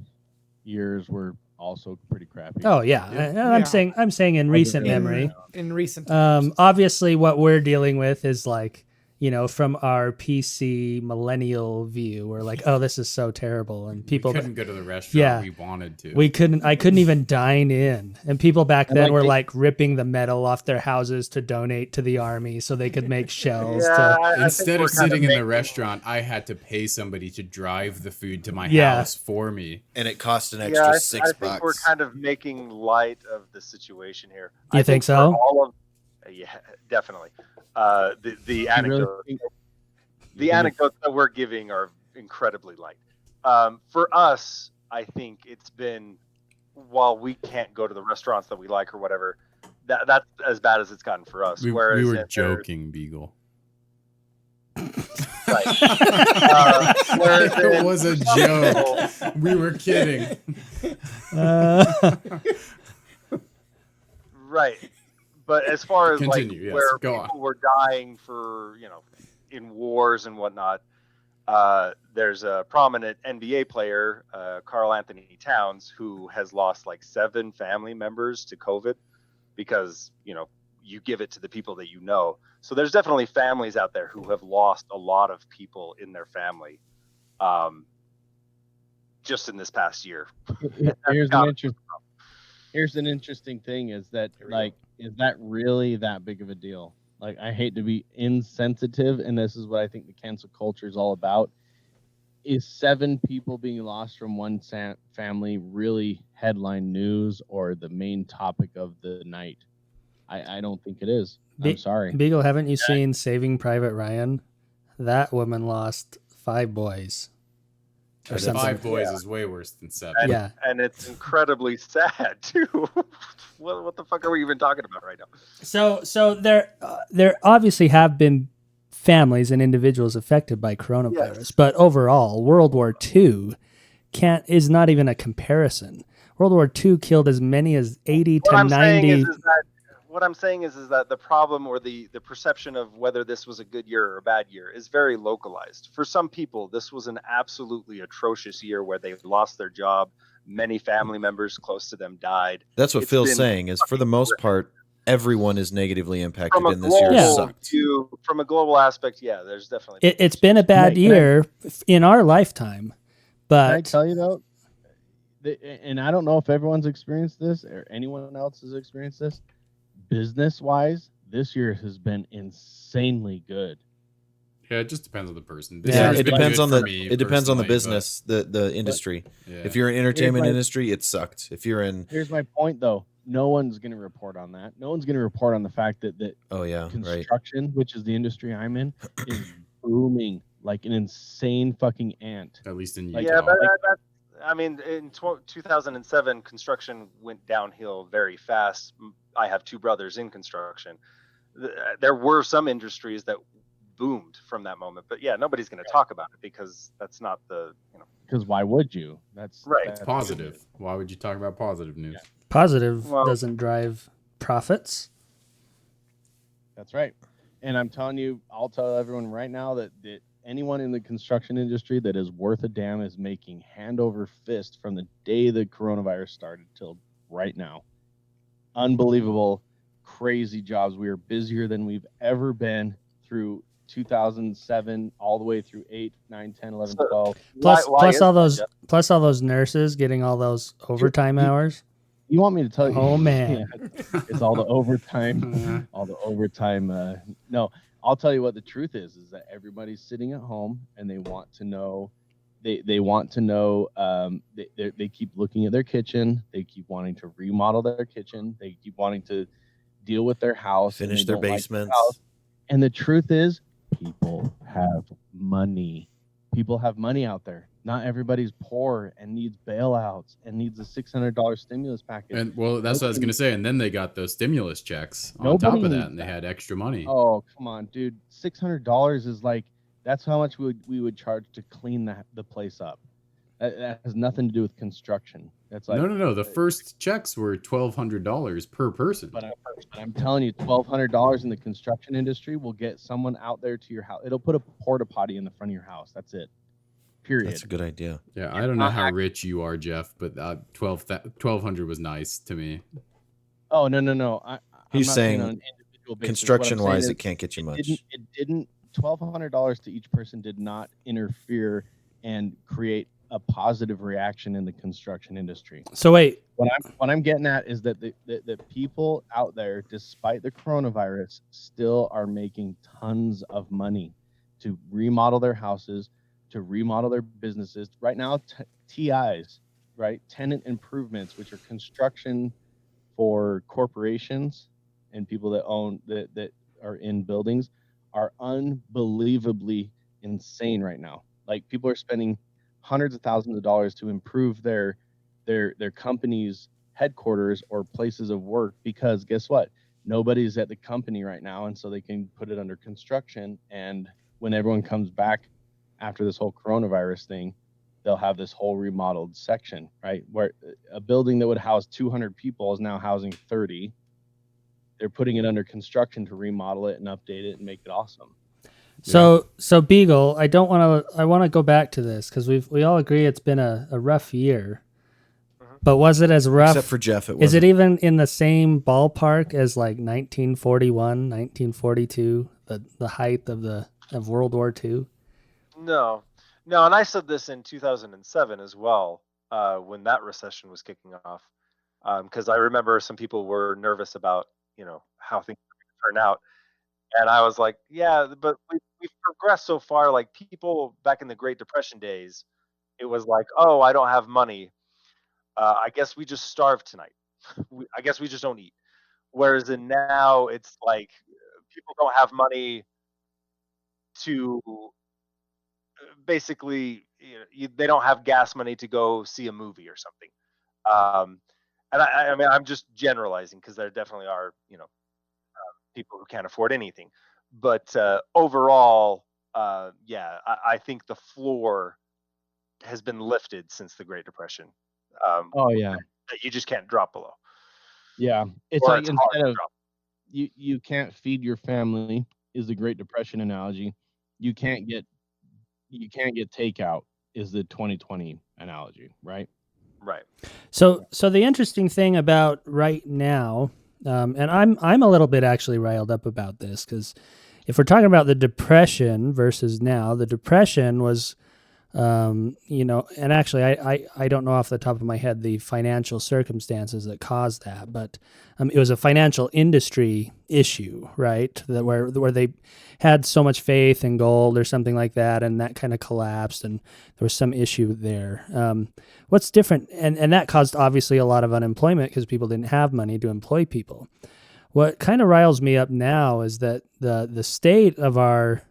S4: years were also pretty crappy.
S2: Oh yeah, I'm saying in recent memory.
S6: in recent times.
S2: Obviously, what we're dealing with is like, you know, from our PC millennial view, we're like, oh, this is so terrible, and people
S3: we couldn't go to the restaurant
S2: Yeah.
S3: we wanted to.
S2: I couldn't even dine in, and people back
S4: And
S2: then
S4: like
S2: were
S4: they-
S2: like ripping the metal off their houses to donate to the army so they could make shells.
S1: Yeah,
S2: to,
S1: I think
S3: Instead
S1: we're
S3: of
S1: kind
S3: sitting in the
S1: making-
S3: restaurant, I had to pay somebody to drive the food to my
S2: Yeah.
S3: house for me.
S5: And it cost an
S1: Yeah,
S5: extra
S1: I
S5: $6.
S1: think we're kind of making light of the situation here.
S2: You
S1: I
S2: think
S1: for
S2: so?
S1: All of, yeah, definitely. The
S4: You really
S1: anecdote,
S4: think-
S1: the anecdotes that we're giving are incredibly light. For us, I think it's been, while we can't go to the restaurants that we like or whatever, that's as bad as it's gotten for us.
S3: We
S1: Whereas
S3: were
S1: in
S3: joking, Beagle.
S1: Right. Whereas
S3: It
S1: in
S3: was a
S1: some
S3: joke.
S1: people-
S3: We were kidding.
S1: Right. But as far as
S3: Continue,
S1: like
S3: yes,
S1: where
S3: go
S1: people were dying for, in wars and whatnot, there's a prominent NBA player, Karl Anthony Towns, who has lost like 7 family members to COVID because, you give it to the people that you know. So there's definitely families out there who have lost a lot of people in their family just in this past year.
S4: Here's an interesting thing is that is that really that big of a deal? Like, I hate to be insensitive, and this is what I think the cancel culture is all about. Is 7 people being lost from one family really headline news or the main topic of the night? I don't think it is. I'm sorry.
S2: Beagle, haven't you seen Saving Private Ryan? that woman lost 5 boys.
S3: Or 5 boys is way worse than 7.
S1: And it's incredibly sad too. What the fuck are we even talking about right now?
S2: So there obviously have been families and individuals affected by coronavirus, but overall, World War II is not even a comparison. World War II killed as many as 80 to 90.
S1: What I'm saying is that the problem or the perception of whether this was a good year or a bad year is very localized. For some people, this was an absolutely atrocious year where they lost their job. Many family members close to them died.
S5: That's what Phil's saying is for the most part, everyone is negatively impacted in this year. Sucked.
S1: From a global aspect, there's definitely.
S2: It's been a bad year in our lifetime. But
S4: can I tell you though, and I don't know if everyone's experienced this or anyone else has experienced this. Business-wise, this year has been insanely good.
S3: Yeah, it just depends on the person.
S5: It depends on the business, the industry. If you're in entertainment industry, it sucked. If you're in,
S4: here's my point though. No one's going to report on that. No one's going to report on the fact that construction, which is the industry I'm in, is booming like an insane fucking ant.
S3: At least in
S1: Utah. But I mean, in 2007, construction went downhill very fast. I have 2 brothers in construction. There were some industries that boomed from that moment, but nobody's going to talk about it because that's not the,
S4: Because why would you? That's
S1: right.
S3: It's positive. Why would you talk about positive news?
S2: Yeah. Positive doesn't drive profits.
S4: That's right. And I'm telling you, I'll tell everyone right now that anyone in the construction industry that is worth a damn is making hand over fist from the day the coronavirus started till right now. Unbelievable, crazy jobs. We are busier than we've ever been through 2007 all the way through 8, 9, 10, 11, 12.
S2: Plus all those nurses getting all those overtime hours.
S4: You want me to tell you?
S2: Oh man,
S4: it's all the overtime. No, I'll tell you what the truth is that everybody's sitting at home and they want to know. They want to know. They keep looking at their kitchen. They keep wanting to remodel their kitchen. They keep wanting to deal with their house,
S5: finish their basements.
S4: And the truth is, people have money. People have money out there. Not everybody's poor and needs bailouts and needs a $600 stimulus package.
S3: And that's what I was gonna say. And then they got those stimulus checks on top of that, and they had extra money.
S4: Oh, come on, dude! $600 is like that's how much we would charge to clean the place up. That has nothing to do with construction. That's like
S3: no. The first checks were $1,200 per person.
S4: But I'm telling you, $1,200 in the construction industry will get someone out there to your house. It'll put a porta potty in the front of your house. That's it. Period.
S5: That's a good idea.
S3: Yeah, I don't know how rich you are, Jeff, but $1,200 was nice to me.
S4: Oh no.
S5: He's saying construction-wise, it can't get you much.
S4: It didn't. $1,200 to each person did not interfere and create a positive reaction in the construction industry.
S2: So wait,
S4: what I'm getting at is that the people out there, despite the coronavirus, still are making tons of money to remodel their houses, to remodel their businesses. Right now, TIs, right? Tenant improvements, which are construction for corporations and people that own that are in buildings, are unbelievably insane right now. Like people are spending hundreds of thousands of dollars to improve their company's headquarters or places of work because guess what? Nobody's at the company right now, and so they can put it under construction. And when everyone comes back after this whole coronavirus thing, they'll have this whole remodeled section, right? Where a building that would house 200 people is now housing 30. They're putting it under construction to remodel it and update it and make it awesome.
S2: So Beagle, I want to go back to this because we all agree it's been a rough year. But was it as rough?
S5: Except for Jeff,
S2: is it even in the same ballpark as like 1941, 1942, the height of World War II?
S1: No, and I said this in 2007 as well, when that recession was kicking off, because I remember some people were nervous about how things turn out. And I was like, yeah, but we've progressed so far. Like people back in the Great Depression days, it was like, oh, I don't have money. I guess we just starve tonight. I guess we just don't eat. Whereas now it's like people don't have money. to basically, they don't have gas money to go see a movie or something. And I mean, I'm just generalizing because there definitely are, people who can't afford anything. But overall, yeah, I think the floor has been lifted since the Great Depression.
S4: Oh yeah,
S1: That you just can't drop below.
S4: yeah. It's
S1: Or
S4: like
S1: it's hard
S4: instead
S1: to
S4: of
S1: drop.
S4: you can't feed your family is the Great Depression analogy. You can't get takeout is the 2020 analogy, right?
S1: Right.
S2: So the interesting thing about right now, and I'm a little bit actually riled up about this because if we're talking about the Depression versus now, the Depression was, and actually I don't know off the top of my head the financial circumstances that caused that, but it was a financial industry issue, right? That where they had so much faith in gold or something like that, and that kind of collapsed, and there was some issue there. What's different, and that caused obviously a lot of unemployment because people didn't have money to employ people. What kind of riles me up now is that the state of our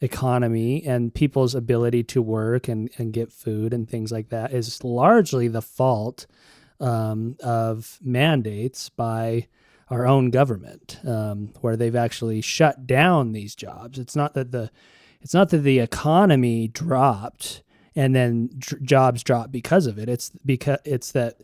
S2: economy and people's ability to work and get food and things like that is largely the fault of mandates by our own government, where they've actually shut down these jobs. It's not that the economy dropped and then jobs dropped because of it. It's that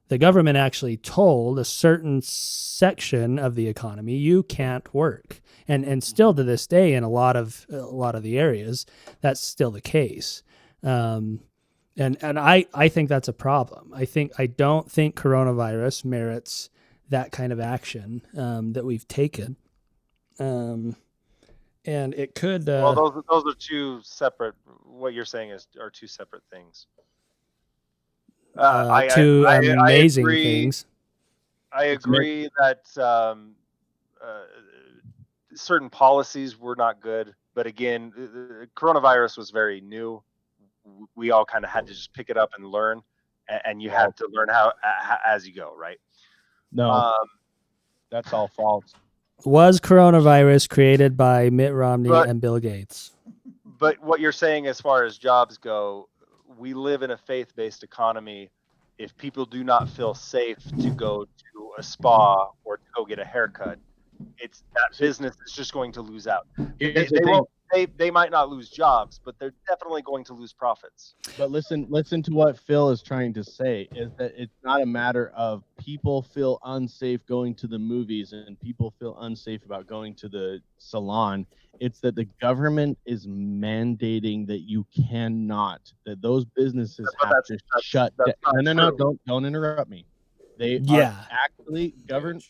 S2: the government actually told a certain section of the economy you can't work, and still to this day in a lot of the areas that's still the case. And I think that's a problem. I don't think coronavirus merits that kind of action that we've taken. And it could.
S1: Well, those are two separate. What you're saying are two separate things.
S2: Two amazing
S1: agree,
S2: things.
S1: I agree that certain policies were not good, but again, coronavirus was very new. We all kind of had to just pick it up and learn, and you had to learn how as you go, right?
S4: No, that's all false.
S2: Was coronavirus created by Mitt Romney and Bill Gates?
S1: But what you're saying as far as jobs go, we live in a faith-based economy. If people do not feel safe to go to a spa or to go get a haircut, it's that business is just going to lose out. They might not lose jobs, but they're definitely going to lose profits.
S4: But listen to what Phil is trying to say is that it's not a matter of people feel unsafe going to the movies and people feel unsafe about going to the salon. It's that the government is mandating that you cannot, that those businesses have to shut down. No, don't interrupt me. They are actually governed.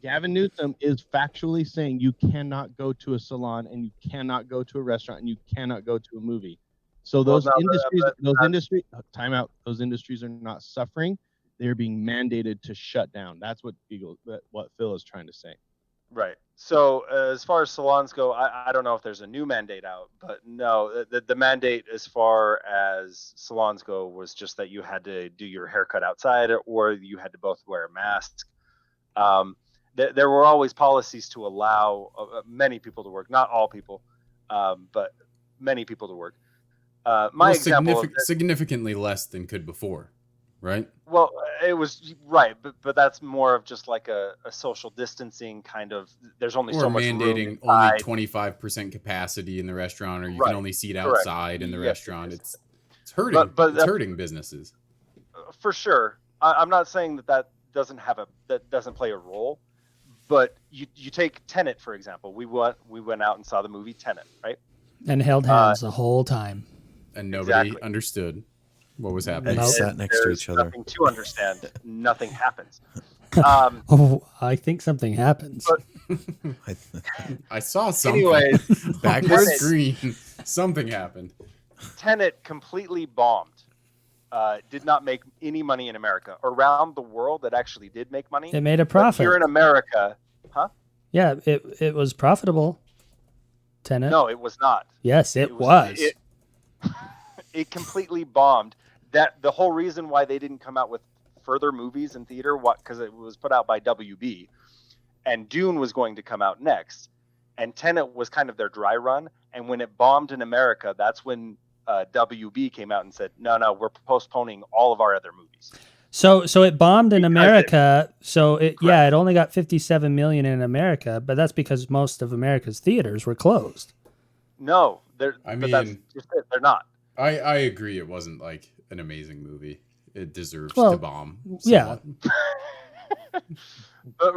S4: Gavin Newsom is factually saying you cannot go to a salon and you cannot go to a restaurant and you cannot go to a movie. So those industries, time out. Those industries are not suffering; they are being mandated to shut down. That's what Phil is trying to say.
S1: Right. So as far as salons go, I don't know if there's a new mandate out, but no, the mandate as far as salons go was just that you had to do your haircut outside or you had to both wear a mask. There were always policies to allow many people to work, not all people, but many people to work.
S3: Significantly less than could before, right?
S1: Well, it was right, but that's more of just like a social distancing kind of. There's only so much room. Or
S3: mandating only 25% capacity in the restaurant, or you can only seat outside in the restaurant. It's hurting. It's hurting businesses.
S1: For sure. I'm not saying that doesn't play a role, but you take Tenet for example. We went out and saw the movie Tenet, right?
S2: And held hands the whole time.
S3: And nobody understood what was happening.
S5: They sat next to each other.
S1: Nothing to understand. Nothing happens.
S2: I think something happens.
S3: I saw something.
S1: Anyways,
S3: back on the screen, something happened.
S1: Tenet completely bombed. Did not make any money in America. Around the world, it actually did make money.
S2: It made a profit.
S1: But here in America, huh?
S2: Yeah, it was profitable. Tenet.
S1: No, it was not.
S2: Yes, it was.
S1: It completely bombed. That the whole reason why they didn't come out with further movies in theater, because it was put out by WB, and Dune was going to come out next, and Tenet was kind of their dry run. And when it bombed in America, that's when WB came out and said, no, we're postponing all of our other movies.
S2: So it bombed in America. It only got 57 million in America, but that's because most of America's theaters were closed.
S1: No, that's just it. They're not.
S3: I agree. It wasn't like an amazing movie. It deserves to bomb. Somewhat.
S2: Yeah.
S1: But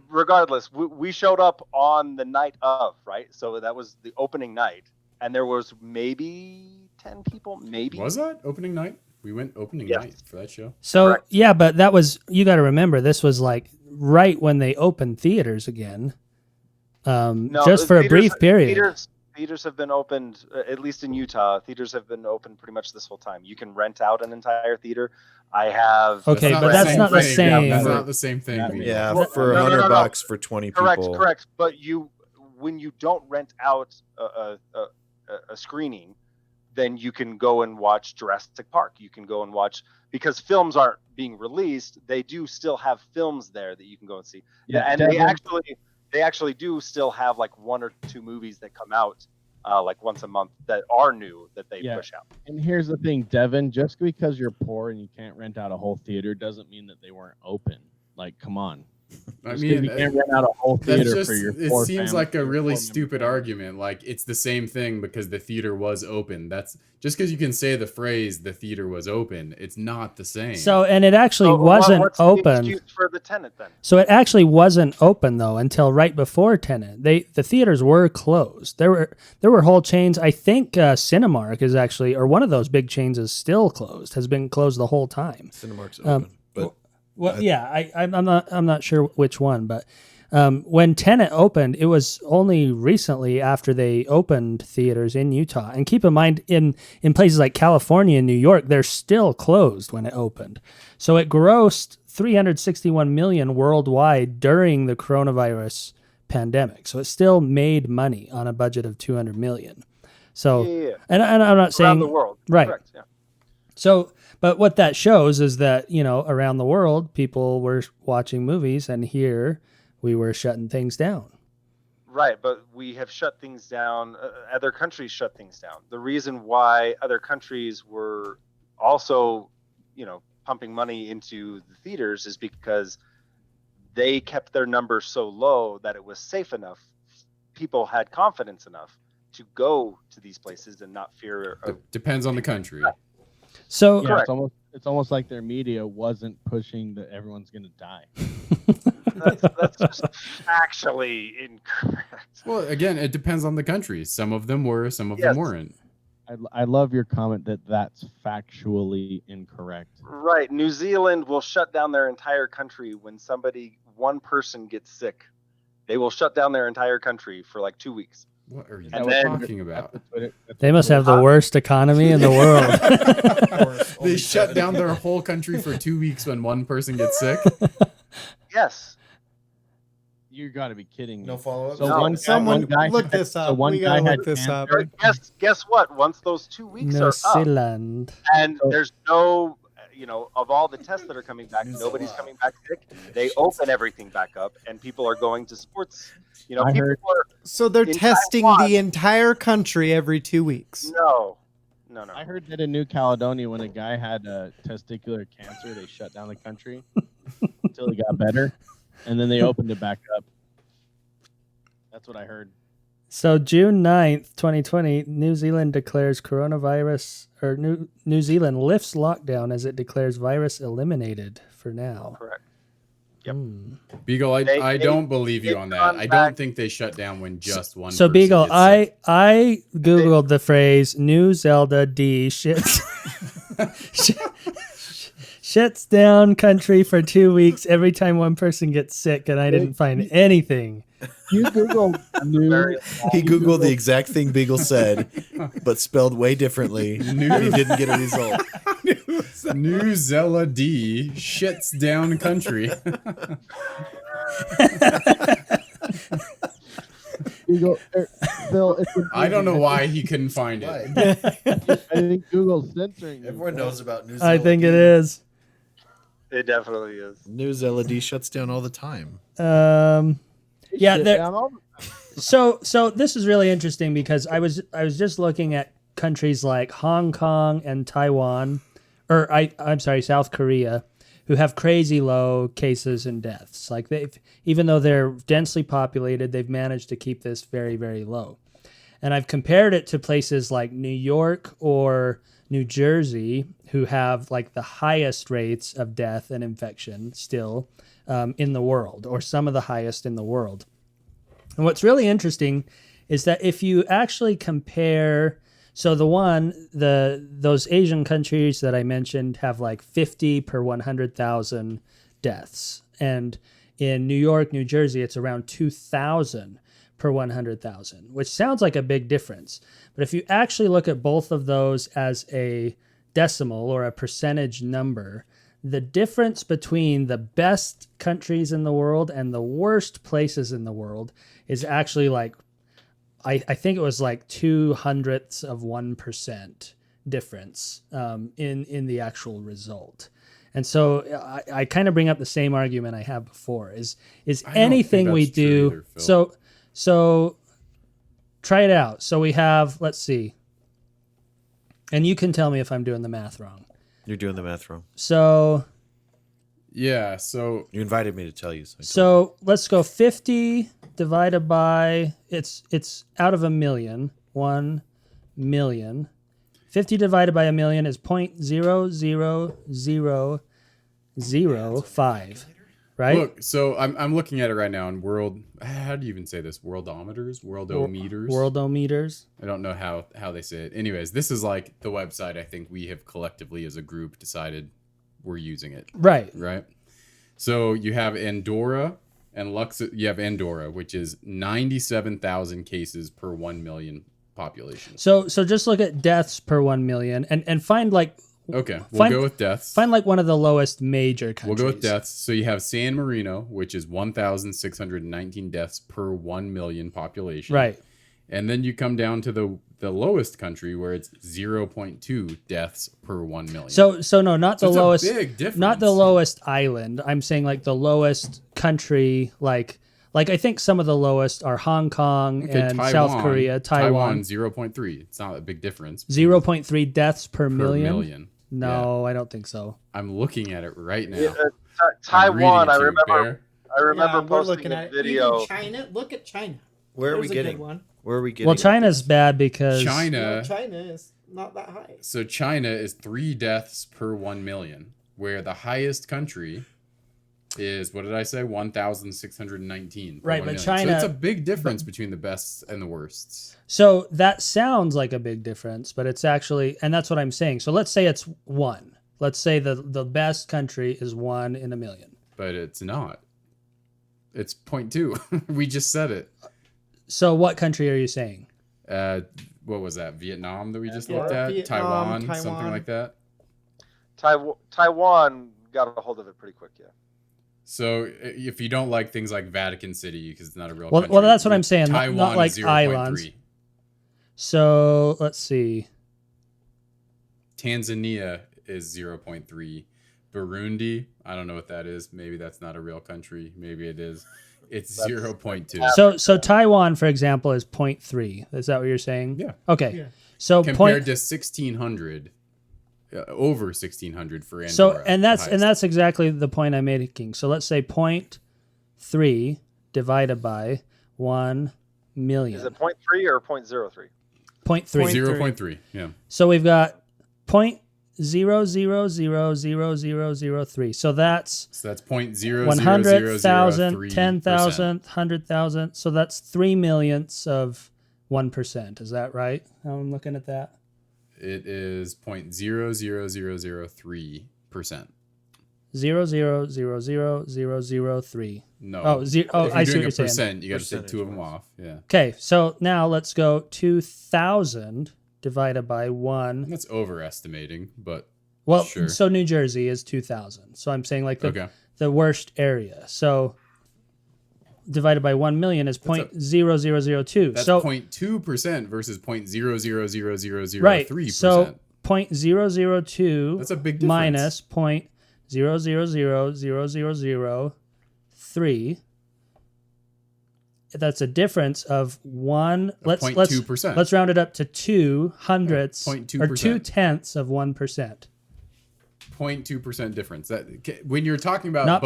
S1: regardless, we showed up on the night of, right? So that was the opening night, and there was maybe 10 people. Maybe
S3: was that opening night? We went opening night for that show.
S2: So
S1: Correct.
S2: yeah, but that was, you got to remember, this was like right when they opened theaters again. Just for a brief period.
S1: Theaters have been opened, at least in Utah. Theaters have been open pretty much this whole time. You can rent out an entire theater. I have.
S2: Okay, but that's not the same.
S3: That's not the same thing.
S5: Yeah, for $100 for 20 people.
S1: Correct. But when you don't rent out a screening, then you can go and watch Jurassic Park. You can go and watch, because films aren't being released. They do still have films there that you can go and see. Yeah, and they actually do still have like 1 or 2 movies that come out like once a month that are new that they push out.
S4: And here's the thing, Devin, just because you're poor and you can't rent out a whole theater doesn't mean that they weren't open. Like, come on.
S3: I mean,
S4: you can't rent out a whole theater for your poor
S3: it seems
S4: family,
S3: like a really stupid argument. Like, it's the same thing because the theater was open. That's just because you can say the phrase "the theater was open." It's not the same.
S2: So, and it actually wasn't open.
S1: The excuse for the Tenet then?
S2: So it actually wasn't open though until right before Tenet. The theaters were closed. There were whole chains. I think Cinemark is actually, or one of those big chains is still closed. Has been closed the whole time.
S5: Cinemark's open, but.
S2: Well, I'm not sure which one, but when Tenet opened, it was only recently after they opened theaters in Utah. And keep in mind, in places like California and New York, they're still closed when it opened. So it grossed $361 million worldwide during the coronavirus pandemic. So it still made money on a budget of $200 million. So, and I'm not saying
S1: around the world,
S2: right?
S1: Correct, yeah.
S2: So. But what that shows is that, around the world, people were watching movies, and here we were shutting things down.
S1: Right, but we have shut things down. Other countries shut things down. The reason why other countries were also, pumping money into the theaters is because they kept their numbers so low that it was safe enough. People had confidence enough to go to these places and not fear.
S3: Depends on the country.
S2: So
S1: Correct.
S4: It's almost like their media wasn't pushing that everyone's going to die.
S1: That's just factually incorrect.
S3: Well, again, it depends on the country. Some of them were, some of them weren't.
S4: I love your comment that that's factually incorrect.
S1: Right. New Zealand will shut down their entire country when one person gets sick. They will shut down their entire country for like 2 weeks.
S3: What are you
S1: And then-
S3: talking about?
S2: they must have the worst economy in the world.
S3: They shut down their whole country for 2 weeks when one person gets sick.
S1: Yes.
S4: You got to be kidding me.
S5: No follow-up?
S4: So
S1: No.
S6: Someone look this up.
S4: So one
S6: We
S4: guy
S6: gotta
S4: had
S6: look this up.
S1: Guess what? Once those 2 weeks
S2: New
S1: are up,
S2: Zealand.
S1: and there's no, of all the tests that are coming back, nobody's coming back sick. They open everything back up, and people are going to sports.
S4: I
S1: People
S4: heard-
S1: are
S6: So they're
S1: in
S6: testing
S1: Taiwan.
S6: the entire country every 2 weeks.
S1: no.
S4: I heard that in New Caledonia, when a guy had testicular cancer, they shut down the country until he got better, and then they opened it back up. That's what I heard.
S2: So June 9th, 2020, New Zealand declares coronavirus, or New Zealand lifts lockdown as it declares virus eliminated for now.
S1: Correct.
S2: Yep.
S3: Beagle, I don't believe you
S1: they've
S3: on that.
S1: gone
S3: I
S1: back-
S3: don't think they shut down when just one.
S2: So
S3: person
S2: Beagle,
S3: gets sick.
S2: I googled the phrase "New Zelda D shits shuts down country for 2 weeks every time one person gets sick," and I didn't find anything.
S4: You Google new.
S5: He Googled the exact thing Beagle said, but spelled way differently, and he didn't get a result.
S3: New Zella D shits down country.
S4: Google, Phil,
S3: I don't know why he couldn't find it.
S4: I think Google's censoring you.
S5: Everyone knows about New
S2: I think it is.
S1: It definitely is.
S5: News LED shuts down all the time.
S2: Yeah,
S4: Shit
S2: there-
S4: down all-
S2: So this is really interesting because I was just looking at countries like Hong Kong and Taiwan, or I'm sorry, South Korea, who have crazy low cases and deaths. Like even though they're densely populated, they've managed to keep this very, very low. And I've compared it to places like New York or New Jersey, who have like the highest rates of death and infection still in the world, or some of the highest in the world. And what's really interesting is that if you actually compare, so those Asian countries that I mentioned have like 50 per 100,000 deaths. And in New York, New Jersey, it's around 2,000 per 100,000, which sounds like a big difference. But if you actually look at both of those as a decimal or a percentage number, the difference between the best countries in the world and the worst places in the world is actually like, I think it was like 0.02% difference in the actual result. And so I kind of bring up the same argument I have before is anything we do. Either, so try it out. So we have, let's see. And you can tell me if I'm doing the math wrong.
S5: You're doing the math wrong.
S2: So
S3: yeah, so
S5: you invited me to tell you.
S2: So let's go 50 divided by it's out of 1 million. 50 divided by 1 million is 0.00005. Right?
S3: Look, so I'm looking at it right now in how do you even say this? Worldometers?
S2: Worldometers.
S3: I don't know how they say it. Anyways, this is like the website I think we have collectively as a group decided we're using it.
S2: Right.
S3: Right. So you have Andorra and you have Andorra, which is 97,000 cases per 1 million population.
S2: So just look at deaths per 1 million and find like
S3: okay, we'll go with deaths.
S2: Find like one of the lowest major countries.
S3: We'll go with deaths. So you have San Marino, which is 1,619 deaths per 1 million population.
S2: Right.
S3: And then you come down to the lowest country where it's 0.2 deaths per 1 million.
S2: So no, not the lowest.
S3: A big difference.
S2: Not the lowest island. I'm saying like the lowest country. Like I think some of the lowest are Hong Kong and Taiwan, South Korea. Taiwan
S3: 0.3. It's not a big difference.
S2: 0.3 deaths per million. No, yeah. I don't think so.
S3: I'm looking at it right now.
S1: Yeah, Taiwan, I remember posting a video.
S6: Even China, look at China.
S5: Where are we getting?
S2: Well, China's bad because
S6: China is not that high.
S3: So China is 3 deaths per 1 million, where the highest country is, what did I say? 1,619.
S2: Right, but China.
S3: So it's a big difference between the bests and the worsts.
S2: So that sounds like a big difference, but it's actually, and that's what I'm saying. So let's say it's 1. Let's say the best country is 1 in 1 million.
S3: But it's not. It's 0.2. We just said it.
S2: So what country are you saying?
S3: What was that? Vietnam that we just looked at? Taiwan, something like that?
S1: Taiwan got a hold of it pretty quick, yeah.
S3: So if you don't like things like Vatican City, because it's not a real
S2: country. Well, that's what I'm saying.
S3: Taiwan
S2: not like
S3: 0.3.
S2: islands. So let's see.
S3: Tanzania is 0.3. Burundi, I don't know what that is. Maybe that's not a real country. Maybe it is. It's 0.2.
S2: So Taiwan, for example, is 0.3. Is that what you're saying?
S3: Yeah.
S2: Okay.
S6: Yeah.
S2: So
S3: compared to 1,600. Over 1,600 for Andorra.
S2: So and that's exactly the point I'm making. So let's say 0.3 divided by 1 million.
S1: Is it 0.3 or 0.03?
S2: 0.3.
S3: 0.3. Yeah.
S2: So we've got 0.0000003. So that's
S3: 0.00003%.
S2: 100,000, 10,000, 100,000. So that's 3 millionths of 1%. Is that right? How I'm looking at that.
S3: It is 0.00003%.
S2: 0.0000003.
S3: No.
S2: I see what you're saying.
S3: Percent, you got to take 2 of them off. Yeah.
S2: Okay, so now let's go 2,000 divided by 1.
S3: That's overestimating, but
S2: sure. So New Jersey is 2,000. So I'm saying like the worst area. So divided by 1 million is 0.0002.
S3: That's
S2: so
S3: 0.2% versus 0.0000003%.
S2: Right. So 0.002
S3: that's a big difference.
S2: Minus 0.000003 that's a difference of one. Let's
S3: 0.2%.
S2: let's round it up to 2/100ths
S3: 0.2%.
S2: or 2/10ths of 1%.
S3: 0.2% difference. That when you're talking about
S2: Not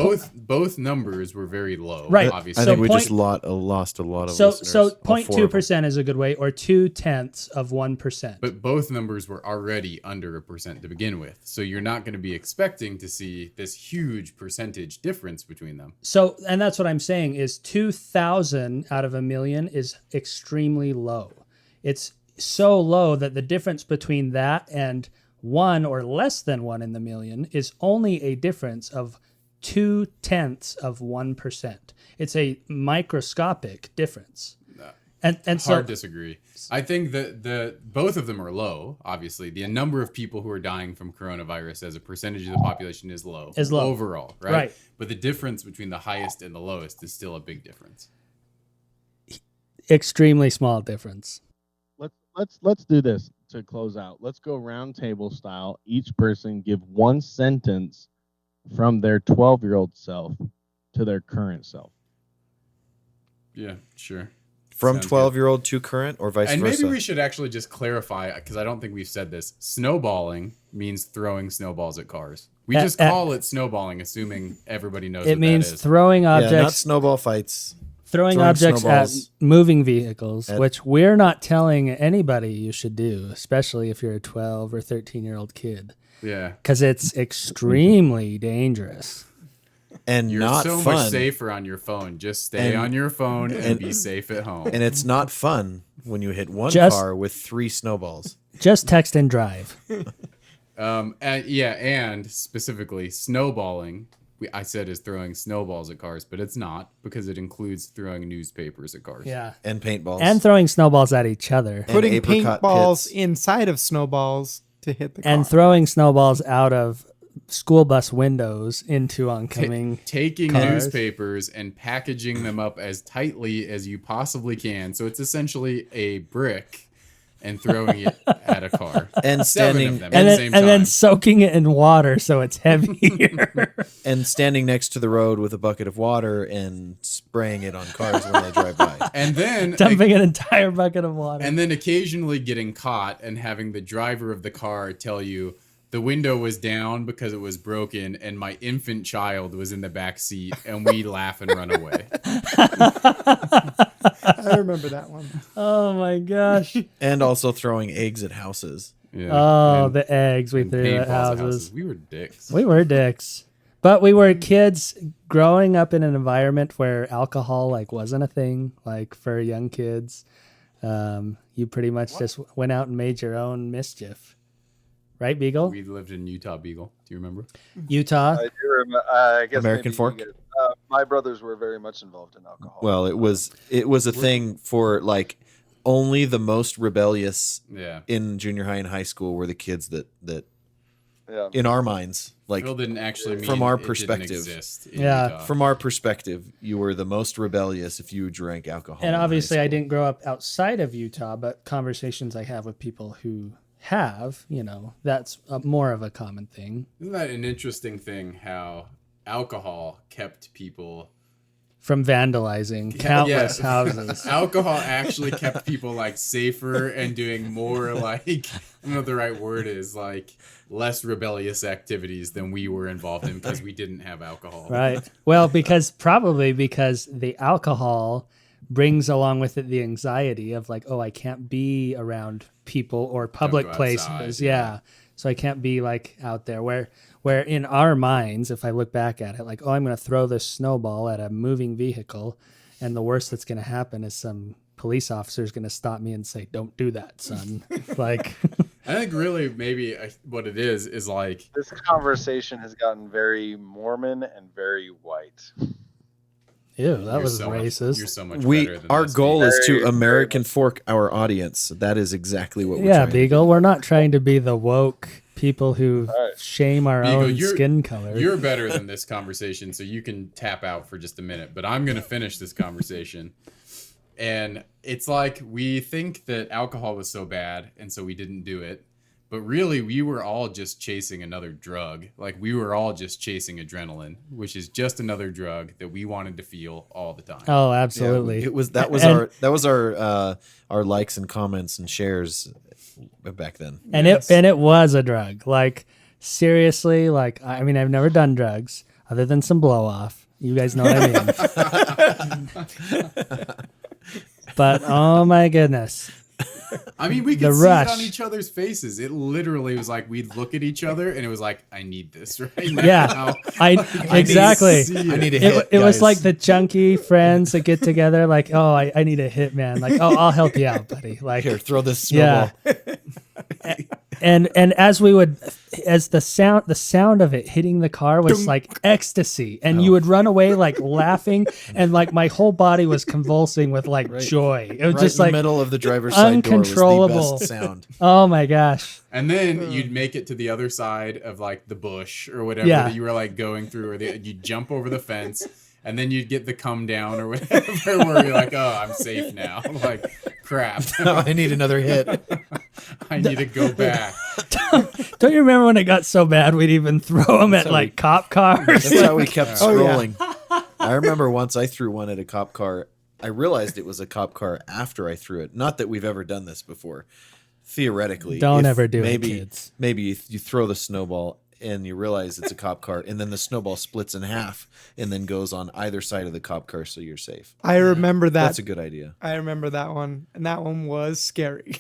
S3: both numbers were very low.
S2: Right.
S3: Obviously,
S5: I think
S2: So
S5: we
S2: point-
S5: just lost a lot of
S2: So
S5: listeners.
S2: so
S5: all
S2: 0.2% is a good way, or 2/10ths of 1%.
S3: but both numbers were already under 1% to begin with. So you're not going to be expecting to see this huge percentage difference between them.
S2: So, and that's what I'm saying is 2,000 out of a million is extremely low. It's so low that the difference between that and 1 or less than 1 in the million is only a difference of 2/10ths of 1%. It's a microscopic difference. And so
S3: Hard disagree. I think that both of them are low. Obviously, the number of people who are dying from coronavirus as a percentage of the population is low.
S2: Is low.
S3: Overall, right?
S2: Right.
S3: But the difference between the highest and the lowest is still a big difference.
S2: extremely small difference.
S4: Let's do this to close out. Let's go round table style. Each person give one sentence from their 12-year-old self to their current self.
S3: Yeah, sure.
S5: From
S3: Sounds
S5: 12-year-old to current, or vice
S3: And
S5: versa.
S3: maybe we should actually just clarify, because I don't think we've said this. Snowballing means throwing snowballs at cars. We just call it snowballing, assuming everybody knows
S2: It
S3: what
S2: means
S3: that is.
S2: throwing
S5: Yeah, not
S2: objects,
S5: snowball fights.
S2: throwing
S5: throwing
S2: objects at
S5: snowballs
S2: moving vehicles,
S5: at-
S2: which we're not telling anybody you should do, especially if you're a 12 or 13-year-old kid,
S3: Yeah.
S2: because it's extremely dangerous.
S5: And
S3: You're
S5: not
S3: so
S5: fun.
S3: much safer on your phone. Just stay
S5: And-
S3: on your phone and
S5: and-
S3: be safe at home.
S5: And it's not fun when you hit one
S2: Just-
S5: car with 3 snowballs.
S2: Just text and drive.
S3: And specifically snowballing, I said is throwing snowballs at cars, but it's not, because it includes throwing newspapers at cars.
S2: Yeah.
S5: And paintballs.
S2: And throwing snowballs at each other.
S5: And
S6: Putting
S5: apricot
S6: paintballs
S5: pits.
S6: inside of snowballs to hit the car.
S2: And throwing snowballs out of school bus windows into oncoming.
S3: Taking
S2: cars.
S3: newspapers and packaging them up as tightly as you possibly can. So it's essentially a brick and throwing it at a car.
S5: And
S3: 7
S5: standing
S3: of them
S2: And
S3: at the
S2: then,
S3: same
S2: and then
S3: time.
S2: soaking it in water so it's heavier.
S5: and standing next to the road with a bucket of water and spraying it on cars when they drive by.
S3: And then
S2: Dumping an entire bucket of water.
S3: and then occasionally getting caught and having the driver of the car tell you the window was down because it was broken and my infant child was in the back seat, and we laugh and run away.
S6: I remember that one.
S2: Oh my gosh.
S5: And also throwing eggs at houses.
S3: Yeah.
S2: Oh,
S3: And-
S2: the eggs we
S3: and
S2: threw at
S3: paintballs at
S2: houses.
S3: We were dicks.
S2: We were dicks. But we were kids growing up in an environment where alcohol like wasn't a thing, like for young kids. You pretty much just went out and made your own mischief. Right, Beagle?
S3: We lived in Utah, Beagle. Do you remember?
S2: Utah?
S1: I do I guess
S5: American
S1: maybe you
S5: fork?
S1: guys- my brothers were very much involved in alcohol.
S5: Well, it was a thing for like only the most rebellious
S3: Yeah.
S5: in junior high and high school were the kids that
S1: yeah.
S5: in our minds, like
S3: Phil didn't actually mean
S5: from our
S3: it didn't
S5: perspective.
S3: exist in
S2: Yeah.
S3: Utah.
S5: from our perspective, you were the most rebellious if you drank alcohol.
S2: And
S5: in high
S2: obviously, I
S5: school.
S2: didn't grow up outside of Utah, but conversations I have with people who have, that's more of a common thing.
S3: Isn't that an interesting thing how alcohol kept people
S2: From vandalizing countless houses.
S3: Alcohol actually kept people like safer and doing more like, I don't know what the right word is, like less rebellious activities than we were involved in because we didn't have alcohol.
S2: Right. Well, because the alcohol brings along with it the anxiety of like, oh, I can't be around people or public
S3: go
S2: places.
S3: outside,
S2: Yeah. So I can't be like out there where in our minds, if I look back at it, like, oh, I'm going to throw this snowball at a moving vehicle. And the worst that's going to happen is some police officer is going to stop me and say, don't do that, son. Like,
S3: I think really maybe what it is like,
S1: This conversation has gotten very Mormon and very white.
S2: ew, that
S3: you're
S2: was
S3: so
S2: racist.
S3: Much, you're so much better than
S5: our
S3: this,
S5: goal
S3: Beagle.
S5: is to
S1: Very,
S5: American
S1: very much.
S5: fork our audience. That is exactly what we're
S2: Yeah,
S5: trying to do.
S2: Beagle, we're not trying to be the woke people who
S1: All right.
S2: shame our
S3: Beagle,
S2: own skin color.
S3: You're better than this conversation, so you can tap out for just a minute. But I'm going to finish this conversation. And it's like we think that alcohol was so bad, and so we didn't do it. But really, we were all just chasing another drug. Like, we were all just chasing adrenaline, which is just another drug that we wanted to feel all the time.
S2: Oh, absolutely.
S5: Yeah, that was our likes and comments and shares back then.
S2: And it was a drug. Like, seriously, like, I mean, I've never done drugs other than some blow off. You guys know what I mean. But oh my goodness.
S3: I mean, we could see it on each other's faces. It literally was like we'd look at each other, and it was like, "I need this right now."
S2: Yeah, exactly.
S5: I need a hit.
S2: It was like the junkie friends that get together, like, "Oh, I need a hit, man." Like, "Oh, I'll help you out, buddy." Like,
S5: here, throw this snowball.
S2: Yeah. And as the sound of it hitting the car was like ecstasy, and you would run away like laughing, and like my whole body was convulsing with like joy. It was just
S5: in
S2: like
S5: the middle of the driver's side door was the best sound.
S2: Oh my gosh!
S3: And then you'd make it to the other side of like the bush or whatever that you were like going through, or you'd jump over the fence. And then you'd get the come down or whatever, where you're like, "Oh, I'm safe now." Like, crap.
S5: I need another hit.
S3: I need to go back.
S2: Don't you remember when it got so bad we'd even throw them at like cop cars?
S5: That's how we kept scrolling. I remember once I threw one at a cop car. I realized it was a cop car after I threw it. Not that we've ever done this before. Theoretically,
S2: don't ever do it, kids.
S5: Maybe you throw the snowball and you realize it's a cop car, and then the snowball splits in half and then goes on either side of the cop car, so you're safe.
S6: I remember that.
S5: That's a good idea.
S6: I remember that one, and that one was scary.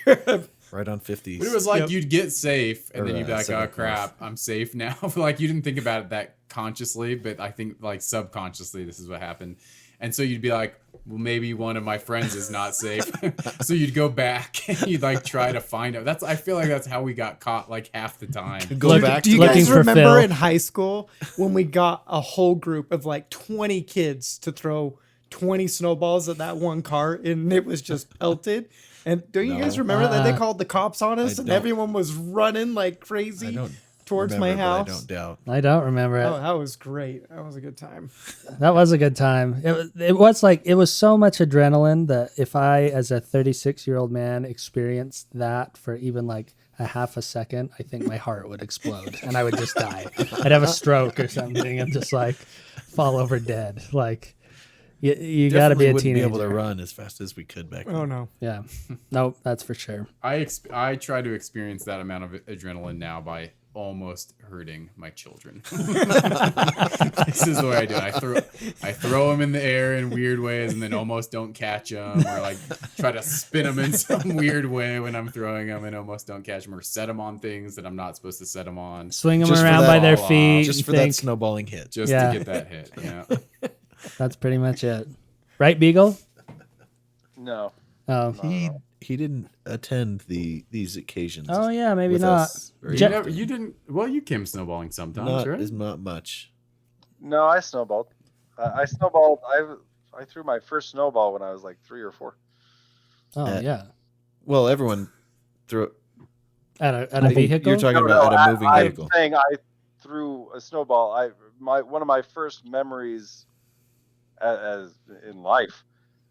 S5: Right on 50.
S3: But it was like you'd get safe, and then you'd be like, "Oh crap, I'm safe now." Like, you didn't think about it that consciously, but I think like subconsciously this is what happened. And so you'd be like, "Well, maybe one of my friends is not safe." So you'd go back and you'd like try to find out. I feel like that's how we got caught like half the time.
S6: Do you guys remember in high school when we got a whole group of like 20 kids to throw 20 snowballs at that one car, and it was just pelted? And don't you guys remember that they called the cops on us and everyone was running like crazy towards my house?
S2: I don't remember it.
S6: Oh, that was great. That was a good time.
S2: That was a good time. It was so much adrenaline that if I, as a 36-year-old man, experienced that for even like a half a second, I think my heart would explode and I would just die. I'd have a stroke or something and just like fall over dead. Like, you got to be a teenager.
S5: Be able to run as fast as we could back then.
S6: Oh no.
S2: Yeah. No, that's for sure.
S3: I try to experience that amount of adrenaline now by almost hurting my children. This is the way I do it. I throw them in the air in weird ways and then almost don't catch them, or like try to spin them in some weird way when I'm throwing them and almost don't catch them, or set them on things that I'm not supposed to set them on.
S2: Swing them around by their feet.
S5: Just for that snowballing hit.
S3: Just to get that hit. Yeah.
S2: That's pretty much it. Right, Beagle?
S1: No.
S2: Oh.
S5: He didn't attend these occasions.
S2: Oh yeah, maybe not.
S3: You didn't. Well, you came snowballing sometimes, right?
S5: Not much.
S1: No, I snowballed. I snowballed. I threw my first snowball when I was like 3 or 4.
S2: Oh yeah.
S5: Well, everyone threw
S2: at a vehicle.
S5: You're talking about at a moving vehicle.
S1: I'm saying I threw a snowball. One of my first memories as in life.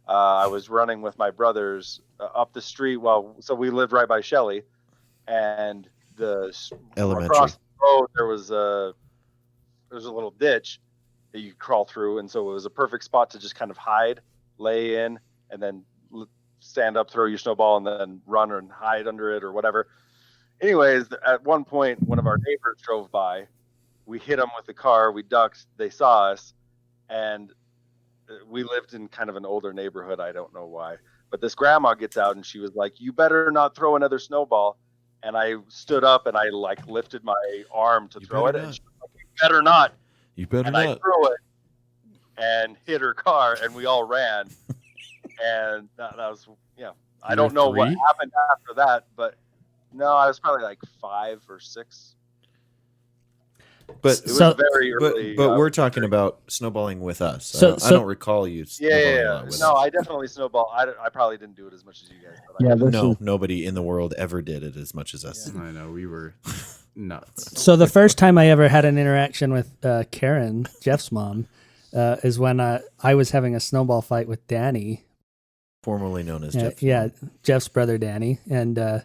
S1: I was running with my brothers up the street. So we lived right by Shelley, and across the road there was a little ditch that you could crawl through, and so it was a perfect spot to just kind of hide, lay in, and then stand up, throw your snowball, and then run and hide under it or whatever. Anyways, at one point, one of our neighbors drove by. We hit them with the car. We ducked. They saw us, and we lived in kind of an older neighborhood. I don't know why, but this grandma gets out and she was like, "You better not throw another snowball." And I stood up and I like lifted my arm to throw it. And she was like, "You better not."
S5: You better
S1: and
S5: not.
S1: I threw it and hit her car, and we all ran. And that was, I don't know what happened after that, but no, I was probably like 5 or 6.
S5: But
S1: it was very early.
S5: But we're talking about snowballing with us. I don't recall you.
S1: Yeah. No, I definitely snowball. I probably didn't do it as much as you guys.
S5: Nobody in the world ever did it as much as us.
S3: Yeah. I know, we were nuts.
S2: So the first time I ever had an interaction with Karen, Jeff's mom, is when I was having a snowball fight with Danny,
S5: formerly known as Jeff.
S2: Yeah, Jeff's brother Danny, and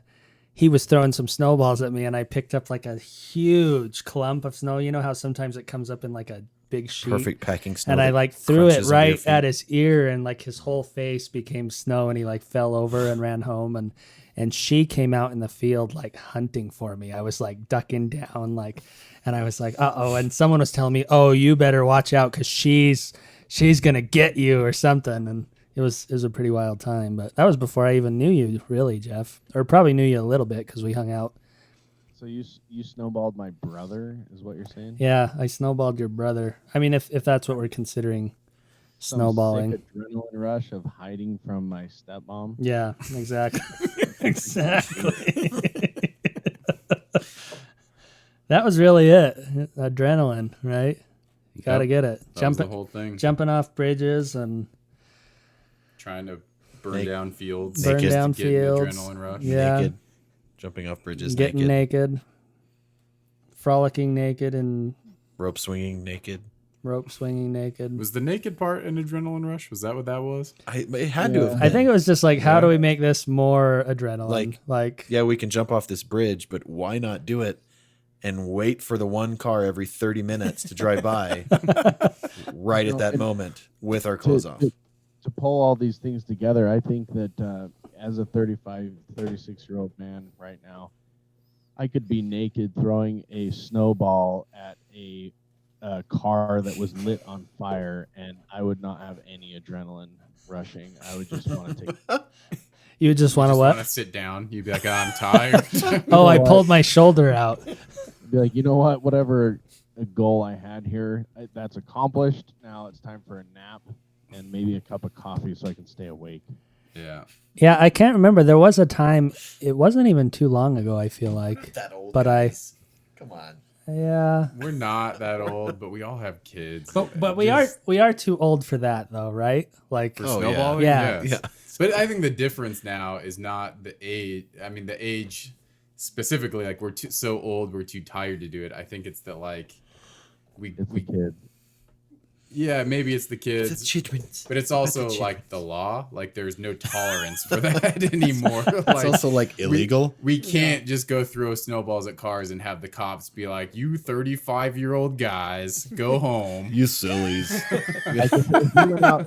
S2: he was throwing some snowballs at me, and I picked up like a huge clump of snow. You know how sometimes it comes up in like a big sheet?
S5: Perfect packing snow.
S2: And I
S5: that
S2: like threw it
S5: crunches into your
S2: right
S5: feet.
S2: at his ear, and like his whole face became snow, and he like fell over and ran home. And she came out in the field like hunting for me. I was like ducking down, like, and I was like, uh-oh. And someone was telling me, oh, you better watch out because she's gonna get you or something. And it was a pretty wild time. But that was before I even knew you, really, Jeff, or probably knew you a little bit because we hung out.
S4: So you snowballed my brother, is what you're saying?
S2: Yeah, I snowballed your brother. I mean, if that's what we're considering snowballing.
S4: Some sick adrenaline rush of hiding from my stepmom.
S2: Yeah, exactly. Exactly. That was really it. Adrenaline, right? You got to get it.
S3: That was the whole thing.
S2: Jumping off bridges and
S3: Trying to burn down fields.
S2: burn
S5: Naked.
S2: down
S3: to get an
S2: fields.
S3: adrenaline rush.
S2: Yeah,
S5: Naked. Jumping off bridges
S2: getting
S5: naked.
S2: frolicking naked, and
S5: Rope swinging naked.
S2: rope swinging naked.
S3: Was the naked part an adrenaline rush? Was that what that was?
S5: It had to have been.
S2: I think it was just like, how do we make this more adrenaline? Like
S5: Yeah, we can jump off this bridge, but why not do it and wait for the one car every 30 minutes to drive by right at that moment with our clothes off?
S4: To pull all these things together, I think that as a 35, 36-year-old man right now, I could be naked throwing a snowball at a car that was lit on fire, and I would not have any adrenaline rushing. I would just want to take.
S2: you just want to
S3: Want to
S2: what?
S3: sit down? You'd be like, I'm tired.
S2: Oh, I pulled my shoulder out.
S4: Be like, you know what? Whatever goal I had here, that's accomplished. Now it's time for a nap and maybe a cup of coffee so I can stay awake.
S3: Yeah.
S2: Yeah, I can't remember. There was a time. It wasn't even too long ago. I feel like.
S5: That old.
S2: But
S5: guys. Come on.
S2: Yeah.
S3: We're not that old, but we all have kids.
S2: But we are too old for that though, right? Like
S3: For
S5: Oh, yeah.
S3: snowballing?
S2: Yeah.
S3: Yes.
S5: Yeah.
S3: But I think the difference now is not the age. I mean, the age specifically, like we're so old, we're too tired to do it. I think it's that like we
S4: Kid.
S3: yeah, maybe it's the kids.
S5: achievements.
S3: But it's also like the law. Like there's no tolerance for that anymore.
S5: It's
S3: Like,
S5: also like illegal.
S3: we can't just go throw snowballs at cars and have the cops be like, "You 35-year-old guys, go home."
S5: You sillies.
S4: Like if we went out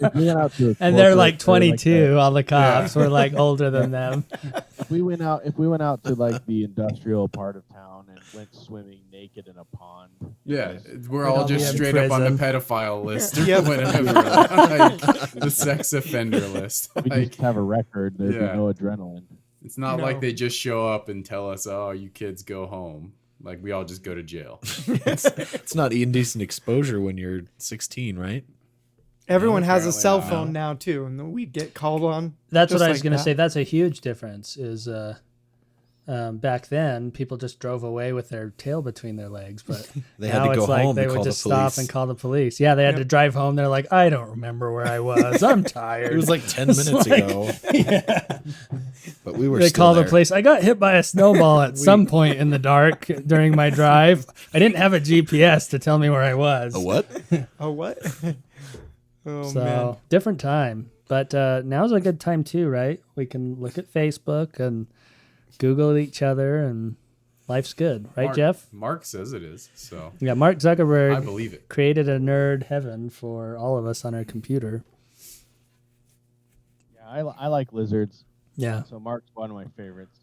S4: to a
S2: and they're
S4: corporate
S2: like
S4: or
S2: 22. All the cops were like older than them.
S4: if we went out to like the industrial part of town and went swimming naked in a pond.
S3: Yeah, we're
S2: We'd
S3: all
S2: all be
S3: just
S2: in
S3: straight up on the
S2: prison.
S3: pedophile list or
S6: Yep.
S3: whatever, like, the sex offender list.
S4: We
S3: Like,
S4: just have a record. There'd
S3: Yeah.
S4: be no adrenaline.
S3: it's not
S6: No.
S3: like they just show up and tell us, "Oh, you kids go home." Like we all just go to jail.
S5: It's not indecent exposure when you're 16, right?
S6: Everyone has a
S3: apparently
S6: cell
S3: not.
S6: phone now too, and we get called on.
S2: That's what
S6: just
S2: I was
S6: like
S2: gonna
S6: that.
S2: say. That's a huge difference. Is back then people just drove away with their tail between their legs, but
S5: They had
S2: now
S5: to go
S2: it's like
S5: home
S2: they
S5: to
S2: would
S5: call the
S2: just stop
S5: police.
S2: and call the police. Yeah, they had to drive home. They're like, I don't remember where I was. I'm tired.
S5: It was like 10
S2: It's
S5: minutes
S2: like-
S5: ago,
S2: Yeah.
S5: but we were
S2: They
S5: still
S2: call
S5: there.
S2: the police. I got hit by a snowball at some point in the dark during my drive. I didn't have a GPS to tell me where I was.
S5: A what?
S6: Oh what? Oh
S2: So
S6: man.
S2: different time. But now's a good time too, right? We can look at Facebook and Google each other, and life's good, right, Jeff?
S3: Mark says it is, so
S2: Yeah, Mark
S3: I
S2: Zuckerberg
S3: believe it.
S2: created a nerd heaven for all of us on our computer.
S4: Yeah, I like lizards.
S2: Yeah,
S4: So Mark's one of my favorites.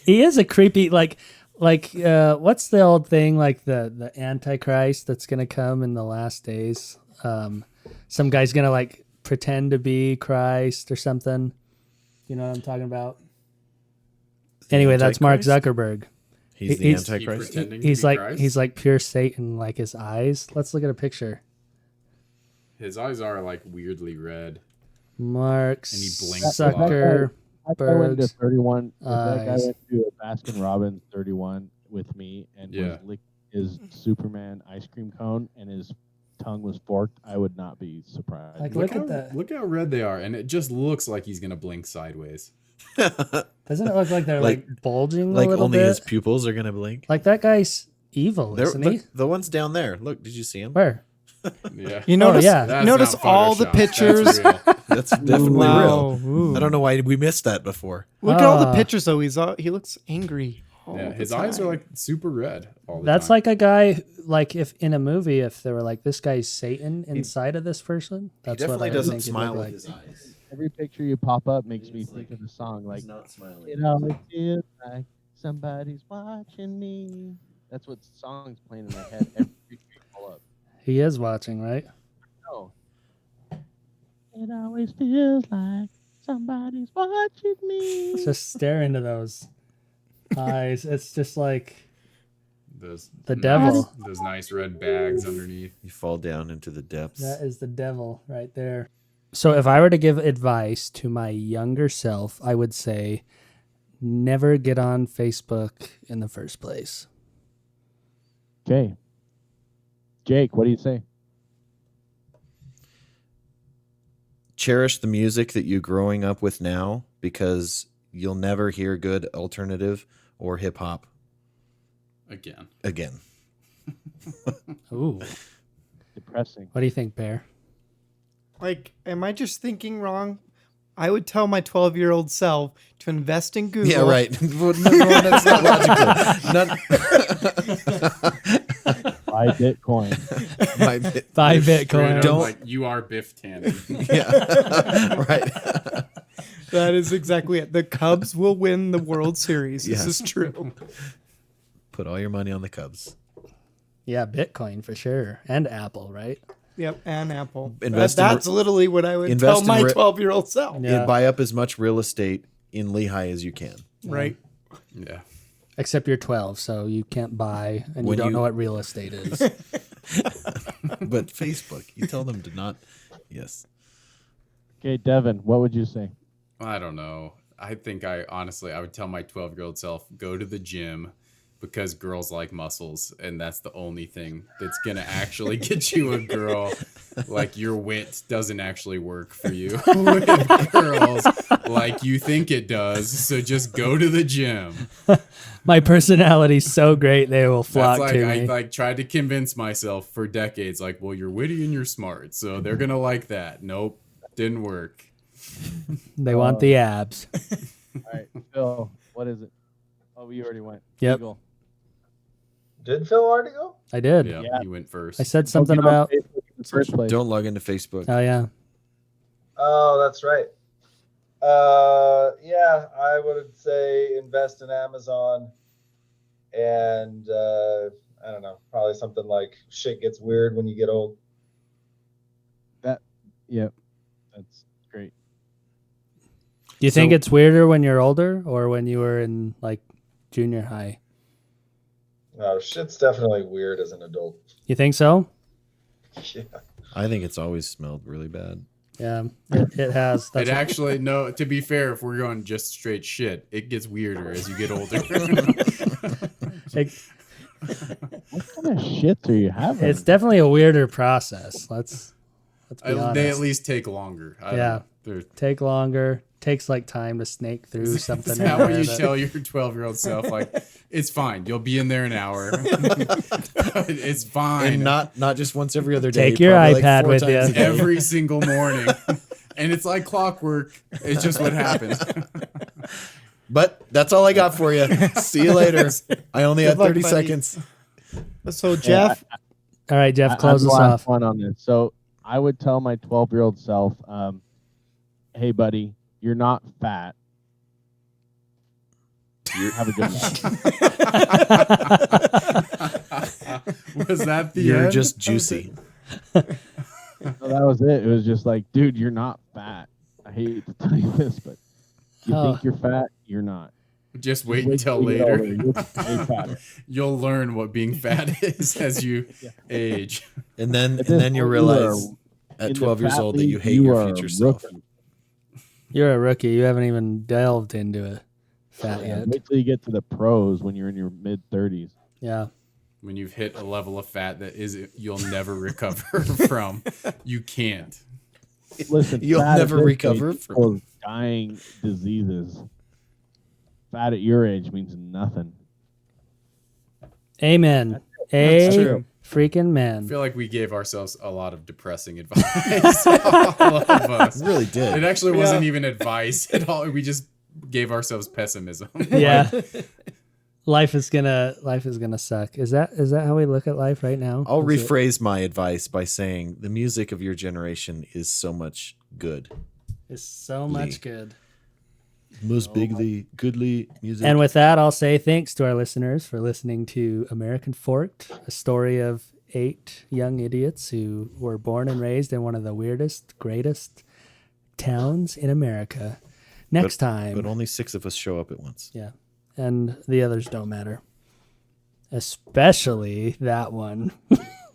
S2: he is a creepy what's the old thing, like the Antichrist that's gonna come in the last days? Some guy's gonna like pretend to be Christ or something. You know what I'm talking about? Anyway, that's Mark
S5: Antichrist?
S2: Zuckerberg.
S5: He's the
S2: He's-
S5: Antichrist.
S3: Pretending to
S2: He's
S3: be
S2: like
S3: Christ?
S2: pure Satan, like his eyes. Let's look at a picture.
S3: His eyes are like weirdly red.
S2: Mark
S3: And he blinks a lot.
S2: Zuckerberg.
S4: That guy went to
S2: Berg's
S4: 31. If that guy
S2: eyes.
S4: went to a Baskin Robbins 31 with me and
S3: Yeah.
S4: was licking his Superman ice cream cone and his tongue was forked, I would not be surprised.
S2: Like, look at that.
S3: Look how red they are, and it just looks like he's gonna blink sideways.
S2: Doesn't it look like they're like, bulging
S5: like
S2: a little
S5: only
S2: bit?
S5: his pupils are gonna blink.
S2: Like that guy's evil, isn't he?
S5: Look, the one's down there. Look, did you see him?
S2: Where?
S3: Yeah.
S6: You notice,
S2: yeah.
S3: That's
S6: notice
S3: not
S6: all the
S3: Photoshop.
S6: pictures.
S3: That's real.
S5: That's definitely
S6: Wow.
S5: real.
S6: Ooh.
S5: I don't know why we missed that before.
S6: Look at all the
S2: Ah.
S6: pictures though. He looks angry. all
S3: Yeah,
S6: the
S3: his eyes are
S6: time.
S3: like super red all the
S2: That's
S3: time.
S2: like a guy, like if in a movie, if they were like, this guy's Satan inside of this person. That's
S5: He
S2: what
S5: definitely
S2: I
S5: doesn't
S2: think he'd
S5: smile
S2: look
S5: with
S2: like.
S5: his eyes.
S4: Every picture you pop up makes me think of the song. Like,
S5: He's not smiling.
S4: it always feels like somebody's watching me. That's what song's playing in my head every picture you pull up.
S2: He is watching, right?
S4: No. It always feels like somebody's watching me.
S2: Just stare into those eyes. It's just like
S3: those
S2: the
S3: nice-
S2: devil.
S3: Those nice red bags underneath.
S5: You fall down into the depths.
S2: That is the devil right there. So if I were to give advice to my younger self, I would say never get on Facebook in the first place.
S4: Okay. Jake, what do you say?
S5: Cherish the music that you're growing up with now, because you'll never hear good alternative or hip hop
S3: Again.
S5: again.
S2: Ooh.
S4: Depressing.
S2: What do you think, Bear?
S6: Like, am I just thinking wrong? I would tell my 12-year-old self to invest in Google.
S5: Yeah, right. Well, no, that's not logical.
S4: Buy Bitcoin.
S2: Buy
S3: Straight
S2: Bitcoin.
S3: up,
S5: Don't-
S3: like you are Biff Tannen.
S5: Yeah, right.
S6: That is exactly it. The Cubs will win the World Series.
S5: Yes.
S6: This is true.
S5: Put all your money on the Cubs.
S2: Yeah, Bitcoin for sure. And Apple, right?
S6: Yep, and Apple.
S5: Invest in
S6: That's literally what I would tell
S5: invest in
S6: my
S5: re-
S6: 12-year-old self.
S2: Yeah.
S5: Buy up as much real estate in Lehigh as you can.
S6: Right?
S3: Yeah.
S2: Except you're 12, so you can't buy, and
S5: When
S2: you don't
S5: you-
S2: know what real estate is.
S5: But Facebook, you tell them to not. Yes.
S4: Okay, Devin, what would you say?
S3: I don't know. I think I would tell my 12-year-old self, go to the gym because girls like muscles, and that's the only thing that's gonna actually get you a girl. Like, your wit doesn't actually work for you with girls like you think it does. So just go to the gym.
S2: My personality's so great, they will flock
S3: That's like
S2: to
S3: I
S2: me.
S3: like tried to convince myself for decades. Like, well, you're witty and you're smart, so they're gonna like that. Nope, didn't work.
S2: They want the abs.
S4: All right, Phil, what is it? Oh, you already went.
S2: Yep.
S4: Eagle.
S1: Did Phil already go?
S2: I did.
S3: Yeah,
S4: Yeah.
S3: you went first.
S2: I said something
S4: Don't get on
S2: about.
S4: Facebook in the first place.
S5: Don't log into Facebook.
S2: Oh yeah.
S1: Oh, that's right. Yeah, I would say invest in Amazon, and I don't know, probably something like shit gets weird when you get old.
S4: Yep, that's great.
S2: Do you think
S5: So-
S2: it's weirder when you're older or when you were in like junior high?
S1: No, shit's definitely weird as an adult.
S2: You think so?
S1: Yeah.
S5: I think it's always smelled really bad.
S2: Yeah, it has.
S3: It
S2: That's
S3: actually no. To be fair, if we're going just straight shit, it gets weirder as you get older.
S4: What kind of shits are you having?
S2: it's definitely a weirder process. Let's be honest.
S3: They at least take longer. I don't
S2: Yeah.
S3: know. They're-
S2: Take longer. Takes like time to snake through something.
S3: Is
S2: in
S3: that what
S2: there
S3: you
S2: that-
S3: tell your 12-year-old self? Like, it's fine. You'll be in there an hour. It's fine.
S5: And not just once every other day.
S2: Take your
S5: probably
S2: iPad
S5: 4
S2: with
S5: times
S2: you.
S5: a day.
S3: every single morning. And it's like clockwork. It's just what happens.
S5: But that's all I got for you. See you later. I only had
S6: luck,
S5: 30
S6: buddy.
S5: seconds.
S6: So, Jeff,
S2: All right, Jeff,
S4: I'm
S2: close
S4: the
S2: us
S4: last
S2: off.
S4: one on this. So I would tell my 12-year-old self, hey, buddy, you're not fat. Have a good one.
S3: Was that the
S5: You're
S3: end?
S5: just juicy.
S4: So that was it. It was just like, dude, you're not fat. I hate to tell you this, but you
S2: Oh.
S4: think you're fat, you're not.
S3: Just wait
S4: Wait
S3: until
S4: till you get
S3: later.
S4: older. You'll be fatter.
S3: You'll learn what being fat is as you age.
S5: And then
S4: At this
S5: you
S4: point,
S5: realize
S4: in
S5: at
S4: the
S5: 12 years
S4: fat
S5: old that you
S4: league,
S5: hate your
S4: are a
S5: future self.
S4: rookie.
S2: You're a rookie. You haven't even delved into it fat
S4: Yeah,
S2: yet.
S4: wait till you get to the pros when you're in your mid-30s.
S2: Yeah.
S3: When you've hit a level of fat that you'll never recover from. You can't.
S4: Listen,
S5: You'll
S4: fat at
S5: never
S4: this
S5: recover
S4: age
S5: from-
S4: equals dying diseases. Fat at your age means nothing.
S2: Amen.
S6: That's true.
S2: freaking
S3: I
S2: men.
S3: feel like we gave ourselves a lot of depressing advice. All of us.
S5: Really did.
S3: It actually wasn't even advice at all. We just gave ourselves pessimism.
S2: Yeah. Life is gonna suck. Is that how we look at life right now?
S5: I'll
S2: Is it-
S5: rephrase my advice by saying the music of your generation is so much good.
S2: It's so much good.
S5: Most bigly, goodly music.
S2: And with that, I'll say thanks to our listeners for listening to American Forked, a story of 8 young idiots who were born and raised in one of the weirdest, greatest towns in America. Next time.
S5: But only 6 of us show up at once.
S2: Yeah. And the others don't matter. Especially that one.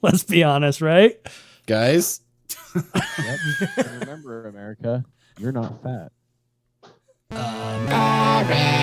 S2: Let's be honest, right?
S5: Guys?
S4: Yep. Remember, America, you're not fat.
S2: America.